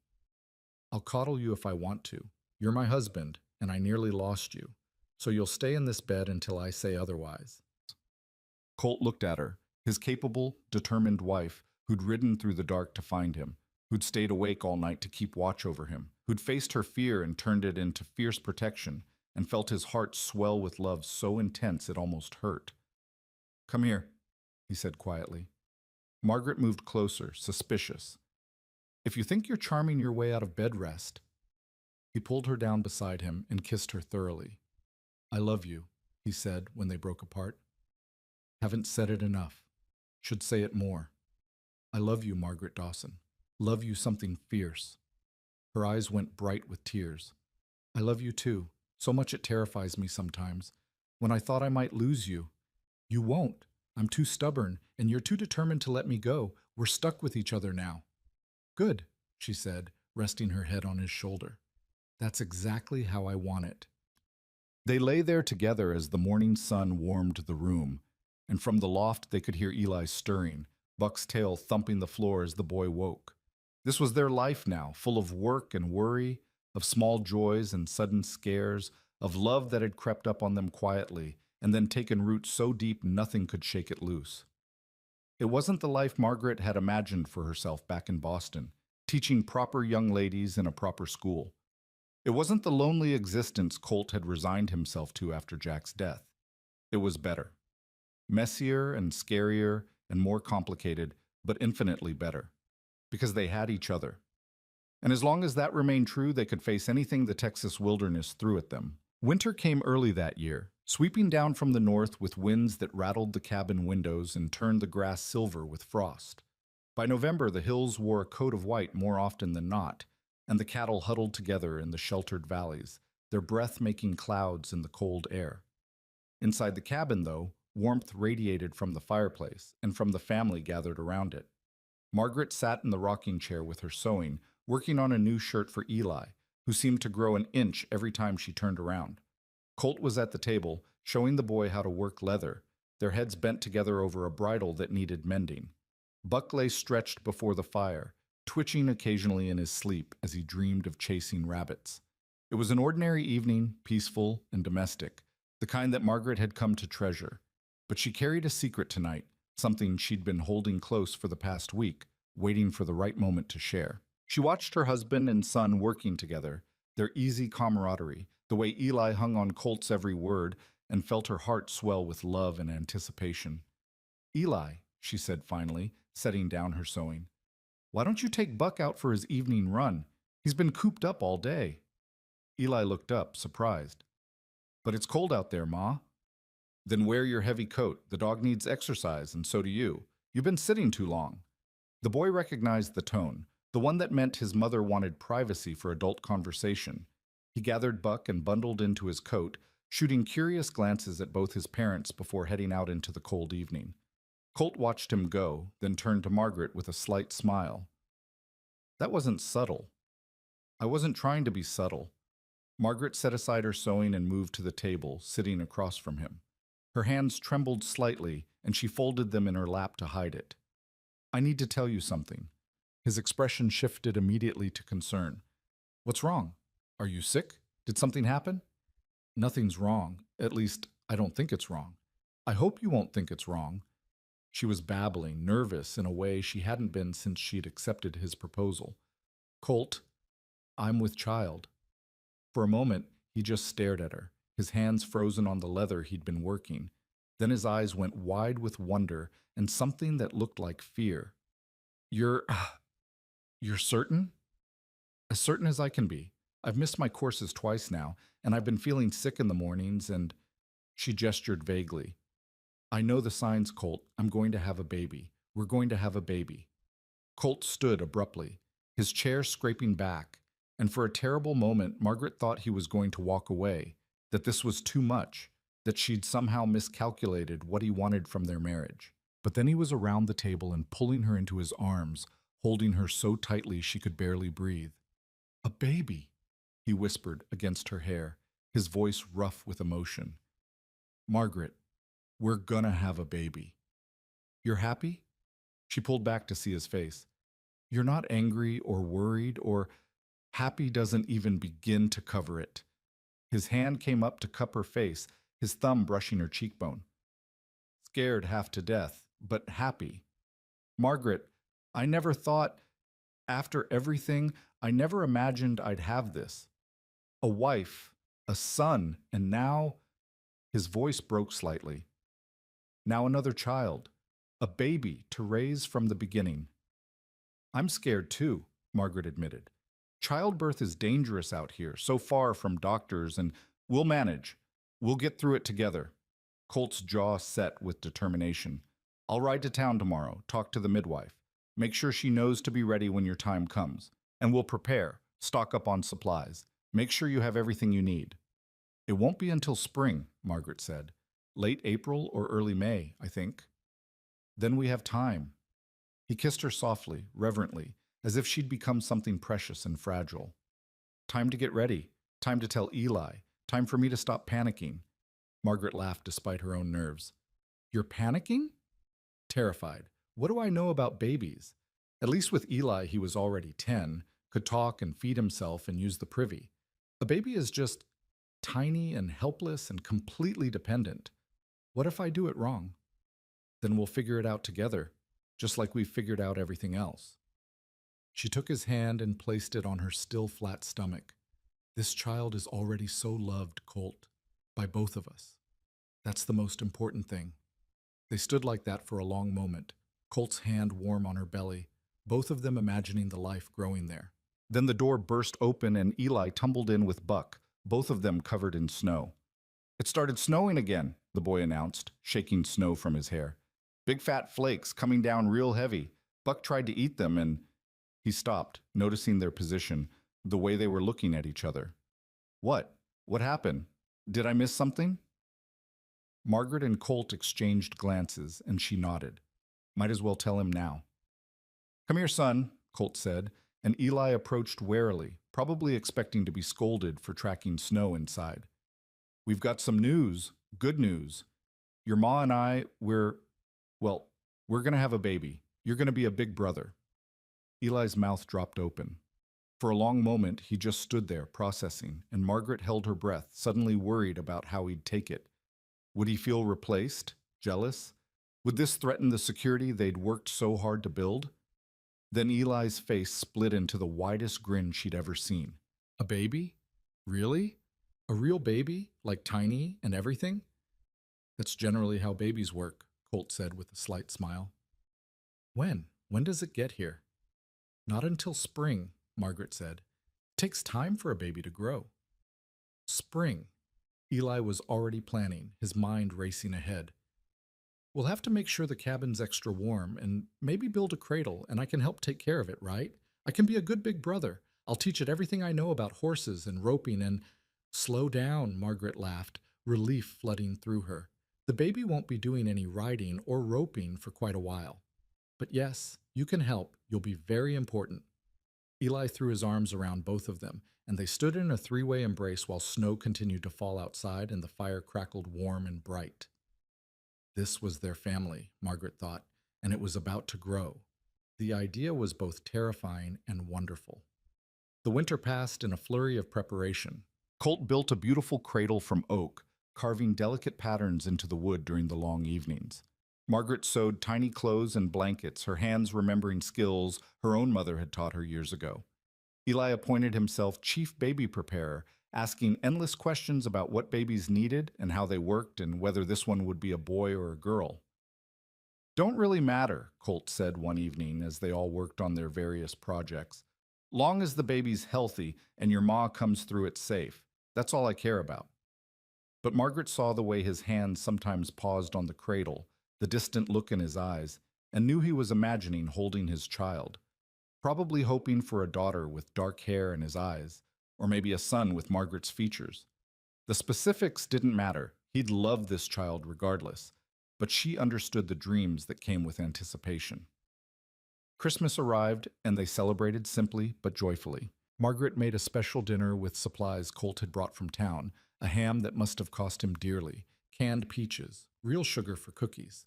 "I'll coddle you if I want to. You're my husband, and I nearly lost you, so you'll stay in this bed until I say otherwise." Colt looked at her, his capable, determined wife who'd ridden through the dark to find him, who'd stayed awake all night to keep watch over him, who'd faced her fear and turned it into fierce protection, and felt his heart swell with love so intense it almost hurt. "Come here," he said quietly. Margaret moved closer, suspicious. "If you think you're charming your way out of bed rest." He pulled her down beside him and kissed her thoroughly. "I love you," he said when they broke apart. "Haven't said it enough. Should say it more. I love you, Margaret Dawson. Love you something fierce." Her eyes went bright with tears. "I love you too. So much it terrifies me sometimes. When I thought I might lose you. You won't. I'm too stubborn, and you're too determined to let me go. We're stuck with each other now." "Good," she said, resting her head on his shoulder. "That's exactly how I want it." They lay there together as the morning sun warmed the room, and from the loft they could hear Eli stirring, Buck's tail thumping the floor as the boy woke. This was their life now, full of work and worry, of small joys and sudden scares, of love that had crept up on them quietly and then taken root so deep nothing could shake it loose. It wasn't the life Margaret had imagined for herself back in Boston, teaching proper young ladies in a proper school. It wasn't the lonely existence Colt had resigned himself to after Jack's death. It was better. Messier and scarier and more complicated, but infinitely better. Because they had each other. And as long as that remained true, they could face anything the Texas wilderness threw at them. Winter came early that year, sweeping down from the north with winds that rattled the cabin windows and turned the grass silver with frost. By November, the hills wore a coat of white more often than not, and the cattle huddled together in the sheltered valleys, their breath making clouds in the cold air. Inside the cabin, though, warmth radiated from the fireplace and from the family gathered around it. Margaret sat in the rocking chair with her sewing, working on a new shirt for Eli, who seemed to grow an inch every time she turned around. Colt was at the table, showing the boy how to work leather, their heads bent together over a bridle that needed mending. Buck lay stretched before the fire, twitching occasionally in his sleep as he dreamed of chasing rabbits. It was an ordinary evening, peaceful and domestic, the kind that Margaret had come to treasure. But she carried a secret tonight, something she'd been holding close for the past week, waiting for the right moment to share. She watched her husband and son working together, their easy camaraderie, the way Eli hung on Colt's every word, and felt her heart swell with love and anticipation. "Eli," she said finally, setting down her sewing, "why don't you take Buck out for his evening run? He's been cooped up all day." Eli looked up, surprised. "But it's cold out there, Ma." "Then wear your heavy coat. The dog needs exercise, and so do you. You've been sitting too long." The boy recognized the tone, the one that meant his mother wanted privacy for adult conversation. He gathered Buck and bundled into his coat, shooting curious glances at both his parents before heading out into the cold evening. Colt watched him go, then turned to Margaret with a slight smile. "That wasn't subtle." "I wasn't trying to be subtle." Margaret set aside her sewing and moved to the table, sitting across from him. Her hands trembled slightly, and she folded them in her lap to hide it. "I need to tell you something." His expression shifted immediately to concern. "What's wrong? Are you sick? Did something happen?" "Nothing's wrong. At least, I don't think it's wrong. I hope you won't think it's wrong." She was babbling, nervous in a way she hadn't been since she'd accepted his proposal. "Colt, I'm with child." For a moment, he just stared at her, his hands frozen on the leather he'd been working. Then his eyes went wide with wonder and something that looked like fear. You're certain?" "As certain as I can be. I've missed my courses twice now, and I've been feeling sick in the mornings and—" She gestured vaguely. I know the signs, Colt. I'm going to have a baby. We're going to have a baby. Colt stood abruptly, his chair scraping back, and for a terrible moment, Margaret thought he was going to walk away, that this was too much, that she'd somehow miscalculated what he wanted from their marriage. But then he was around the table and pulling her into his arms, holding her so tightly she could barely breathe. A baby, he whispered against her hair, his voice rough with emotion. Margaret, we're gonna have a baby. You're happy? She pulled back to see his face. You're not angry or worried or happy doesn't even begin to cover it. His hand came up to cup her face, his thumb brushing her cheekbone. Scared half to death, but happy. Margaret, I never thought, after everything, I never imagined I'd have this. A wife, a son, and now, his voice broke slightly. Now another child, a baby to raise from the beginning. I'm scared too, Margaret admitted. Childbirth is dangerous out here, so far from doctors, and we'll manage. We'll get through it together. Colt's jaw set with determination. I'll ride to town tomorrow, talk to the midwife. Make sure she knows to be ready when your time comes. And we'll prepare, stock up on supplies. Make sure you have everything you need. It won't be until spring, Margaret said. Late April or early May, I think. Then we have time. He kissed her softly, reverently, as if she'd become something precious and fragile. Time to get ready. Time to tell Eli. Time for me to stop panicking. Margaret laughed despite her own nerves. You're panicking? Terrified. What do I know about babies? At least with Eli, he was already 10, could talk and feed himself and use the privy. A baby is just tiny and helpless and completely dependent. What if I do it wrong? Then we'll figure it out together, just like we've figured out everything else. She took his hand and placed it on her still flat stomach. This child is already so loved, Colt, by both of us. That's the most important thing. They stood like that for a long moment, Colt's hand warm on her belly, both of them imagining the life growing there. Then the door burst open and Eli tumbled in with Buck, both of them covered in snow. It started snowing again, the boy announced, shaking snow from his hair. Big fat flakes coming down real heavy. Buck tried to eat them and he stopped, noticing their position, the way they were looking at each other. What? What happened? Did I miss something? Margaret and Colt exchanged glances, and she nodded. Might as well tell him now. Come here, son, Colt said, and Eli approached warily, probably expecting to be scolded for tracking snow inside. We've got some news, good news. Your ma and I, we're going to have a baby. You're going to be a big brother. Eli's mouth dropped open. For a long moment, he just stood there, processing, and Margaret held her breath, suddenly worried about how he'd take it. Would he feel replaced? Jealous? Would this threaten the security they'd worked so hard to build? Then Eli's face split into the widest grin she'd ever seen. A baby? Really? A real baby? Like tiny and everything? That's generally how babies work, Colt said with a slight smile. When? When does it get here? Not until spring, Margaret said. It takes time for a baby to grow. Spring. Eli was already planning, his mind racing ahead. We'll have to make sure the cabin's extra warm and maybe build a cradle, and I can help take care of it, right? I can be a good big brother. I'll teach it everything I know about horses and roping and… Slow down, Margaret laughed, relief flooding through her. The baby won't be doing any riding or roping for quite a while. But yes, you can help. You'll be very important. Eli threw his arms around both of them, and they stood in a three-way embrace while snow continued to fall outside and the fire crackled warm and bright. This was their family, Margaret thought, and it was about to grow. The idea was both terrifying and wonderful. The winter passed in a flurry of preparation. Colt built a beautiful cradle from oak, carving delicate patterns into the wood during the long evenings. Margaret sewed tiny clothes and blankets, her hands remembering skills her own mother had taught her years ago. Eli appointed himself chief baby preparer, asking endless questions about what babies needed and how they worked and whether this one would be a boy or a girl. Don't really matter, Colt said one evening as they all worked on their various projects. Long as the baby's healthy and your ma comes through it safe, that's all I care about. But Margaret saw the way his hands sometimes paused on the cradle, the distant look in his eyes, and knew he was imagining holding his child, probably hoping for a daughter with dark hair in his eyes, or maybe a son with Margaret's features. The specifics didn't matter. He'd love this child regardless, but she understood the dreams that came with anticipation. Christmas arrived, and they celebrated simply but joyfully. Margaret made a special dinner with supplies Colt had brought from town, a ham that must have cost him dearly, canned peaches, real sugar for cookies.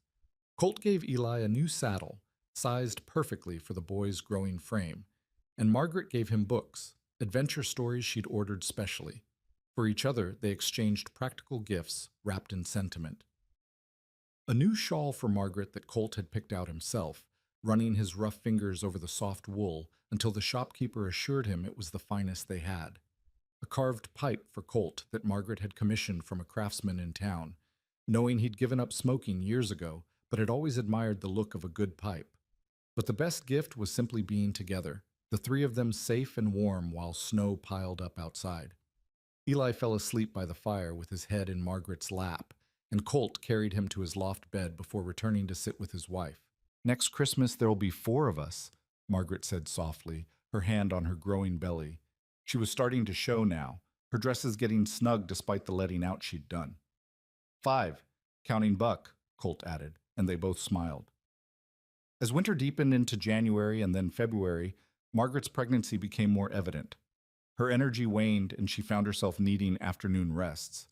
Colt gave Eli a new saddle, sized perfectly for the boy's growing frame, and Margaret gave him books, adventure stories she'd ordered specially. For each other, they exchanged practical gifts wrapped in sentiment. A new shawl for Margaret that Colt had picked out himself, running his rough fingers over the soft wool until the shopkeeper assured him it was the finest they had. A carved pipe for Colt that Margaret had commissioned from a craftsman in town, knowing he'd given up smoking years ago, but had always admired the look of a good pipe. But the best gift was simply being together, the three of them safe and warm while snow piled up outside. Eli fell asleep by the fire with his head in Margaret's lap, and Colt carried him to his loft bed before returning to sit with his wife. "Next Christmas there'll be 4 of us," Margaret said softly, her hand on her growing belly. She was starting to show now, her dresses getting snug despite the letting out she'd done. 5, counting Buck, Colt added, and they both smiled. As winter deepened into January and then February, Margaret's pregnancy became more evident. Her energy waned and she found herself needing afternoon rests.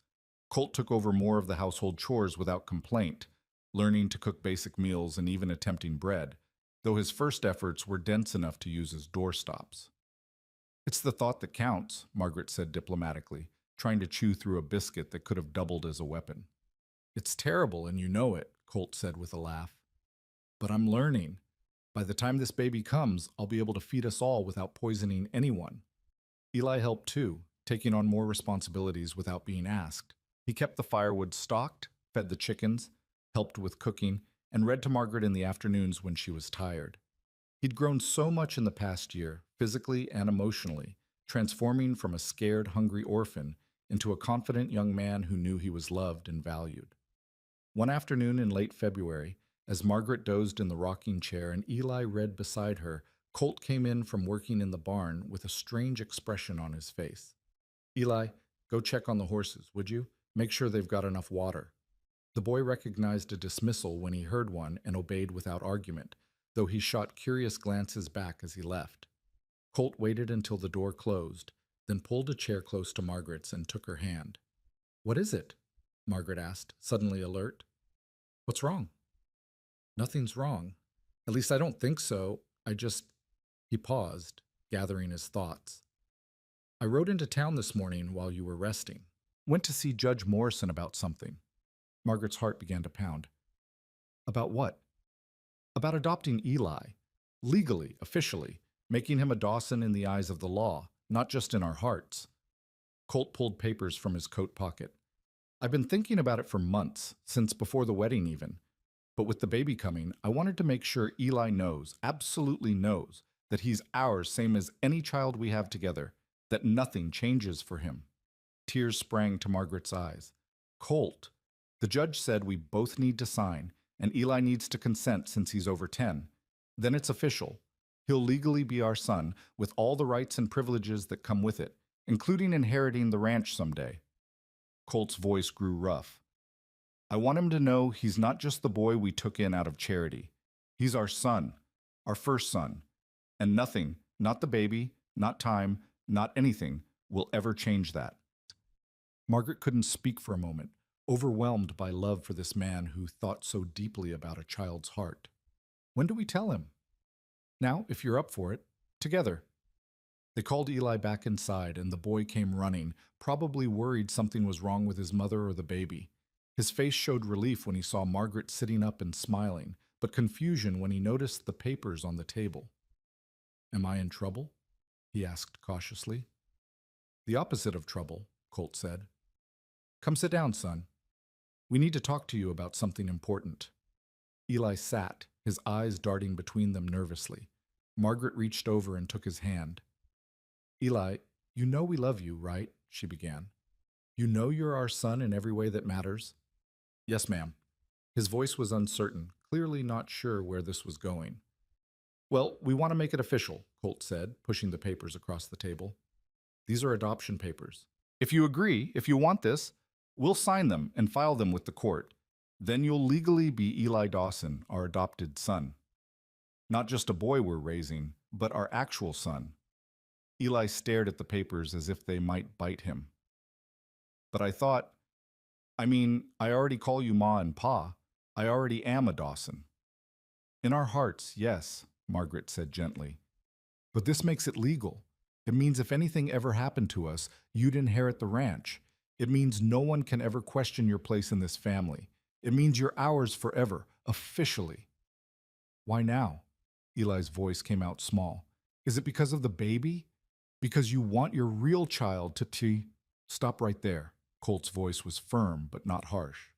Colt took over more of the household chores without complaint, learning to cook basic meals and even attempting bread, though his first efforts were dense enough to use as doorstops. "It's the thought that counts," Margaret said diplomatically, trying to chew through a biscuit that could have doubled as a weapon. "It's terrible, and you know it," Colt said with a laugh. "But I'm learning. By the time this baby comes, I'll be able to feed us all without poisoning anyone." Eli helped too, taking on more responsibilities without being asked. He kept the firewood stocked, fed the chickens, helped with cooking, and read to Margaret in the afternoons when she was tired. He'd grown so much in the past year, physically and emotionally, transforming from a scared, hungry orphan into a confident young man who knew he was loved and valued. One afternoon in late February, as Margaret dozed in the rocking chair and Eli read beside her, Colt came in from working in the barn with a strange expression on his face. "Eli, go check on the horses, would you? Make sure they've got enough water." The boy recognized a dismissal when he heard one and obeyed without argument, though he shot curious glances back as he left. Colt waited until the door closed, then pulled a chair close to Margaret's and took her hand. "What is it?" Margaret asked, suddenly alert. "What's wrong?" "Nothing's wrong. At least I don't think so. He paused, gathering his thoughts. "I rode into town this morning while you were resting. Went to see Judge Morrison about something." Margaret's heart began to pound. "About what?" "About adopting Eli. Legally, officially, making him a Dawson in the eyes of the law, not just in our hearts." Colt pulled papers from his coat pocket. "I've been thinking about it for months, since before the wedding even. But with the baby coming, I wanted to make sure Eli knows, absolutely knows, that he's ours same as any child we have together, that nothing changes for him." Tears sprang to Margaret's eyes. "Colt, the judge said we both need to sign, and Eli needs to consent since he's over 10. Then it's official. He'll legally be our son, with all the rights and privileges that come with it, including inheriting the ranch someday." Colt's voice grew rough. "I want him to know he's not just the boy we took in out of charity. He's our son, our first son. And nothing, not the baby, not time, not anything, will ever change that." Margaret couldn't speak for a moment, overwhelmed by love for this man who thought so deeply about a child's heart. "When do we tell him?" "Now, if you're up for it. Together." They called Eli back inside, and the boy came running, probably worried something was wrong with his mother or the baby. His face showed relief when he saw Margaret sitting up and smiling, but confusion when he noticed the papers on the table. "Am I in trouble?" he asked cautiously. "The opposite of trouble," Colt said. "Come sit down, son. We need to talk to you about something important." Eli sat, his eyes darting between them nervously. Margaret reached over and took his hand. "Eli, you know we love you, right?" she began. You know you're our son in every way that matters? Yes, ma'am. His voice was uncertain, clearly not sure where this was going. Well, we want to make it official, Colt said, pushing the papers across the table. These are adoption papers. If you agree, if you want this, we'll sign them and file them with the court. Then you'll legally be Eli Dawson, our adopted son. Not just a boy we're raising, but our actual son. Eli stared at the papers as if they might bite him. But I already call you Ma and Pa. I already am a Dawson. In our hearts, yes, Margaret said gently. But this makes it legal. It means if anything ever happened to us, you'd inherit the ranch. It means no one can ever question your place in this family. It means you're ours forever, officially. Why now? Eli's voice came out small. Is it because of the baby? Because you want your real child to Stop right there. Colt's voice was firm but not harsh.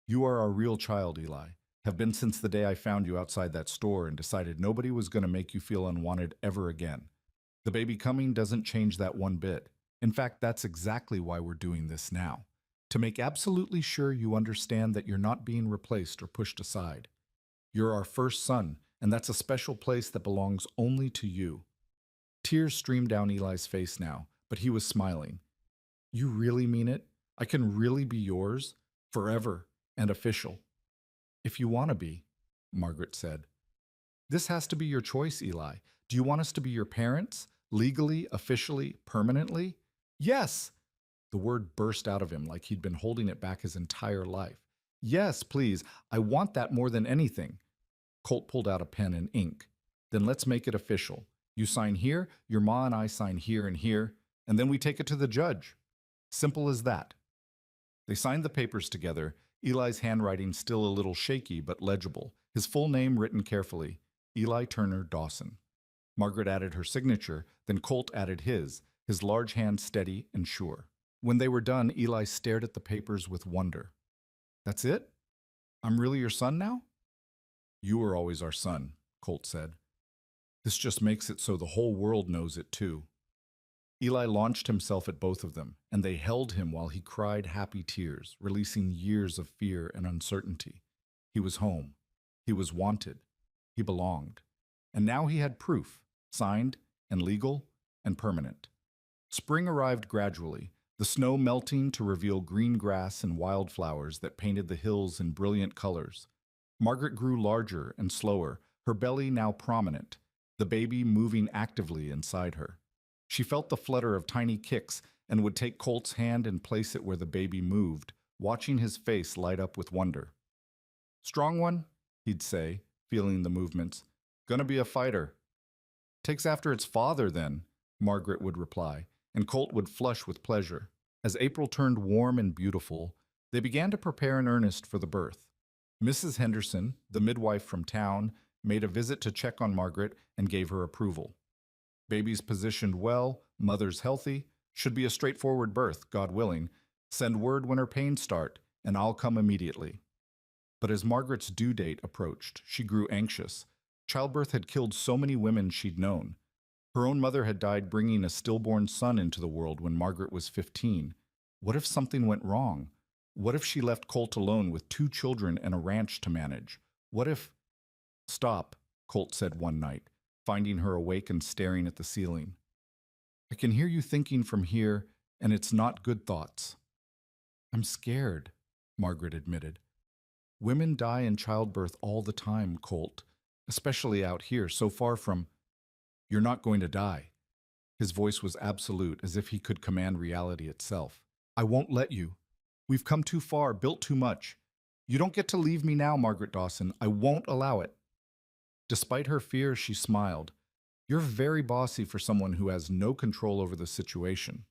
You are our real child, Eli. Have been since the day I found you outside that store and decided nobody was going to make you feel unwanted ever again. The baby coming doesn't change that one bit. In fact, that's exactly why we're doing this now. To make absolutely sure you understand that you're not being replaced or pushed aside. You're our first son, and that's a special place that belongs only to you. Tears streamed down Eli's face now, but he was smiling. You really mean it? I can really be yours? Forever and official. If you want to be, Margaret said. This has to be your choice, Eli. Do you want us to be your parents? Legally, officially, permanently? Yes! The word burst out of him like he'd been holding it back his entire life. Yes, please. I want that more than anything. Colt pulled out a pen and ink. Then let's make it official. You sign here, your ma and I sign here, and then we take it to the judge. Simple as that. They signed the papers together, Eli's handwriting still a little shaky but legible, his full name written carefully, Eli Turner Dawson. Margaret added her signature, then Colt added his large hand steady and sure. When they were done, Eli stared at the papers with wonder. That's it? I'm really your son now? You were always our son, Colt said. This just makes it so the whole world knows it too. Eli launched himself at both of them, and they held him while he cried happy tears, releasing years of fear and uncertainty. He was home. He was wanted. He belonged. And now he had proof, signed and legal and permanent. Spring arrived gradually, the snow melting to reveal green grass and wildflowers that painted the hills in brilliant colors. Margaret grew larger and slower, her belly now prominent, the baby moving actively inside her. She felt the flutter of tiny kicks and would take Colt's hand and place it where the baby moved, watching his face light up with wonder. Strong one, he'd say, feeling the movements. Gonna be a fighter. Takes after its father, then, Margaret would reply, and Colt would flush with pleasure. As April turned warm and beautiful, they began to prepare in earnest for the birth. Mrs. Henderson, the midwife from town, made a visit to check on Margaret and gave her approval. Baby's positioned well, mother's healthy, should be a straightforward birth, God willing. Send word when her pains start, and I'll come immediately. But as Margaret's due date approached, she grew anxious. Childbirth had killed so many women she'd known. Her own mother had died bringing a stillborn son into the world when Margaret was 15. What if something went wrong? What if she left Colt alone with 2 children and a ranch to manage? What if... Stop, Colt said one night, finding her awake and staring at the ceiling. I can hear you thinking from here, and it's not good thoughts. I'm scared, Margaret admitted. Women die in childbirth all the time, Colt, especially out here, so far from... You're not going to die. His voice was absolute, as if he could command reality itself. I won't let you. We've come too far, built too much. You don't get to leave me now, Margaret Dawson. I won't allow it. Despite her fear, she smiled. You're very bossy for someone who has no control over the situation.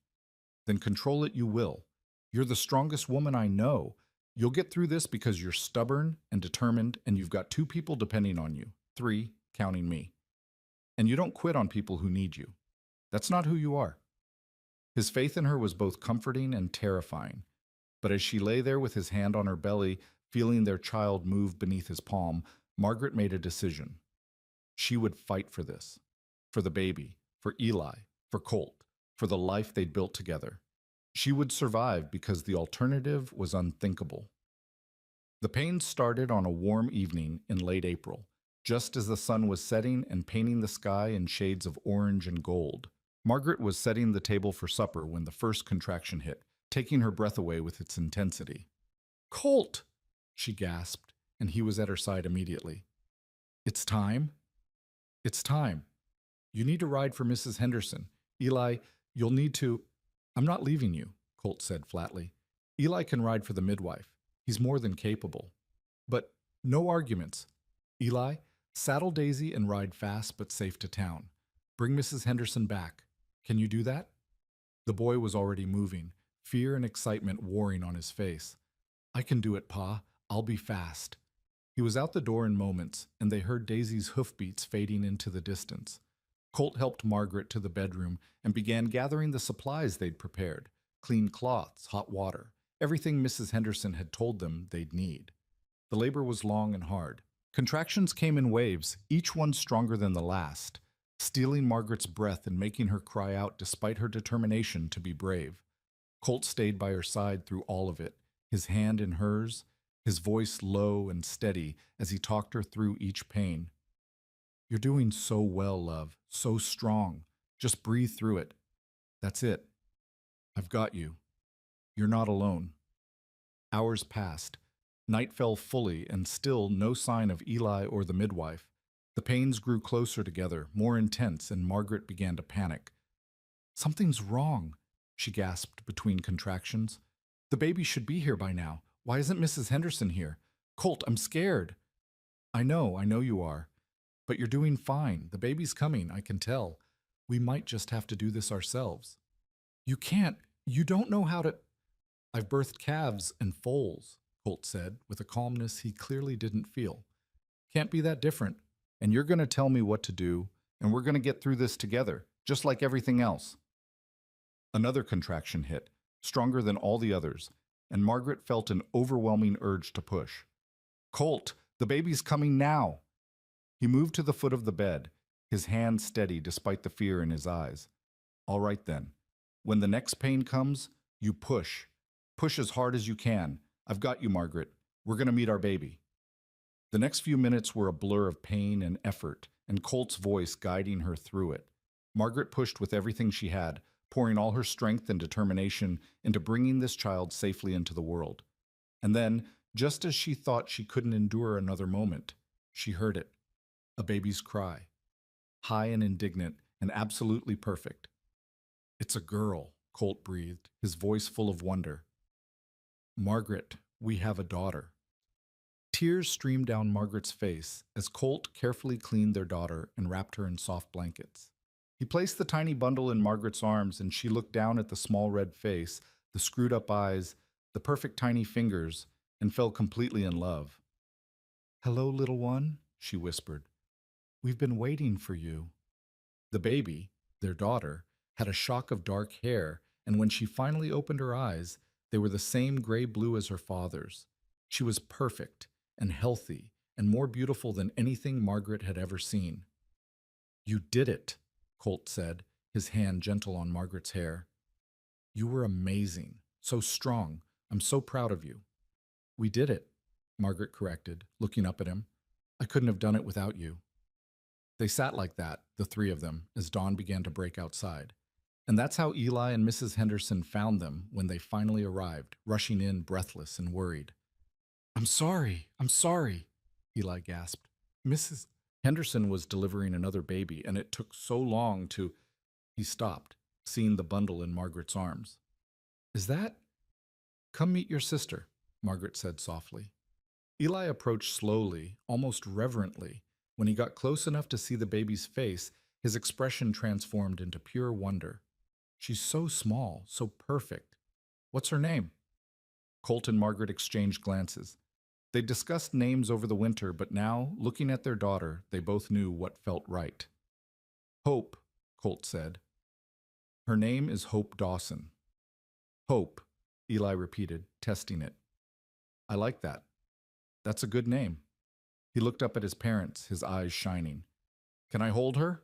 Then control it you will. You're the strongest woman I know. You'll get through this because you're stubborn and determined, and you've got 2 people depending on you. 3, counting me. And you don't quit on people who need you. That's not who you are. His faith in her was both comforting and terrifying. But as she lay there with his hand on her belly, feeling their child move beneath his palm, Margaret made a decision. She would fight for this. For the baby, for Eli, for Colt, for the life they'd built together. She would survive because the alternative was unthinkable. The pain started on a warm evening in late April, just as the sun was setting and painting the sky in shades of orange and gold. Margaret was setting the table for supper when the first contraction hit, taking her breath away with its intensity. "Colt!" she gasped, and he was at her side immediately. "It's time? It's time. You need to ride for Mrs. Henderson. Eli, you'll need to—" "I'm not leaving you," Colt said flatly. "Eli can ride for the midwife. He's more than capable. But no arguments. Eli, saddle Daisy and ride fast but safe to town. Bring Mrs. Henderson back. Can you do that?" The boy was already moving, fear and excitement warring on his face. "I can do it, Pa. I'll be fast." He was out the door in moments, and they heard Daisy's hoofbeats fading into the distance. Colt helped Margaret to the bedroom and began gathering the supplies they'd prepared: clean cloths, hot water, everything Mrs. Henderson had told them they'd need. The labor was long and hard. Contractions came in waves, each one stronger than the last, stealing Margaret's breath and making her cry out despite her determination to be brave. Colt stayed by her side through all of it, his hand in hers, his voice low and steady as he talked her through each pain. "You're doing so well, love, so strong. Just breathe through it. That's it. I've got you. You're not alone." Hours passed. Night fell fully, and still no sign of Eli or the midwife. The pains grew closer together, more intense, and Margaret began to panic. "Something's wrong," she gasped between contractions. "The baby should be here by now. Why isn't Mrs. Henderson here? Colt, I'm scared." I know you are. But you're doing fine. The baby's coming, I can tell. We might just have to do this ourselves." "You can't. You don't know how to—" "I've birthed calves and foals," Colt said, with a calmness he clearly didn't feel. "Can't be that different. And you're going to tell me what to do, and we're going to get through this together, just like everything else." Another contraction hit, stronger than all the others, and Margaret felt an overwhelming urge to push. "Colt, the baby's coming now!" He moved to the foot of the bed, his hand steady despite the fear in his eyes. "All right then. When the next pain comes, you push. Push as hard as you can. I've got you, Margaret. We're going to meet our baby." The next few minutes were a blur of pain and effort, and Colt's voice guiding her through it. Margaret pushed with everything she had, pouring all her strength and determination into bringing this child safely into the world. And then, just as she thought she couldn't endure another moment, she heard it. A baby's cry. High and indignant, and absolutely perfect. "It's a girl," Colt breathed, his voice full of wonder. "Margaret, we have a daughter." Tears streamed down Margaret's face as Colt carefully cleaned their daughter and wrapped her in soft blankets. He placed the tiny bundle in Margaret's arms, and she looked down at the small red face, the screwed-up eyes, the perfect tiny fingers, and fell completely in love. "Hello, little one," she whispered. "We've been waiting for you." The baby, their daughter, had a shock of dark hair, and when she finally opened her eyes, they were the same gray-blue as her father's. She was perfect and healthy and more beautiful than anything Margaret had ever seen. "You did it," Colt said, his hand gentle on Margaret's hair. "You were amazing, so strong. I'm so proud of you." "We did it," Margaret corrected, looking up at him. "I couldn't have done it without you." They sat like that, the three of them, as dawn began to break outside. And that's how Eli and Mrs. Henderson found them when they finally arrived, rushing in breathless and worried. I'm sorry, Eli gasped. "Mrs. Henderson was delivering another baby, and it took so long to—" He stopped, seeing the bundle in Margaret's arms. "Is that—" "Come meet your sister," Margaret said softly. Eli approached slowly, almost reverently. When he got close enough to see the baby's face, his expression transformed into pure wonder. "She's so small, so perfect. What's her name?" Colt and Margaret exchanged glances. They discussed names over the winter, but now, looking at their daughter, they both knew what felt right. "Hope," Colt said. "Her name is Hope Dawson." "Hope," Eli repeated, testing it. "I like that. That's a good name." He looked up at his parents, his eyes shining. "Can I hold her?"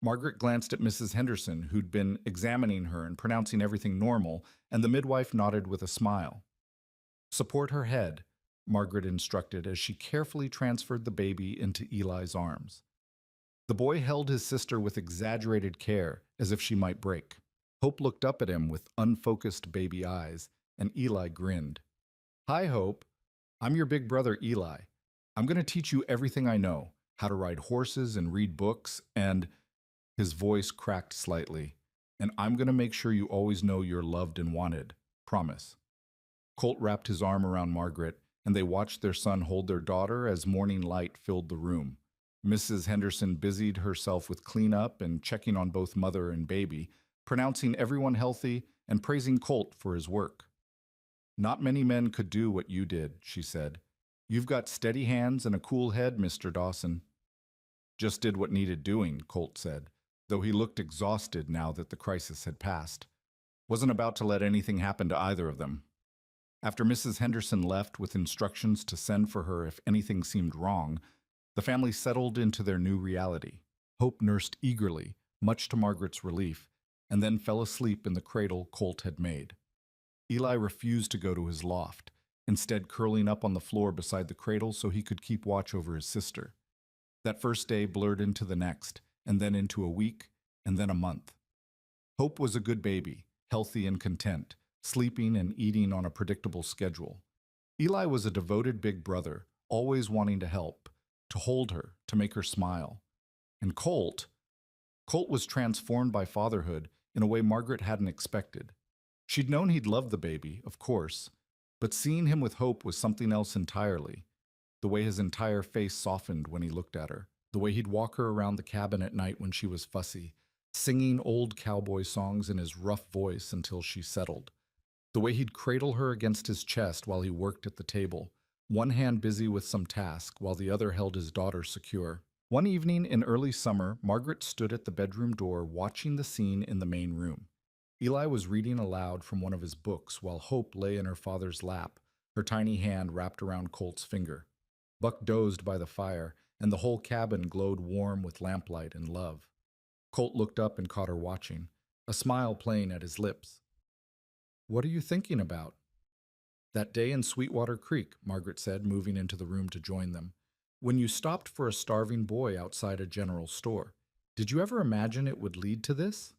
Margaret glanced at Mrs. Henderson, who'd been examining her and pronouncing everything normal, and the midwife nodded with a smile. Support her head, Margaret instructed as she carefully transferred the baby into Eli's arms. The boy held his sister with exaggerated care, as if she might break. Hope looked up at him with unfocused baby eyes, and Eli grinned. Hi, Hope. I'm your big brother, Eli. I'm going to teach you everything I know, how to ride horses and read books, and his voice cracked slightly. And I'm going to make sure you always know you're loved and wanted. Promise. Colt wrapped his arm around Margaret, and they watched their son hold their daughter as morning light filled the room. Mrs. Henderson busied herself with cleanup and checking on both mother and baby, pronouncing everyone healthy and praising Colt for his work. Not many men could do what you did, she said. You've got steady hands and a cool head, Mr. Dawson. Just did what needed doing, Colt said, though he looked exhausted now that the crisis had passed. Wasn't about to let anything happen to either of them. After Mrs. Henderson left with instructions to send for her if anything seemed wrong, the family settled into their new reality. Hope nursed eagerly, much to Margaret's relief, and then fell asleep in the cradle Colt had made. Eli refused to go to his loft, instead curling up on the floor beside the cradle so he could keep watch over his sister. That first day blurred into the next, and then into a week, and then a month. Hope was a good baby, healthy and content, sleeping and eating on a predictable schedule. Eli was a devoted big brother, always wanting to help, to hold her, to make her smile. And Colt was transformed by fatherhood in a way Margaret hadn't expected. She'd known he'd love the baby, of course, but seeing him with Hope was something else entirely. The way his entire face softened when he looked at her, the way he'd walk her around the cabin at night when she was fussy, singing old cowboy songs in his rough voice until she settled. The way he'd cradle her against his chest while he worked at the table, one hand busy with some task while the other held his daughter secure. One evening in early summer, Margaret stood at the bedroom door watching the scene in the main room. Eli was reading aloud from one of his books while Hope lay in her father's lap, her tiny hand wrapped around Colt's finger. Buck dozed by the fire, and the whole cabin glowed warm with lamplight and love. Colt looked up and caught her watching, a smile playing at his lips. "What are you thinking about?" "That day in Sweetwater Creek," Margaret said, moving into the room to join them. "When you stopped for a starving boy outside a general store. Did you ever imagine it would lead to this?"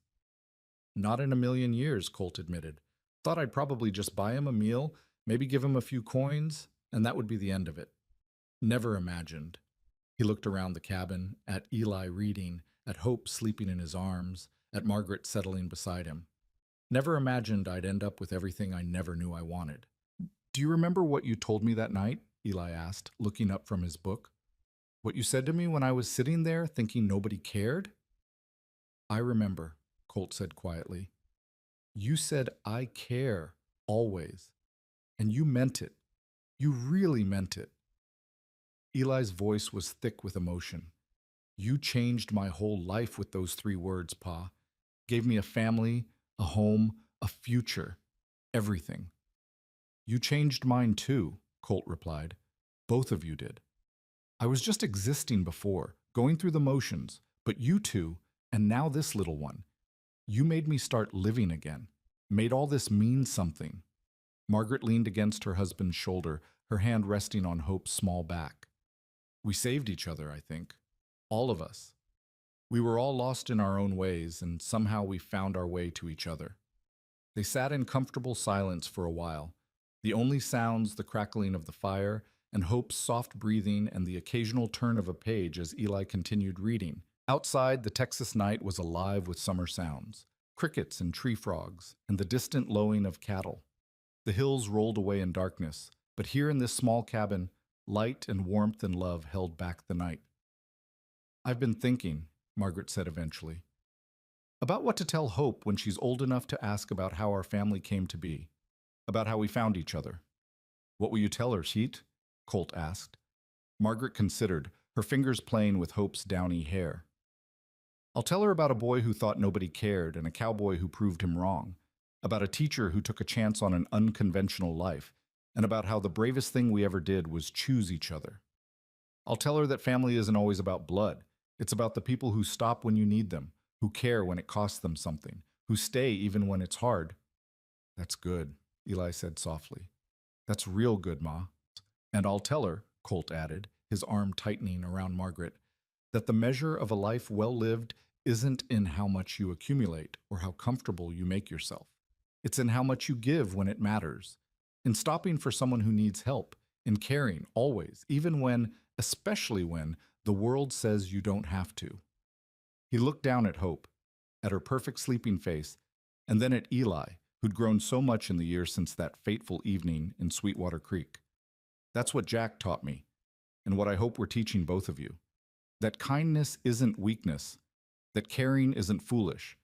"Not in a million years," Colt admitted. "Thought I'd probably just buy him a meal, maybe give him a few coins, and that would be the end of it. Never imagined." He looked around the cabin, at Eli reading, at Hope sleeping in his arms, at Margaret settling beside him. "Never imagined I'd end up with everything I never knew I wanted." "Do you remember what you told me that night?" Eli asked, looking up from his book. "What you said to me when I was sitting there thinking nobody cared?" "I remember," Colt said quietly. "You said I care, always. And you meant it. You really meant it." Eli's voice was thick with emotion. "You changed my whole life with those 3 words, Pa. Gave me a family, a home, a future, everything." "You changed mine too," Colt replied. "Both of you did. I was just existing before, going through the motions, but you two, and now this little one, you made me start living again, made all this mean something." Margaret leaned against her husband's shoulder, her hand resting on Hope's small back. "We saved each other, I think. All of us. We were all lost in our own ways, and somehow we found our way to each other." They sat in comfortable silence for a while, the only sounds the crackling of the fire and Hope's soft breathing and the occasional turn of a page as Eli continued reading. Outside, the Texas night was alive with summer sounds, crickets and tree frogs, and the distant lowing of cattle. The hills rolled away in darkness, but here in this small cabin, light and warmth and love held back the night. "I've been thinking," Margaret said eventually, "about what to tell Hope when she's old enough to ask about how our family came to be, about how we found each other." "What will you tell her, Sheet?" Colt asked. Margaret considered, her fingers playing with Hope's downy hair. "I'll tell her about a boy who thought nobody cared and a cowboy who proved him wrong, about a teacher who took a chance on an unconventional life, and about how the bravest thing we ever did was choose each other. I'll tell her that family isn't always about blood. It's about the people who stop when you need them, who care when it costs them something, who stay even when it's hard. That's good, Eli said softly. That's real good, Ma. And I'll tell her, Colt added, his arm tightening around Margaret, that the measure of a life well lived isn't in how much you accumulate or how comfortable you make yourself. It's in how much you give when it matters, in stopping for someone who needs help, in caring always, even when, especially when, the world says you don't have to. He looked down at Hope, at her perfect sleeping face, and then at Eli, who'd grown so much in the years since that fateful evening in Sweetwater Creek. That's what Jack taught me, and what I hope we're teaching both of you. That kindness isn't weakness, that caring isn't foolish,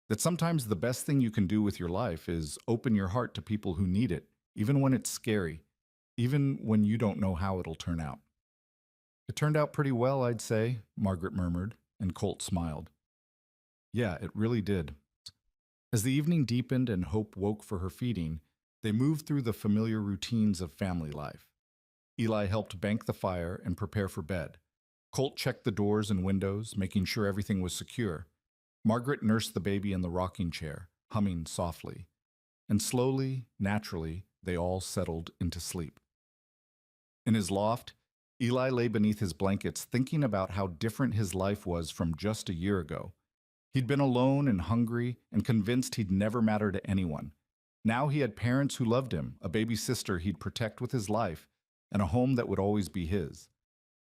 that sometimes the best thing you can do with your life is open your heart to people who need it, even when it's scary, even when you don't know how it'll turn out. It turned out pretty well, I'd say, Margaret murmured, and Colt smiled. Yeah, it really did. As the evening deepened and Hope woke for her feeding, they moved through the familiar routines of family life. Eli helped bank the fire and prepare for bed. Colt checked the doors and windows, making sure everything was secure. Margaret nursed the baby in the rocking chair, humming softly. And slowly, naturally, they all settled into sleep. In his loft, Eli lay beneath his blankets thinking about how different his life was from just a year ago. He'd been alone and hungry and convinced he'd never matter to anyone. Now he had parents who loved him, a baby sister he'd protect with his life, and a home that would always be his.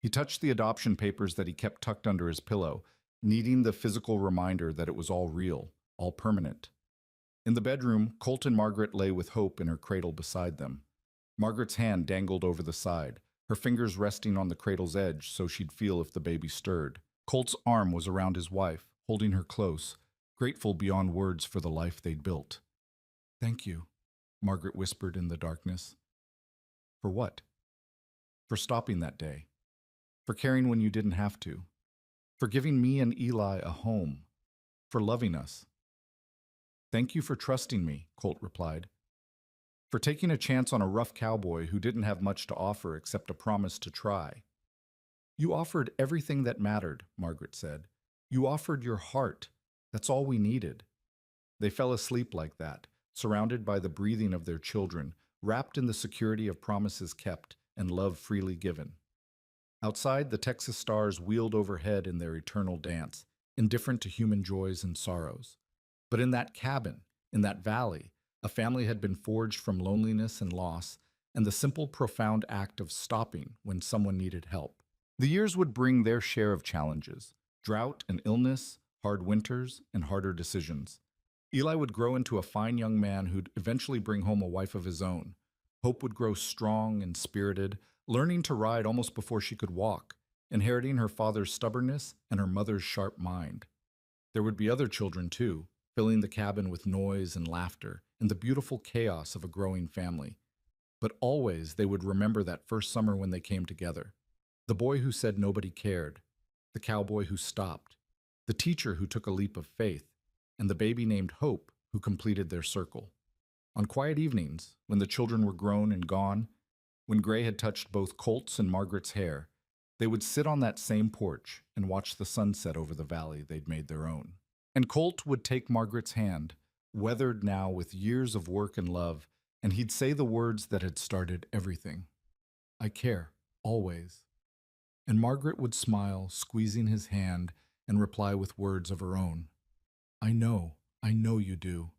He touched the adoption papers that he kept tucked under his pillow, needing the physical reminder that it was all real, all permanent. In the bedroom, Colt and Margaret lay with Hope in her cradle beside them. Margaret's hand dangled over the side, her fingers resting on the cradle's edge so she'd feel if the baby stirred. Colt's arm was around his wife, holding her close, grateful beyond words for the life they'd built. Thank you, Margaret whispered in the darkness. For what? For stopping that day. For caring when you didn't have to. For giving me and Eli a home. For loving us. Thank you for trusting me, Colt replied. For taking a chance on a rough cowboy who didn't have much to offer except a promise to try. You offered everything that mattered, Margaret said. You offered your heart. That's all we needed. They fell asleep like that, surrounded by the breathing of their children, wrapped in the security of promises kept and love freely given. Outside, the Texas stars wheeled overhead in their eternal dance, indifferent to human joys and sorrows. But in that cabin, in that valley, a family had been forged from loneliness and loss, and the simple, profound act of stopping when someone needed help. The years would bring their share of challenges, drought and illness, hard winters, and harder decisions. Eli would grow into a fine young man who'd eventually bring home a wife of his own. Hope would grow strong and spirited, learning to ride almost before she could walk, inheriting her father's stubbornness and her mother's sharp mind. There would be other children, too, filling the cabin with noise and laughter and the beautiful chaos of a growing family. But always they would remember that first summer when they came together. The boy who said nobody cared, the cowboy who stopped, the teacher who took a leap of faith, and the baby named Hope who completed their circle. On quiet evenings, when the children were grown and gone, when gray had touched both Colt's and Margaret's hair, they would sit on that same porch and watch the sunset over the valley they'd made their own. And Colt would take Margaret's hand, weathered now with years of work and love, and he'd say the words that had started everything. I care, always. And Margaret would smile, squeezing his hand, and reply with words of her own. I know you do.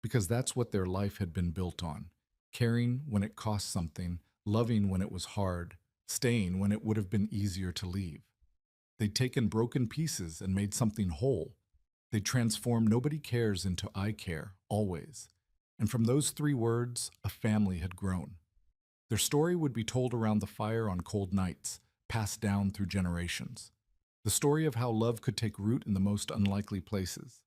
Because that's what their life had been built on. Caring when it cost something, loving when it was hard, staying when it would have been easier to leave. They'd taken broken pieces and made something whole. They'd transformed nobody cares into I care, always. And from those 3 words, a family had grown. Their story would be told around the fire on cold nights, passed down through generations. The story of how love could take root in the most unlikely places.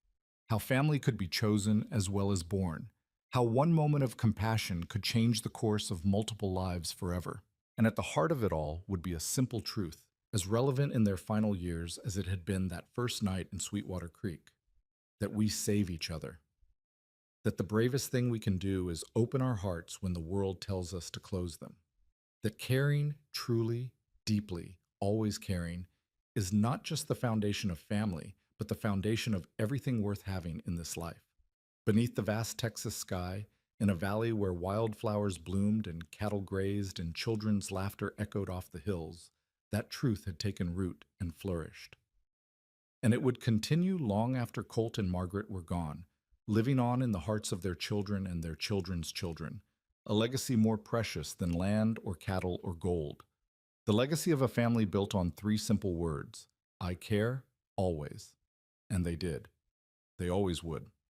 How family could be chosen as well as born. How one moment of compassion could change the course of multiple lives forever. And at the heart of it all would be a simple truth, as relevant in their final years as it had been that first night in Sweetwater Creek. That we save each other. That the bravest thing we can do is open our hearts when the world tells us to close them. That caring, truly, deeply, always caring, is not just the foundation of family, but the foundation of everything worth having in this life. Beneath the vast Texas sky, in a valley where wildflowers bloomed and cattle grazed and children's laughter echoed off the hills, that truth had taken root and flourished. And it would continue long after Colt and Margaret were gone, living on in the hearts of their children and their children's children, a legacy more precious than land or cattle or gold. The legacy of a family built on three simple words: I care, always. And they did. They always would.